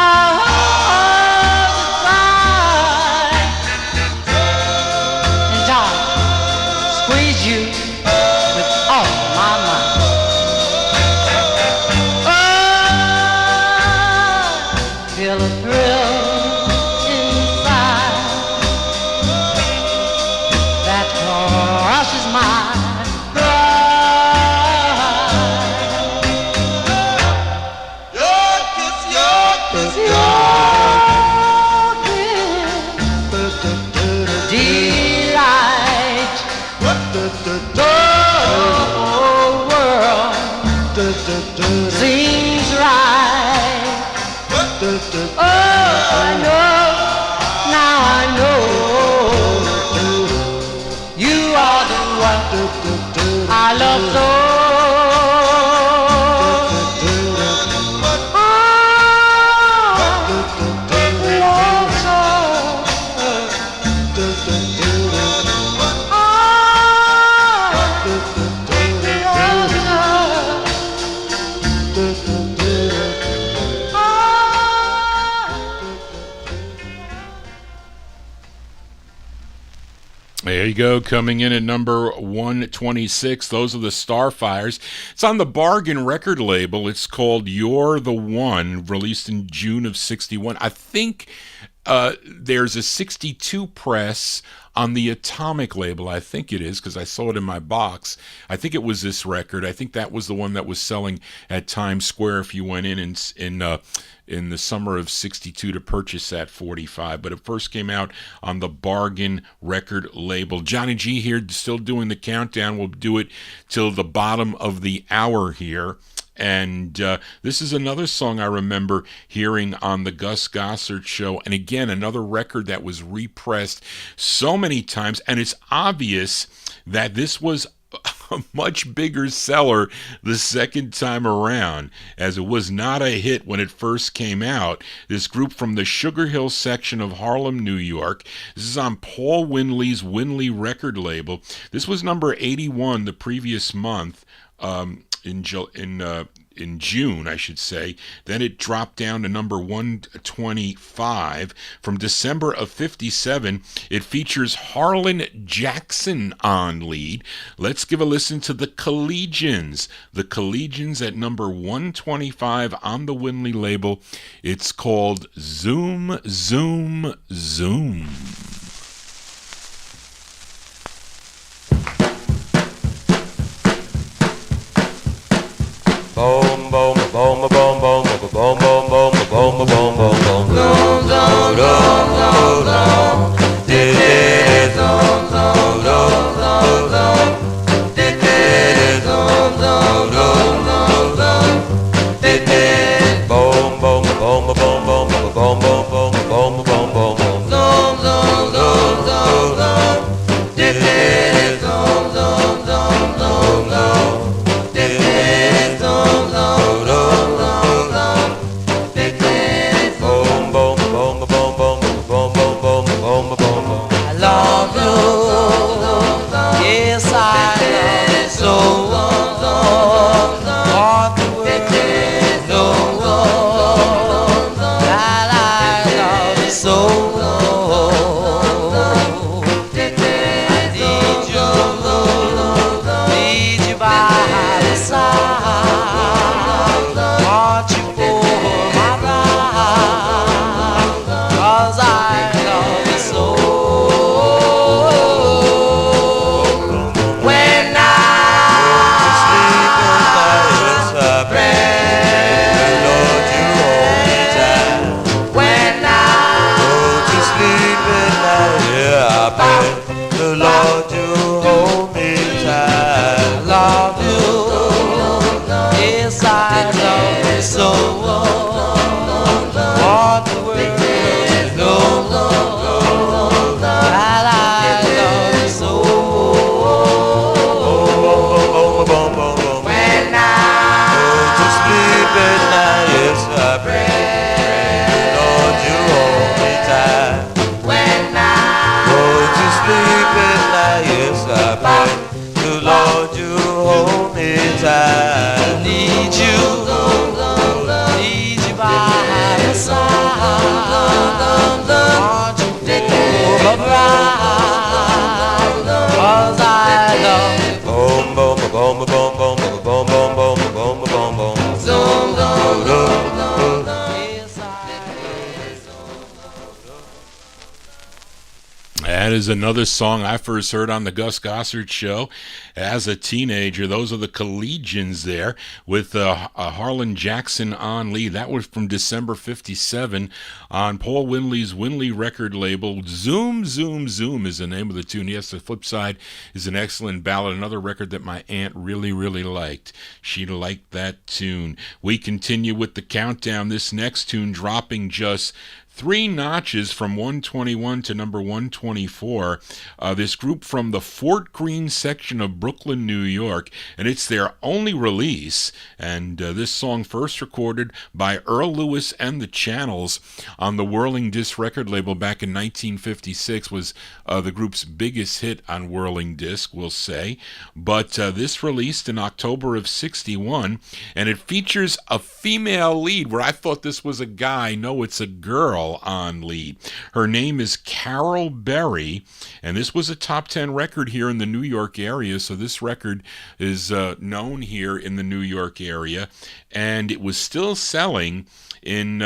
and I squeeze you with all my might. Oh, feel a thrill inside that crushes my delight. The whole world seems right. Oh, I know, now I know you are the one I love so. There you go, coming in at number 126. Those are the Starfires. It's on the Bargain record label. It's called You're the One, released in June of 61. I think there's a 62 press on the Atomic label. I think it is, because I saw it in my box. I think it was this record. I think that was the one that was selling at Times Square if you went in the summer of 62 to purchase that 45, but it first came out on the Bargain record label. Johnny G here, still doing the countdown. We'll do it till the bottom of the hour here. And this is another song I remember hearing on the Gus Gossard show. And again, another record that was repressed so many times. And it's obvious that this was a much bigger seller the second time around, as it was not a hit when it first came out. This group from the Sugar Hill section of Harlem, New York. This is on Paul Winley's Winley record label. This was number 81 the previous month, in in June, I should say. Then it dropped down to number 125. From December of 57, it features Harlan Jackson on lead. Let's give a listen to the Collegians. The Collegians at number 125 on the Winley label. It's called Zoom, Zoom, Zoom. Boom, boom, boom, boom, boom, boom, boom, boom, boom, boom, boom, boom, boom, boom. Zoom, zoom, zoom, zoom, zoom. Did it, zoom, zoom, zoom, zoom, zoom. Did it, zoom, zoom, zoom, zoom, zoom. Did it. Boom, boom, boom, boom, boom, boom, boom, boom, boom, boom, boom, boom, boom. Zoom, zoom, zoom, zoom, zoom. Did it, zoom, zoom, zoom, zoom, zoom. Did it. That is another song I first heard on the Gus Gossard Show as a teenager. Those are the Collegians there with Harlan Jackson on lead. That was from December 57 on Paul Winley's Winley record label. Zoom, Zoom, Zoom is the name of the tune. Yes, the flip side is an excellent ballad, another record that my aunt really, really liked. She liked that tune. We continue with the countdown. This next tune dropping just 3 notches from 121 to number 124. This group from the Fort Greene section of Brooklyn, New York, and it's their only release. And this song first recorded by Earl Lewis and the Channels on the Whirling Disc record label back in 1956 was the group's biggest hit on Whirling Disc, we'll say. But this released in October of 61, and it features a female lead where I thought this was a guy. No, it's a girl on lead. Her name is Carol Berry, and this was a top 10 record here in the New York area, so this record is known here in the New York area, and it was still selling in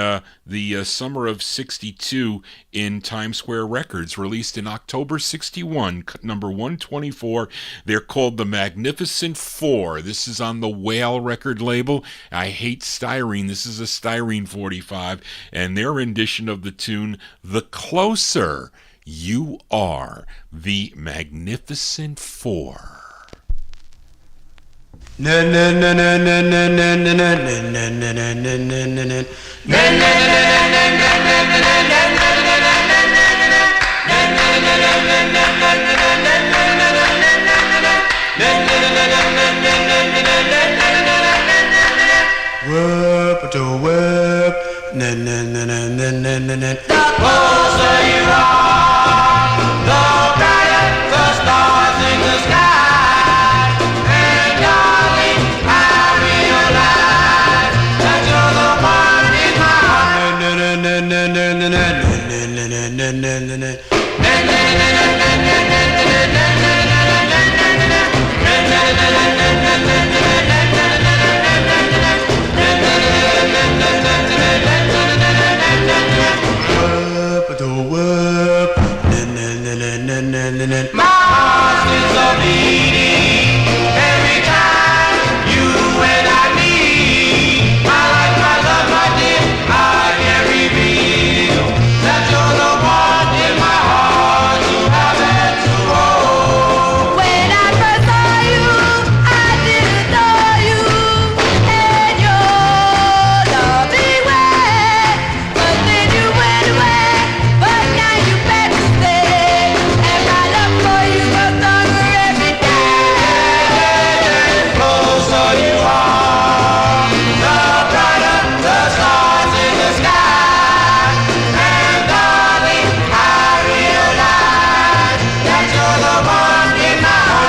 the summer of 62 in Times Square Records, released in October 61, number 124. They're called the Magnificent Four. This is on the Whale record label. I hate styrene. This is a styrene 45, and their rendition of the tune, The Closer You Are, the Magnificent Four. Na na na na na na na na na na na na na na na. Whip to whip, na na na na na na na na. The closer you are, the brighter the stars in the sky. And darling, I realize My heart is a beating every time you and I meet. My life, my love, my dear, I can reveal that you're the one in my heart to have and to hold. When I first saw you, I didn't know you and your loving way. But then you went away, but now you back to stay. And my love for you goes stronger every day. The closer you are, the brighter the stars in the sky. And darling, I realize that you're the one in my heart.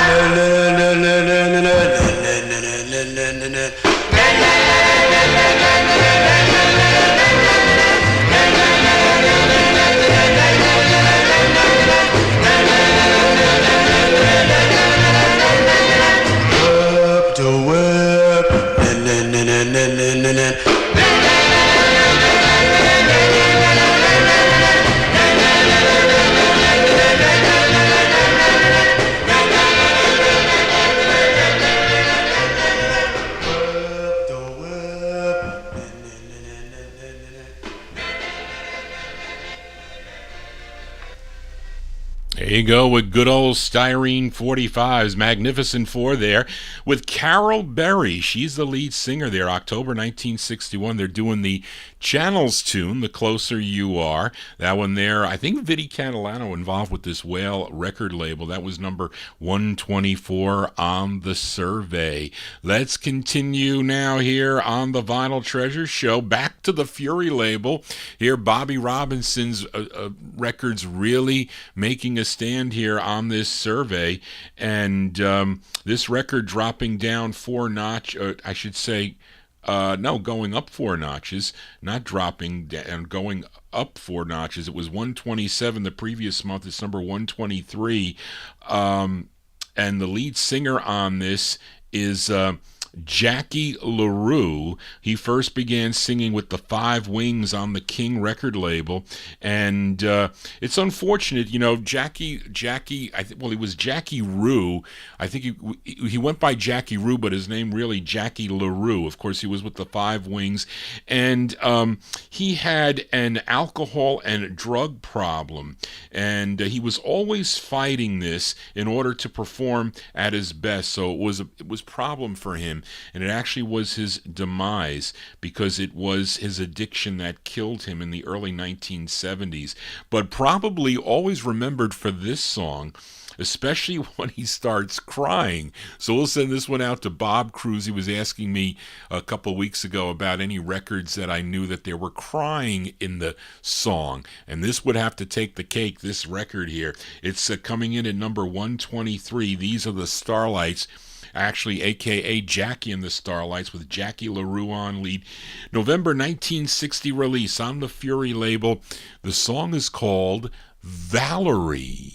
There you go with good old Styrene 45's Magnificent Four there with Carol Berry. She's the lead singer there. October 1961, they're doing the Channels tune, The Closer You Are. That one there, I think Vinnie Catalano involved with this Whale record label. That was number 124 on the survey. Let's continue now here on the Vinyl Treasure Show. Back to the Fury label. Here, Bobby Robinson's records really making a stand here on this survey. And this record dropping down going up 4 notches, not dropping down, going up 4 notches. It was 127 the previous month. It's number 123. And the lead singer on this is Jackie LaRue. He first began singing with the Five Wings on the King record label, and it's unfortunate, Jackie. He was Jackie Rue. I think he went by Jackie Rue, but his name really Jackie LaRue. Of course, he was with the Five Wings, and he had an alcohol and drug problem, and he was always fighting this in order to perform at his best. So it was a problem for him. And it actually was his demise because it was his addiction that killed him in the early 1970s. But probably always remembered for this song, especially when he starts crying. So we'll send this one out to Bob Cruz. He was asking me a couple weeks ago about any records that I knew that there were crying in the song. And this would have to take the cake, this record here. It's coming in at number 123. These are the Starlights. Actually, a.k.a. Jackie and the Starlights, with Jackie LaRue on lead. November 1960 release on the Fury label. The song is called Valerie.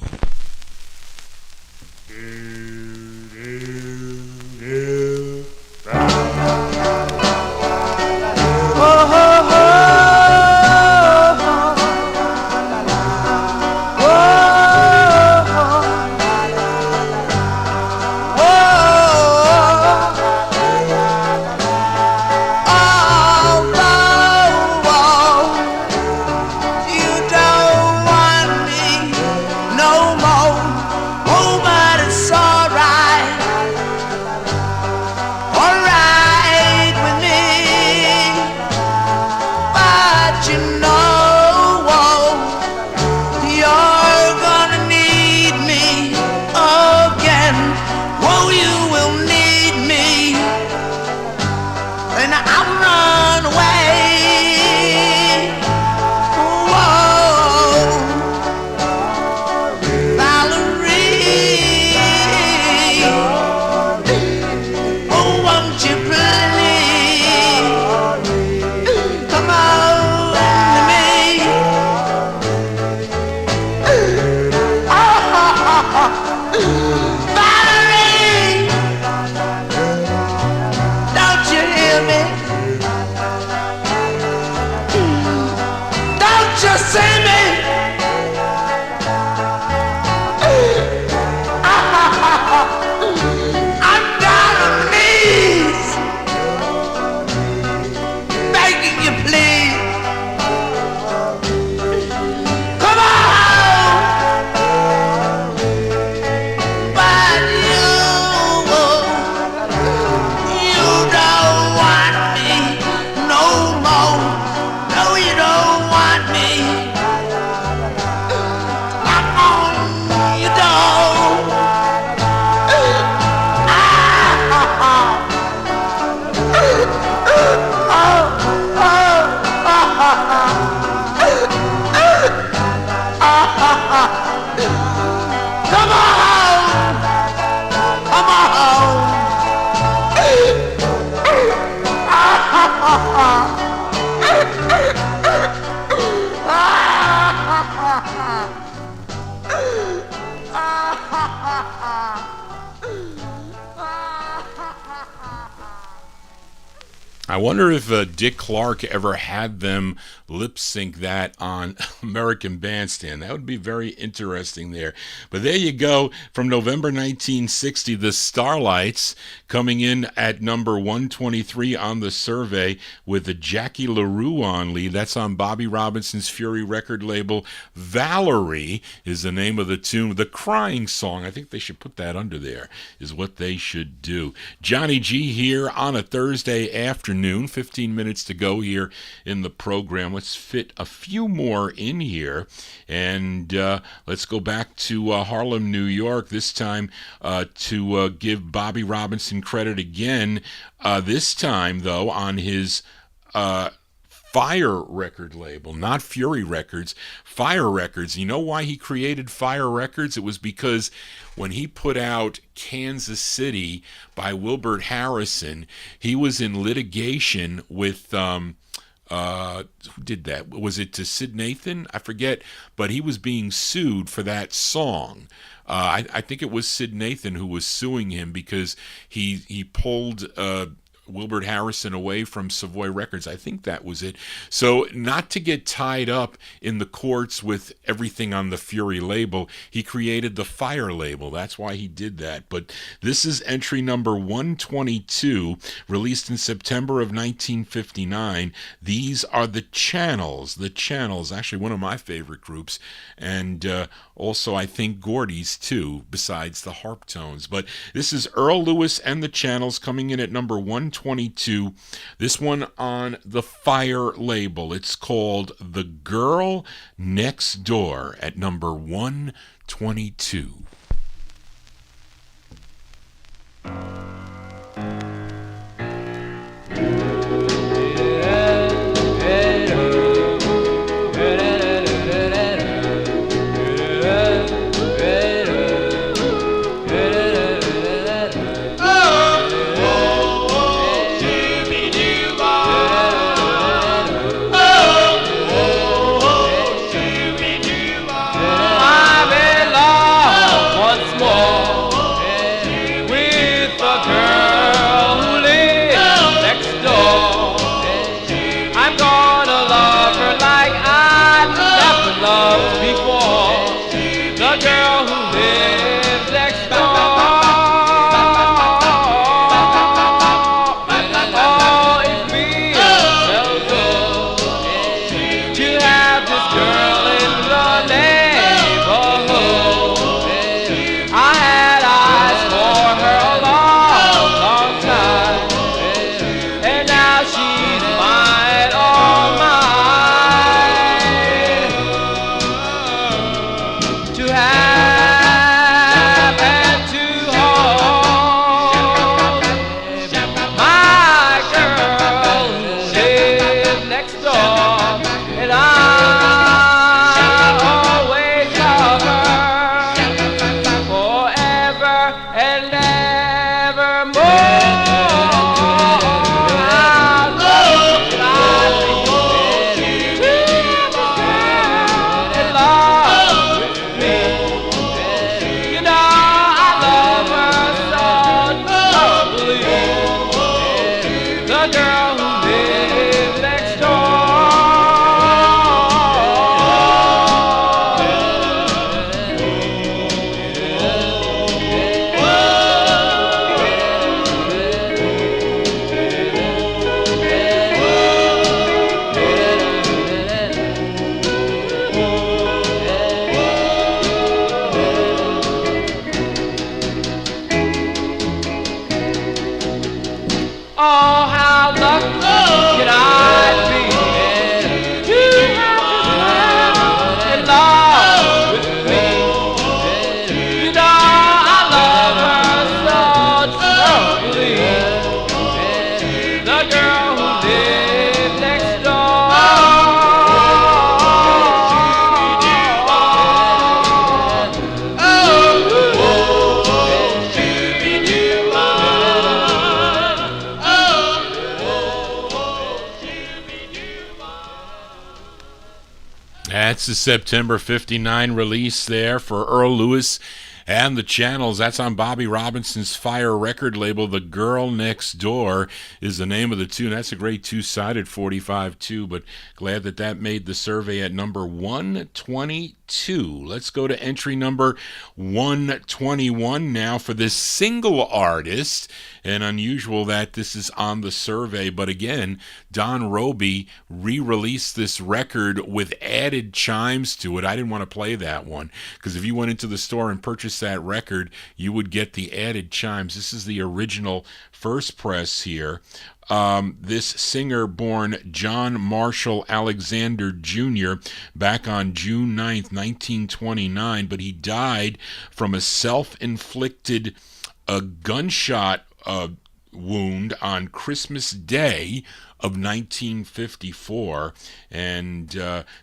No more, oh, but it's sorry. send me. I'm down on knees, begging you please. Come on, but you don't want me no more. No, you don't want me. Come on, you don't. Come on, come I wonder if Dick Clark ever had them lip sync that on American Bandstand. That would be very interesting there. But there you go. From November 1960, the Starlights coming in at number 123 on the survey with the Jackie LaRue on lead. That's on Bobby Robinson's Fury record label. Valerie is the name of the tune. The Crying Song, I think they should put that under there, is what they should do. Johnny G here on a Thursday afternoon. 15 minutes to go here in the program. Let's fit a few more in here, and let's go back to Harlem, New York, this time to give Bobby Robinson credit again, this time, though, on his Fire record label, not Fury Records, Fire Records. You know why he created Fire Records? It was because when he put out Kansas City by Wilbert Harrison, he was in litigation with who did that? Was it to Sid Nathan? I forget, but he was being sued for that song. I think it was Sid Nathan who was suing him because he pulled Wilbert Harrison away from Savoy Records. I think that was it. So not to get tied up in the courts with everything on the Fury label, he created the Fire label. That's why he did that. But this is entry number 122, released in September of 1959. These are the Channels. The Channels, actually one of my favorite groups, and also I think Gordy's too, besides the harp tones. But this is Earl Lewis and the Channels coming in at number 122. This one on the Fire label. It's called The Girl Next Door at number 122. With the That's the September 59 release there for Earl Lewis and the Channels. That's on Bobby Robinson's Fire record label. The Girl Next Door is the name of the tune. That's a great two-sided 45 too, but glad that made the survey at number 122. Let's go to entry number 121 now for this single artist. And unusual that this is on the survey, but again, Don Roby re-released this record with added chimes to it. I didn't want to play that one because if you went into the store and purchased that record, you would get the added chimes. This is the original first press here. This singer, born John Marshall Alexander Jr., back on June 9th, 1929, but he died from a self-inflicted gunshot wound on Christmas Day of 1954, and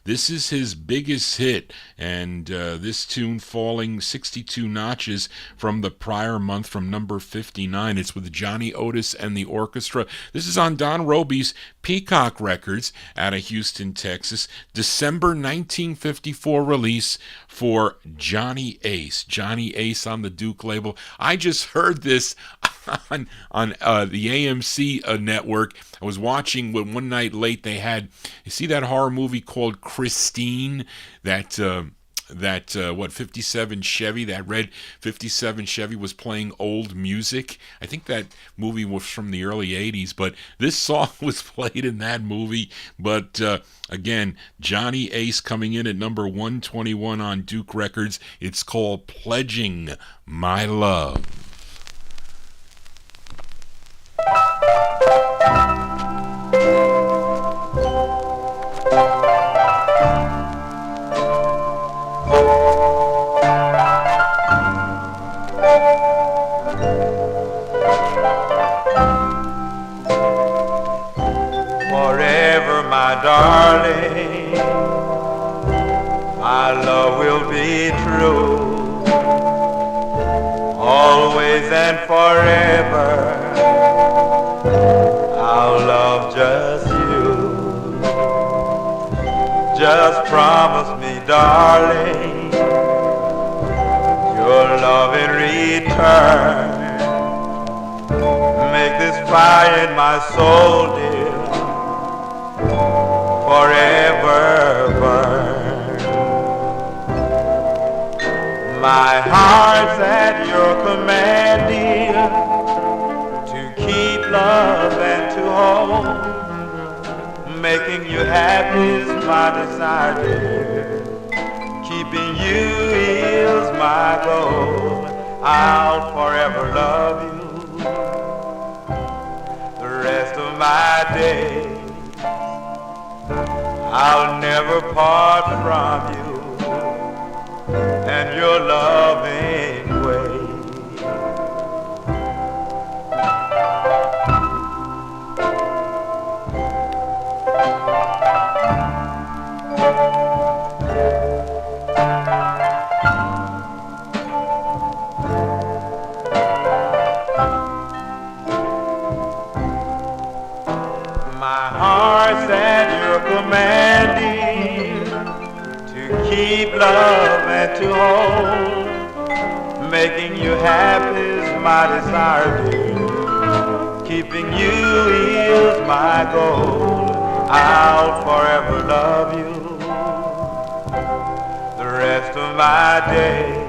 this is his biggest hit, and this tune falling 62 notches from the prior month from number 59. It's with Johnny Otis and the orchestra. This is on Don Roby's Peacock Records out of Houston, Texas, December 1954 release for Johnny Ace. Johnny Ace on the Duke label. I just heard this on the AMC network. I was watching when one night late they had, you see that horror movie called Christine, that 57 Chevy, that red 57 Chevy was playing old music. I think that movie was from the early 80s, but this song was played in that movie. But again, Johnny Ace coming in at number 121 on Duke Records. It's called Pledging My Love. Forever, my darling, my love will be true. Always and forever, I'll love just you. Just promise me, darling, your love in return. Make this fire in my soul, dear, forever burn. My heart's at your command, dear, to keep love and to hold. Making you happy is my desire, dear. Keeping you is my goal. I'll forever love you the rest of my days. I'll never part from you and your loving way. My heart's at your commanding to keep love and to hold. Making you happy is my desire, dear. Keeping you is my goal. I'll forever love you the rest of my days.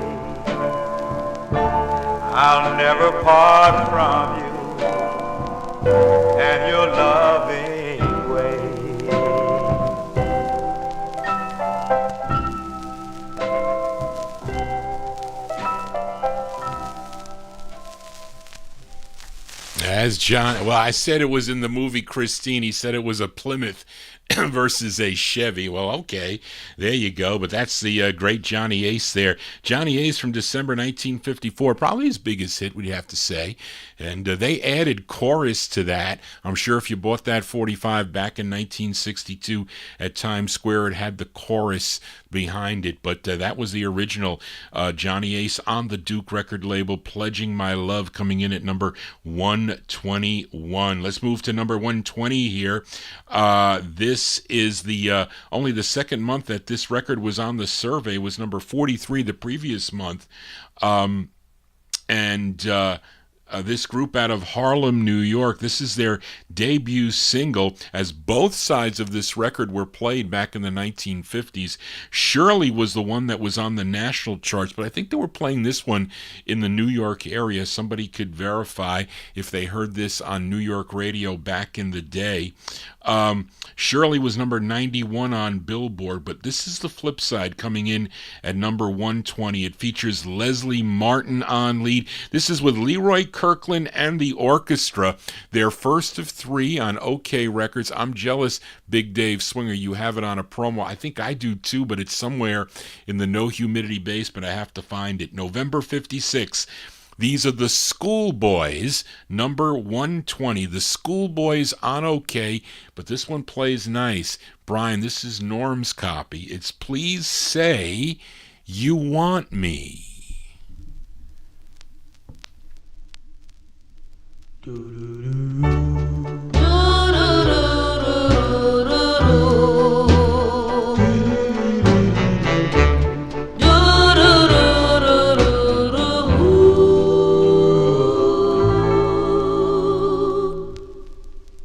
I'll never part from you and your loving way. As John, well, I said it was in the movie Christine. He said it was a Plymouth versus a Chevy. Well, okay, there you go. But that's the great Johnny Ace there. Johnny Ace from December 1954, probably his biggest hit, we'd have to say. And they added chorus to that. I'm sure if you bought that 45 back in 1962 at Times Square, it had the chorus behind it. But that was the original Johnny Ace on the Duke record label, Pledging My Love, coming in at number 121. Let's move to number 120 here. This this is the only the second month that this record was on the survey. It was number 43 the previous month. This group out of Harlem, New York, this is their debut single, as both sides of this record were played back in the 1950s. Shirley was the one that was on the national charts, but I think they were playing this one in the New York area. Somebody could verify if they heard this on New York radio back in the day. Shirley was number 91 on Billboard, but this is the flip side, coming in at number 120. It features Leslie Martin on lead. This is with Leroy Kirkland and the orchestra, their first of 3 on OK Records. I'm jealous, Big Dave Swinger, you have it on a promo. I think I do too, but it's somewhere in the No Humidity basement. I have to find it. November 56. These are the Schoolboys, number 120. The Schoolboys on OK, but this one plays nice. Brian, this is Norm's copy. It's Please Say You Want Me.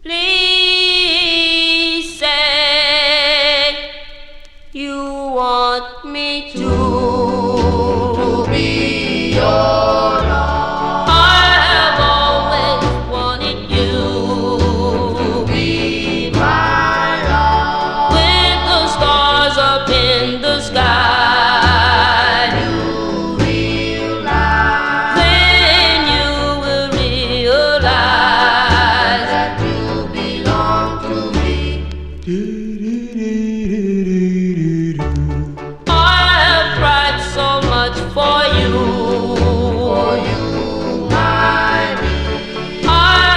Please say you want me to be your love. I have always wanted you to be my love. With the stars up in the sky, you realize, then you will realize that you belong to me. I have cried so much for you, my dear. I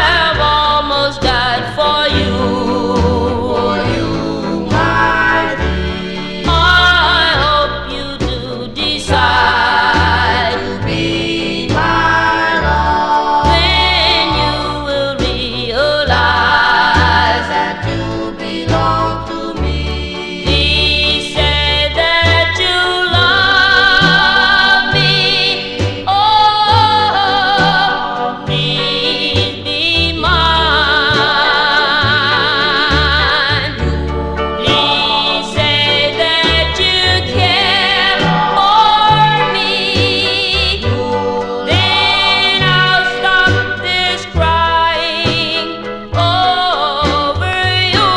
have almost died for you, my dear. I hope you do decide to be my love. Then you will realize that you belong to me. Please say that you love me. Oh, please be mine. Please say that you care for me. Then I'll stop this crying over you.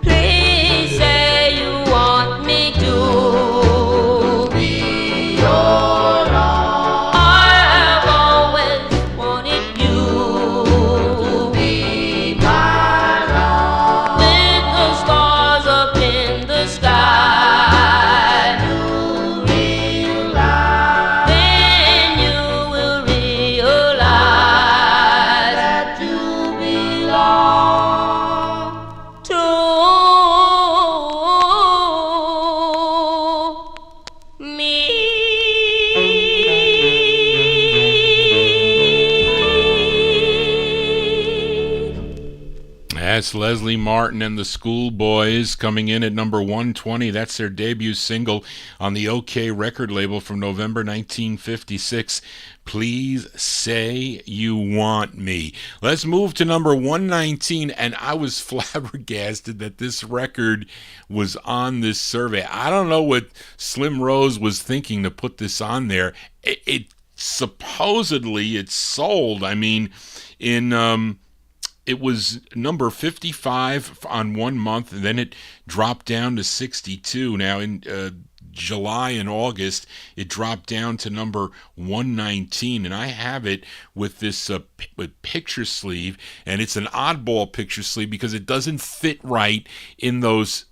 Please say you want me to be your love. I have always wanted you to be my love. With the stars up in the sky, you realize, then you will realize that you belong to me. That's Leslie Martin and the Schoolboys coming in at number 120. That's their debut single on the OK record label from November 1956. Please Say You Want Me. Let's move to number 119, and I was flabbergasted that this record was on this survey. I don't know what Slim Rose was thinking to put this on there. It supposedly it's sold. I mean, it was number 55 on 1 month, and then it dropped down to 62. Now in July and August, it dropped down to number 119, and I have it with this with picture sleeve, and it's an oddball picture sleeve because it doesn't fit right in those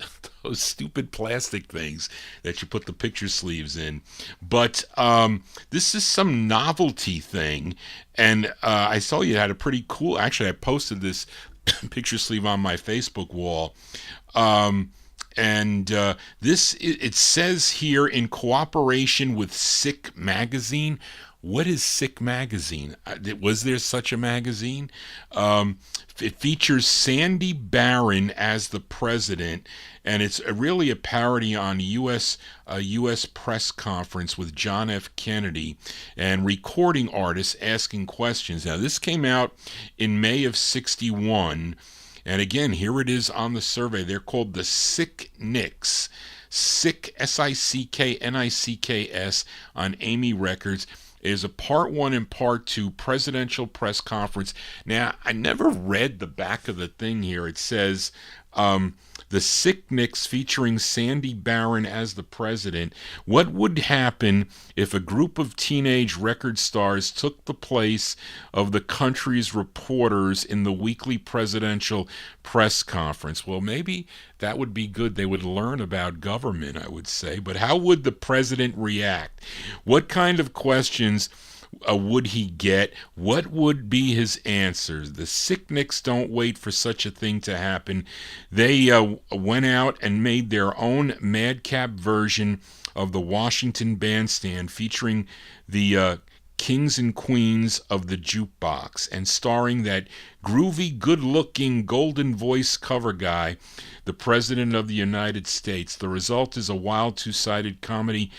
stupid plastic things that you put the picture sleeves in. But this is some novelty thing, and I saw you had a pretty cool, actually I posted this picture sleeve on my Facebook wall. It says here, in cooperation with Sick Magazine. What is Sick Magazine? Was there such a magazine? It features Sandy Barron as the president, and it's really a parody on a U.S. press conference with John F. Kennedy and recording artists asking questions. Now, this came out in May of '61, and again, here it is on the survey. They're called the Sick Nicks. Sick, SICKNICKS, on Amy Records. Is a part 1 and part 2 presidential press conference. Now, I never read the back of the thing here. It says, the Sick Nicks featuring Sandy Barron as the president. What would happen if a group of teenage record stars took the place of the country's reporters in the weekly presidential press conference? Well, maybe that would be good. They would learn about government, I would say. But how would the president react? What kind of questions would he get? What would be his answers? The Sick Nicks don't wait for such a thing to happen. They went out and made their own madcap version of the Washington Bandstand, featuring the kings and queens of the jukebox and starring that groovy, good-looking, golden voice cover guy, the President of the United States. The result is a wild two-sided comedy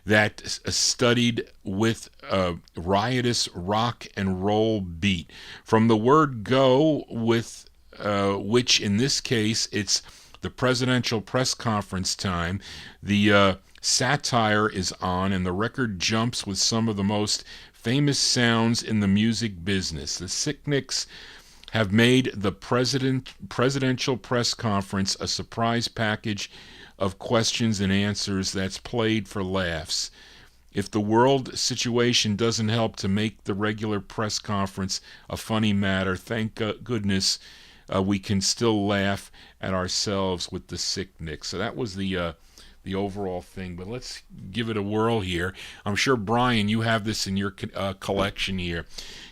that studied with a riotous rock and roll beat. From the word go, with which in this case it's the presidential press conference time, the satire is on, and the record jumps with some of the most famous sounds in the music business. The Sick Nicks have made the presidential press conference a surprise package of questions and answers that's played for laughs. If the world situation doesn't help to make the regular press conference a funny matter, thank goodness we can still laugh at ourselves with the Sick Nicks. So that was the overall thing, but let's give it a whirl here. I'm sure, Brian, you have this in your collection here.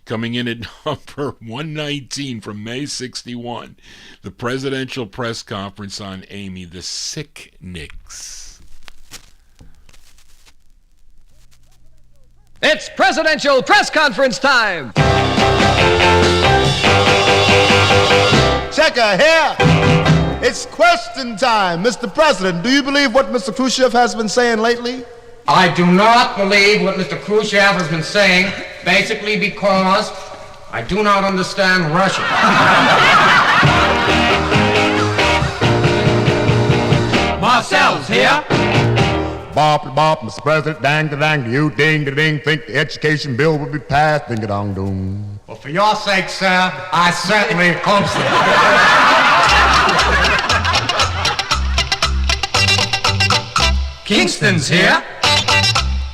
Coming in at number 119 from May 61, the presidential press conference on Amy, the Sick Nicks. It's presidential press conference time! Check her hair. It's question time. Mr. President, do you believe what Mr. Khrushchev has been saying lately? I do not believe what Mr. Khrushchev has been saying, basically because I do not understand Russian. Marcel's here. Bop, bop, Mr. President, dang, dang, you ding, ding, think the education bill will be passed, ding, dong, doom. Well, for your sake, sir, I certainly hope so. Kingston's here.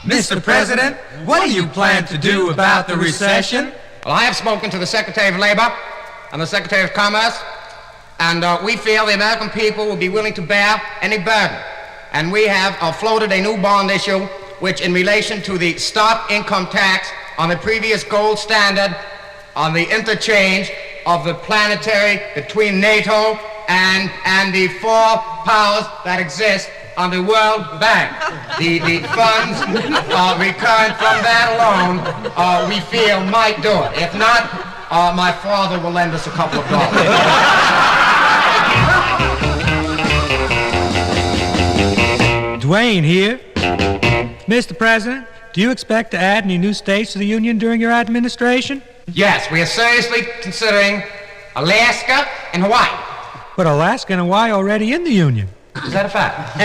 Mr. President, what do you plan to do about the recession? Well, I have spoken to the Secretary of Labor and the Secretary of Commerce, and we feel the American people will be willing to bear any burden. And we have floated a new bond issue, which in relation to the stop income tax on the previous gold standard on the interchange of the planetary between NATO and the four powers that exist on the World Bank. The funds recurrent from that alone, we feel might do it. If not, my father will lend us a couple of dollars. Dwayne here. Mr. President, do you expect to add any new states to the Union during your administration? Yes, we are seriously considering Alaska and Hawaii. But Alaska and Hawaii are already in the Union. Is that a fact?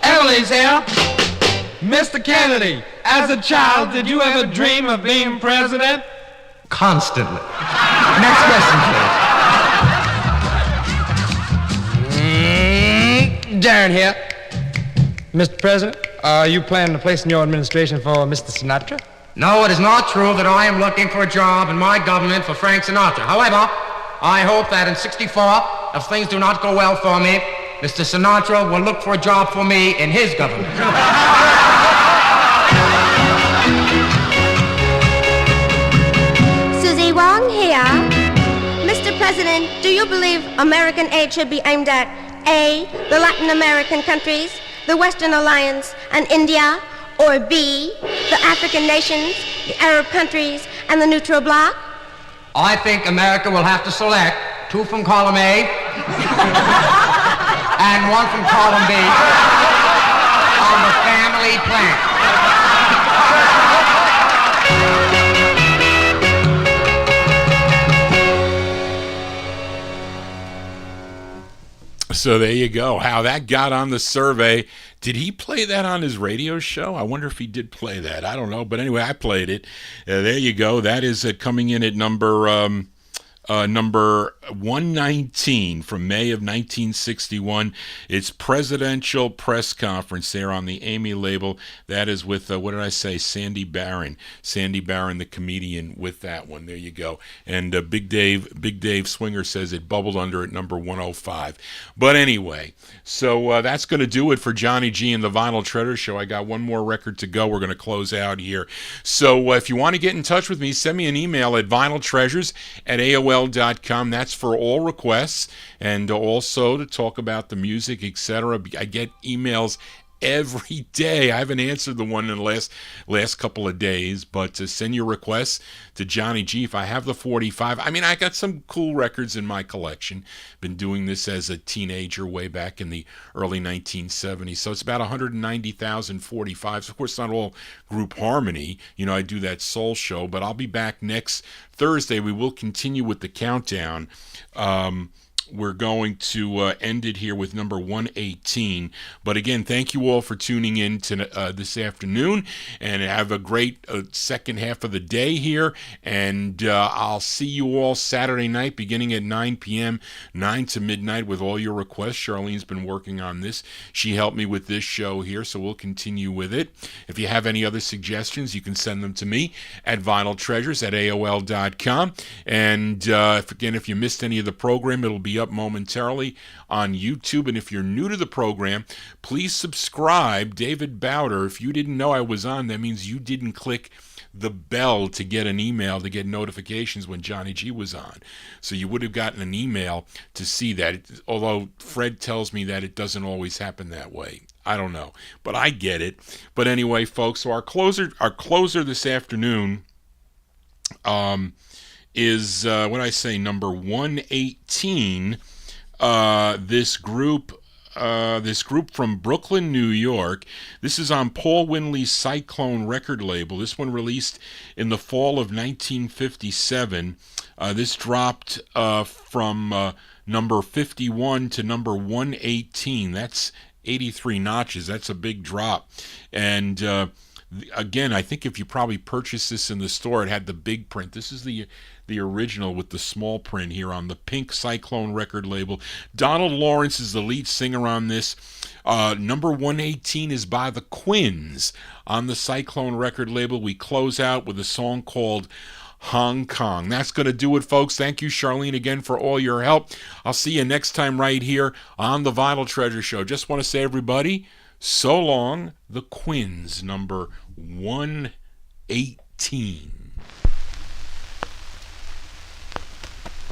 Emily's here. Mr. Kennedy, as a child, did you ever dream of being president? Constantly. Next question, please. Darren here. Mr. President, are you planning to place in your administration for Mr. Sinatra? No, it is not true that I am looking for a job in my government for Frank Sinatra. However, I hope that in '64, if things do not go well for me, Mr. Sinatra will look for a job for me in his government. Susie Wong here. Mr. President, do you believe American aid should be aimed at A, the Latin American countries, the Western Alliance, and India, or B, the African nations, the Arab countries, and the neutral bloc? I think America will have to select 2 from column A and 1 from column B on the family plan. So there you go. How that got on the survey. Did he play that on his radio show? I wonder if he did play that. I don't know. But anyway, I played it. There you go. That is coming in at number 119 from May of 1961. It's Presidential Press Conference there on the Amy label. That is with, what did I say, Sandy Barron. Sandy Barron, the comedian, with that one. There you go. And Big Dave Swinger says it bubbled under at number 105. But anyway, so that's going to do it for Johnny G and the Vinyl Treasure Show. I got one more record to go. We're going to close out here. So if you want to get in touch with me, send me an email at vinyltreasures@aol.com. That's for all requests, and also to talk about the music, etc. I get emails every day. I haven't answered the one in the last couple of days, but to send your requests to Johnny G. If I have the 45, I mean, I got some cool records in my collection. Been doing this as a teenager way back in the early 1970s, so it's about 190,000 45s. Of course, not all group harmony. You know, I do that soul show, but I'll be back next Thursday. We will continue with the countdown. We're going to end it here with number 118. But again, thank you all for tuning in to this afternoon, and have a great second half of the day here. And I'll see you all Saturday night beginning at 9 p.m., 9 to midnight with all your requests. Charlene's been working on this. She helped me with this show here, so we'll continue with it. If you have any other suggestions, you can send them to me at vinyltreasures@aol.com. And if you missed any of the program, it'll be up momentarily on YouTube. And if you're new to the program, please subscribe. David Bowder, if you didn't know I was on, that means you didn't click the bell to get an email, to get notifications when Johnny G was on. So you would have gotten an email to see that, although Fred tells me that it doesn't always happen that way. I don't know, but I get it. But anyway, folks, so our closer this afternoon is what I say, number 118. This group from Brooklyn, New York. This is on Paul Winley's Cyclone record label. This one released in the fall of 1957. This dropped from number 51 to number 118. That's 83 notches. That's a big drop. And again, I think if you probably purchased this in the store, it had the big print. This is the original with the small print here on the Pink Cyclone record label. Donald Lawrence is the lead singer on this. Number 118 is by the Quins on the Cyclone record label. We close out with a song called Hong Kong. That's going to do it, folks. Thank you, Charlene, again for all your help. I'll see you next time right here on the Vinyl Treasure Show. Just want to say, everybody, so long, the Quins, number 118.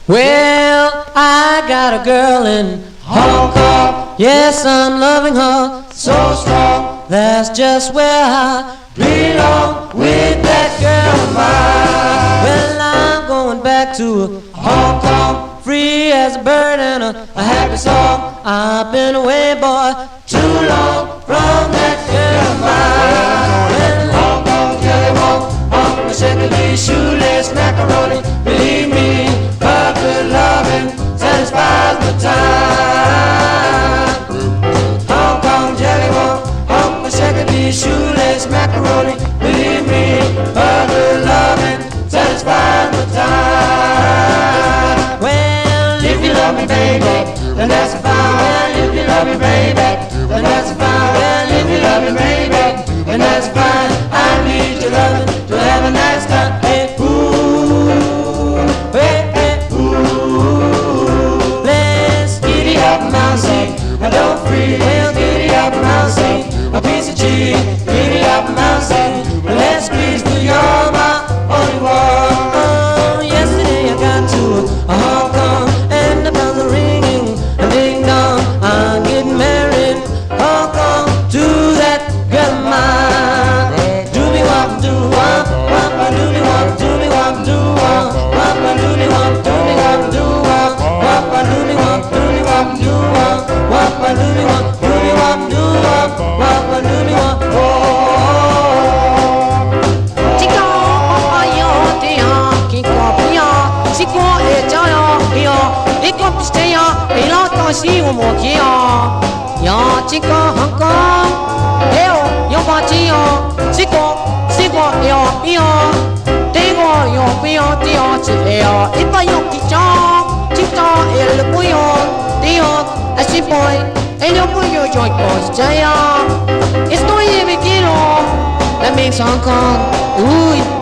Well, I got a girl in Hong Kong. Yes, I'm loving her so strong. That's just where I belong with that girl of mine. Well, I'm going back to Hong Kong, free as a bird and a happy song. I've been away, boy, too long from that girl of mine. Well, Hong Kong, jelly roll, Hong Kong, secondly, shoelace macaroni. Believe me, but good loving satisfies my time. Hong Kong, jelly roll, Hong Kong, secondly, shoelace macaroni. Believe me, but good loving satisfies my time. Well, if you love me, baby, then that's fine. Well, if you love me, baby, then that's fine. Well, if you love me, baby, then that's fine. I need your loving to have a nice time. Hey, ooh. chico Hong Kong. Eo, yo ba chi yo, chico, yo, yo. Tego yo, yo, dio, chi eo. Ipa yo ki chong, chico el puyo, dio, a si boy. El yo puyo yo pues ya. Estoy en mi quiero, that makes Hong Kong. Uy.